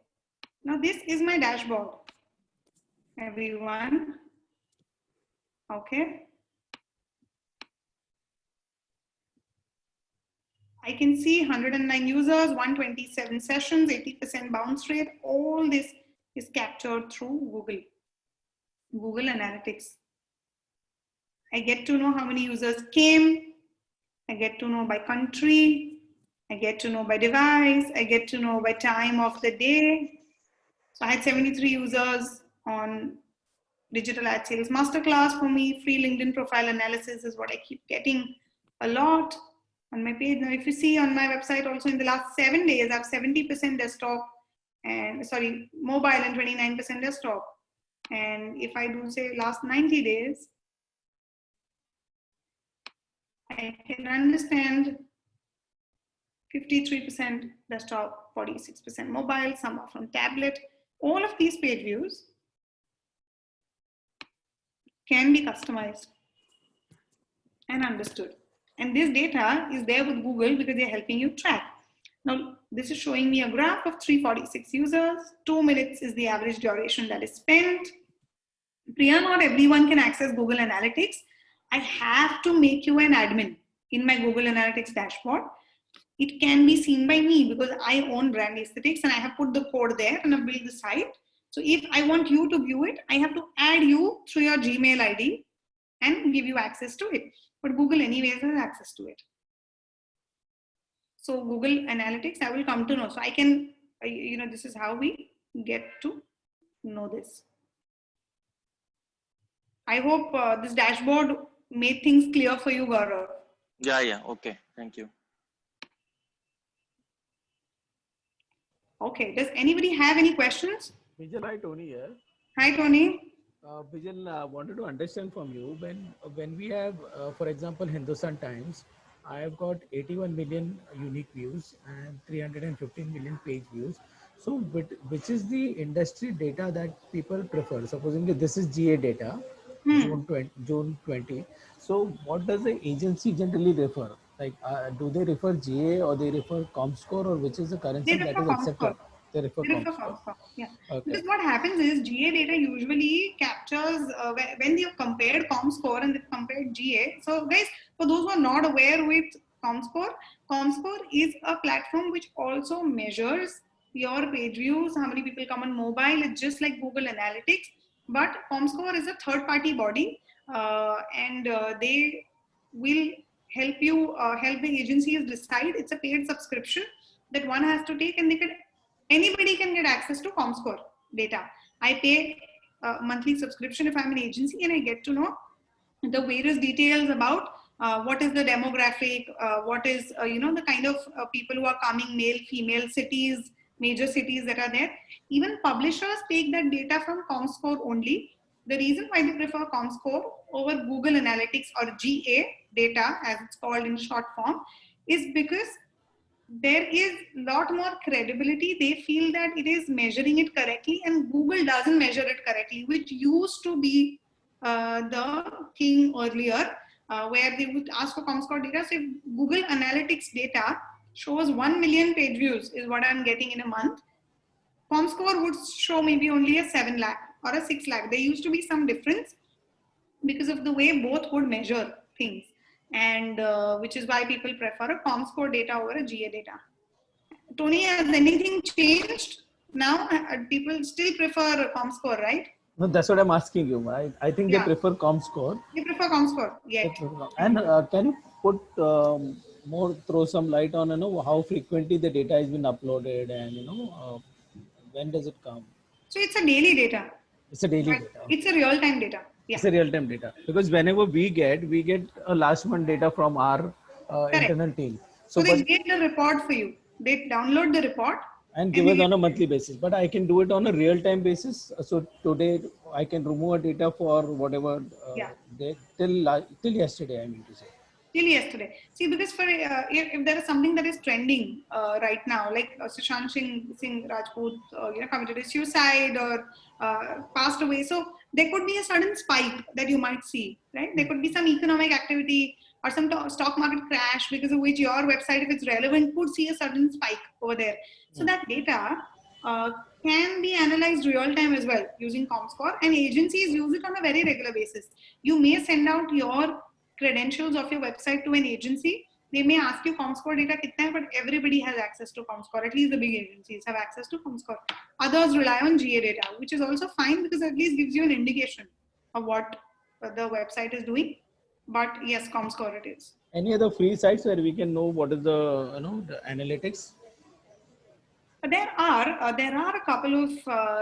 [SPEAKER 1] now this is my dashboard, everyone. Okay, I can see 109 users, 127 sessions, 80% bounce rate. All this is captured through Google Analytics. I get to know how many users came. I get to know by country. I get to know by device. I get to know by time of the day. So I had 73 users on digital ad sales masterclass for me. Free LinkedIn profile analysis is what I keep getting a lot on my page. Now, if you see on my website also, in the last 7 days, I have 70% desktop and mobile and 29% desktop. And if I do say last 90 days, I can understand 53% desktop, 46% mobile, some are from tablet. All of these page views can be customized and understood. And this data is there with Google because they're helping you track. Now, this is showing me a graph of 346 users. 2 minutes is the average duration that is spent. Priya, not everyone can access Google Analytics. I have to make you an admin in my Google Analytics dashboard. It can be seen by me because I own Brand Aesthetics and I have put the code there and I've built the site. So if I want you to view it, I have to add you through your Gmail ID and give you access to it. But Google anyways has access to it. So Google Analytics, I will come to know. So I can, this is how we get to know this. I hope this dashboard made things clear for you, Gaurav.
[SPEAKER 6] Yeah. Okay. Thank you.
[SPEAKER 1] Okay. Does anybody have any questions?
[SPEAKER 7] Bijal, hi Tony here.
[SPEAKER 1] Hi, Tony.
[SPEAKER 7] Bijal, wanted to understand from you when we have, for example, Hindustan Times, I have got 81 million unique views and 315 million page views. So, which is the industry data that people prefer? Supposing that this is GA data, June 20. So, what does the agency generally refer? Like, do they refer GA or they refer ComScore, or which is the currency that is accepted? They refer ComScore.
[SPEAKER 1] Yeah.
[SPEAKER 7] Okay.
[SPEAKER 1] Because what happens is GA data usually captures when you've compared ComScore and they've compared GA. So guys, for those who are not aware with ComScore is a platform which also measures your page views, how many people come on mobile. It's just like Google Analytics, but ComScore is a third-party body and they will help you, help the agencies decide. It's a paid subscription that one has to take, and anybody can get access to ComScore data. I pay a monthly subscription if I'm an agency, and I get to know the various details about what is the demographic, what is, the kind of people who are coming, male, female, cities, major cities that are there. Even publishers take that data from ComScore only. The reason why they prefer ComScore over Google Analytics or GA data, as it's called in short form, is because there is a lot more credibility. They feel that it is measuring it correctly, and Google doesn't measure it correctly, which used to be the thing earlier, where they would ask for ComScore data. So if Google Analytics data shows 1 million page views is what I'm getting in a month, ComScore would show maybe only a 7 lakh or a 6 lakh. There used to be some difference because of the way both would measure things, and which is why people prefer a ComScore data over a GA data. Tony, has anything changed now? People still prefer ComScore, right?
[SPEAKER 7] No, that's what I'm asking you. I think they
[SPEAKER 1] Yeah.
[SPEAKER 7] prefer ComScore.
[SPEAKER 1] They prefer ComScore, yeah.
[SPEAKER 7] And can you put throw some light on how frequently the data has been uploaded, and when does it come?
[SPEAKER 1] So it's a daily data.
[SPEAKER 7] It's a daily data.
[SPEAKER 1] It's a real-time data. Yeah.
[SPEAKER 7] It's a real-time data, because whenever we get a last month data from our internal team.
[SPEAKER 1] So they get the report for you. They download the report
[SPEAKER 7] and give us on a monthly basis. But I can do it on a real-time basis. So today I can remove a data for whatever till yesterday, I mean to say.
[SPEAKER 1] Till yesterday. See, because for if there is something that is trending right now, like Sushant Singh Rajput, committed suicide or passed away, so there could be a sudden spike that you might see, right? There could be some economic activity or some stock market crash, because of which your website, if it's relevant, could see a sudden spike over there. So that data can be analyzed real time as well using ComScore, and agencies use it on a very regular basis. You may send out your credentials of your website to an agency. They may ask you ComScore data kitna hai, but everybody has access to ComScore. At least the big agencies have access to ComScore. Others rely on GA data, which is also fine because at least gives you an indication of what the website is doing. But yes, ComScore it is.
[SPEAKER 7] Any other free sites where we can know what is the the analytics?
[SPEAKER 1] There are a couple of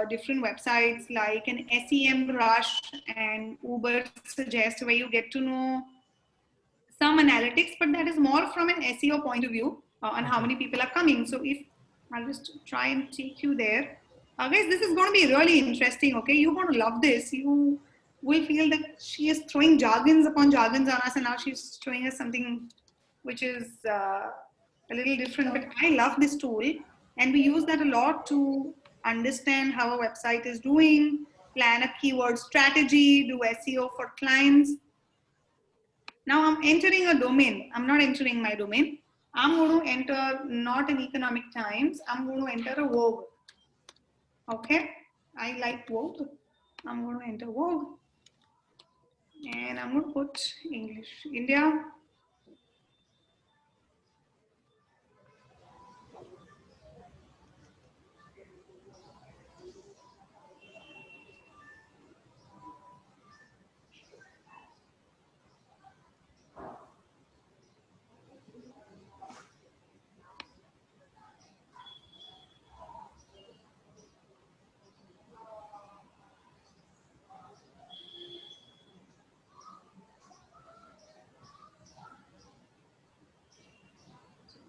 [SPEAKER 1] different websites like an SEM Rush and Uber Suggest, where you get to know some analytics, but that is more from an SEO point of view on how many people are coming. So if I'll just try and take you there. Guys, this is going to be really interesting, okay? You're going to love this. You will feel that she is throwing jargons upon jargons on us, and now she's showing us something which is a little different, but I love this tool, and we use that a lot to understand how a website is doing, plan a keyword strategy, do SEO for clients. Now I'm entering a domain. I'm not entering my domain. I'm going to enter not an Economic Times. I'm going to enter a Vogue. Okay, I like Vogue. I'm going to enter Vogue, and I'm going to put English India.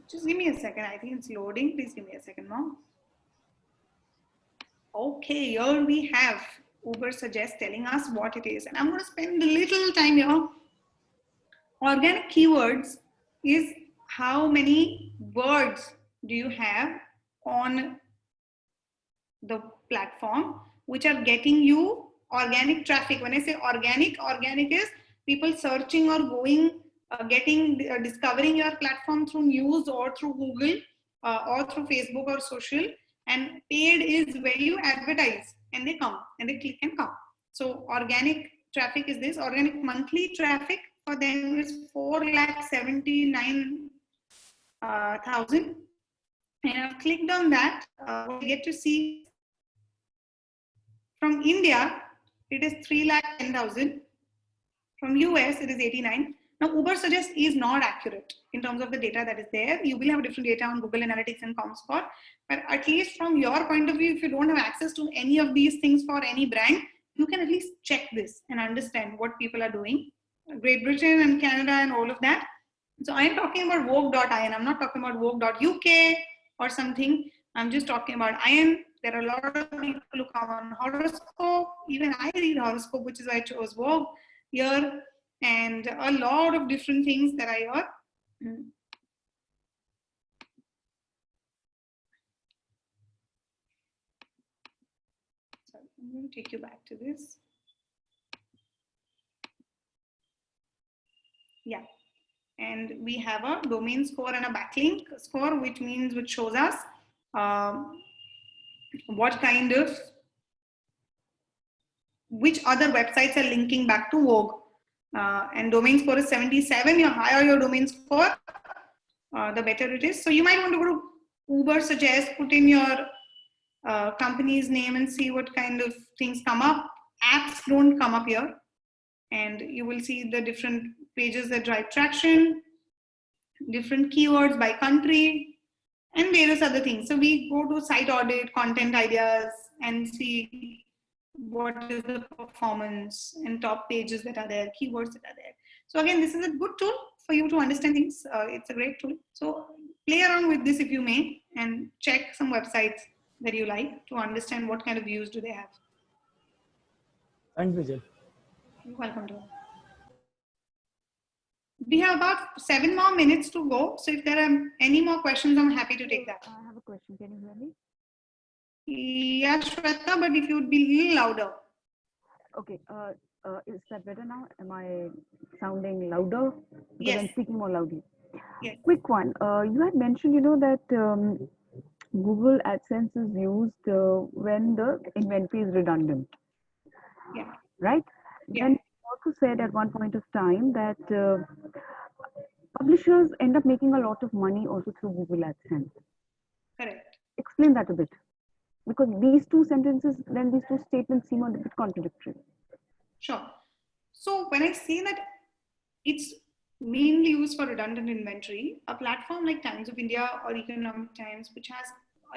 [SPEAKER 1] Just give me a second. I think it's loading. Please give me a second, Mom. Okay, here we have Uber Suggest telling us what it is. And I'm going to spend a little time here. Organic keywords is how many words do you have on the platform which are getting you organic traffic. When I say organic, organic is people searching or going, discovering your platform through news or through Google or through Facebook or social. And paid is where you advertise and they come and they click and come. So organic traffic is this. Organic monthly traffic for them is 4,79,000. And I've clicked on that. We get to see from India, it is 3,10,000. From US, it is 89. Now, Uber Suggest is not accurate in terms of the data that is there. You will have different data on Google Analytics and ComScore, but at least from your point of view, if you don't have access to any of these things for any brand, you can at least check this and understand what people are doing. Great Britain and Canada and all of that. So I'm talking about Vogue.in. I'm not talking about Vogue.uk or something. I'm just talking about IN. There are a lot of people who come on horoscope. Even I read horoscope, which is why I chose Vogue here, and a lot of different things that I heard. So I'm going to take you back to this. Yeah. And we have a domain score and a backlink score, which shows us what kind of, which other websites are linking back to Vogue. And domain score is 77. The higher your domain score, the better it is. So you might want to go to Uber Suggest, put in your company's name and see what kind of things come up. Apps don't come up here. And you will see the different pages that drive traction, different keywords by country, and various other things. So we go to site audit, content ideas, and see what is the performance and top pages that are there, keywords that are there. So again, this is a good tool for you to understand things. It's a great tool. So play around with this if you may, and check some websites that you like to understand what kind of views do they have.
[SPEAKER 7] Thanks, Bijal.
[SPEAKER 1] You're welcome to. We have about 7 more minutes to go. So if there are any more questions, I'm happy to take that.
[SPEAKER 8] I have a question. Can you hear me?
[SPEAKER 1] Yeah, Shweta, but if you would be a little louder.
[SPEAKER 8] Okay. Is that better now? Am I sounding louder? Because
[SPEAKER 1] Yes.
[SPEAKER 8] I'm speaking more loudly.
[SPEAKER 1] Yes.
[SPEAKER 8] Quick one. You had mentioned, that Google AdSense is used when the inventory is redundant.
[SPEAKER 1] Yeah.
[SPEAKER 8] Right?
[SPEAKER 1] Yeah.
[SPEAKER 8] Then you also said at one point of time that publishers end up making a lot of money also through Google AdSense.
[SPEAKER 1] Correct.
[SPEAKER 8] Explain that a bit. Because these two sentences, then these two statements seem a bit contradictory.
[SPEAKER 1] Sure. So when I say that it's mainly used for redundant inventory, a platform like Times of India or Economic Times, which has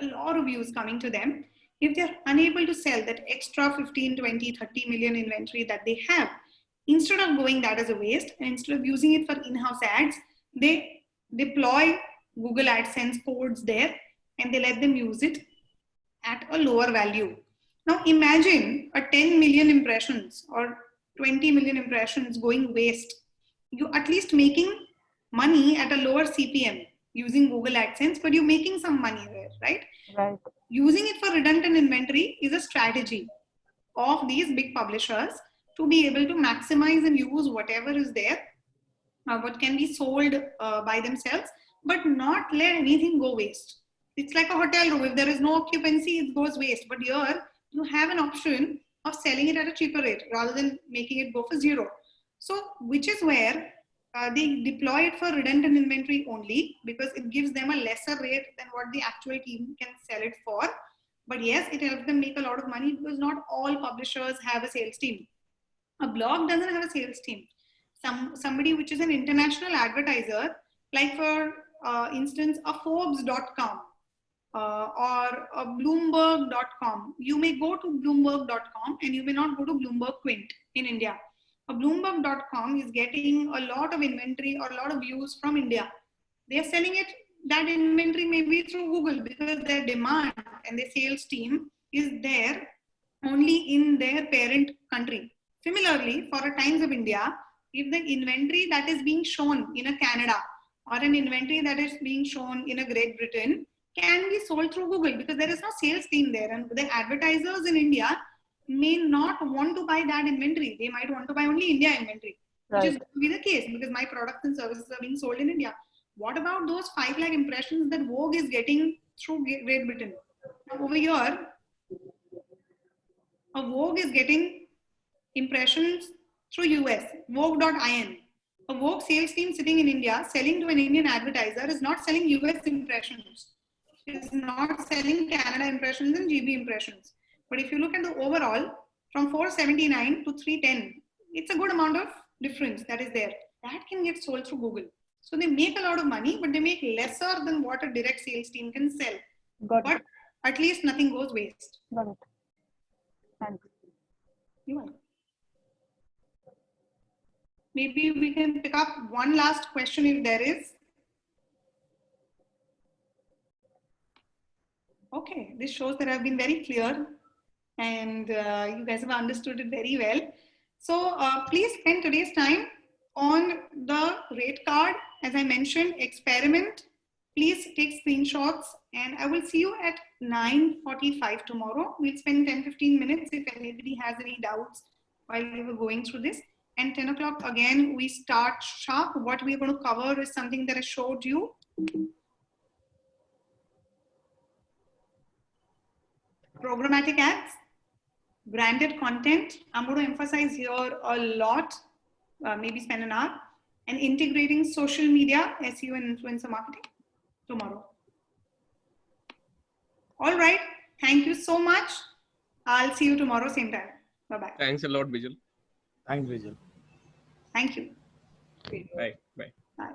[SPEAKER 1] a lot of views coming to them, if they're unable to sell that extra 15, 20, 30 million inventory that they have, instead of going that as a waste, and instead of using it for in-house ads, they deploy Google AdSense codes there and they let them use it at a lower value. Now imagine a 10 million impressions or 20 million impressions going waste. You at least making money at a lower CPM using Google AdSense, but you're making some money there, right?
[SPEAKER 8] Right.
[SPEAKER 1] Using it for redundant inventory is a strategy of these big publishers to be able to maximize and use whatever is there, what can be sold by themselves, but not let anything go waste. It's like a hotel room. If there is no occupancy, it goes waste. But here, you have an option of selling it at a cheaper rate rather than making it go for zero. So, which is where they deploy it for redundant inventory only, because it gives them a lesser rate than what the actual team can sell it for. But yes, it helps them make a lot of money because not all publishers have a sales team. A blog doesn't have a sales team. Somebody which is an international advertiser, like for instance, a Forbes.com or a Bloomberg.com. You may go to Bloomberg.com and you may not go to Bloomberg Quint in India. A Bloomberg.com is getting a lot of inventory or a lot of views from India. They are selling it, that inventory maybe through Google, because their demand and their sales team is there only in their parent country. Similarly, for a Times of India, if the inventory that is being shown in a Canada or an inventory that is being shown in a Great Britain can be sold through Google, because there is no sales team there, and the advertisers in India may not want to buy that inventory. They might want to buy only India inventory, which is going to be the case because my products and services are being sold in India. What about those 5 lakh impressions that Vogue is getting through Great Britain? Now, over here, a Vogue is getting impressions through US, Vogue.in. A Vogue sales team sitting in India selling to an Indian advertiser is not selling US impressions. Is not selling Canada impressions and GB impressions. But if you look at the overall, from 479 to 310, it's a good amount of difference that is there. that can get sold through Google. So they make a lot of money, but they make lesser than what a direct sales team can sell.
[SPEAKER 8] Got
[SPEAKER 1] But
[SPEAKER 8] it.
[SPEAKER 1] at least nothing goes waste.
[SPEAKER 8] Got it. Thanks.
[SPEAKER 1] You're welcome. Maybe we can pick up one last question if there is. Okay, this shows that I've been very clear and you guys have understood it very well. So please spend today's time on the rate card. As I mentioned, experiment. Please take screenshots and I will see you at 9:45 tomorrow. We'll spend 10-15 minutes if anybody has any doubts while we were going through this. And 10 o'clock again, we start sharp. What we're going to cover is something that I showed you. Programmatic ads, branded content. I'm going to emphasize here a lot, maybe spend an hour, and integrating social media, SEO and influencer marketing tomorrow. All right. Thank you so much. I'll see you tomorrow, same time. Bye-bye.
[SPEAKER 4] Thanks a lot, Bijal.
[SPEAKER 7] Thanks, Bijal.
[SPEAKER 1] Thank you.
[SPEAKER 4] Bye. Bye.
[SPEAKER 1] Bye.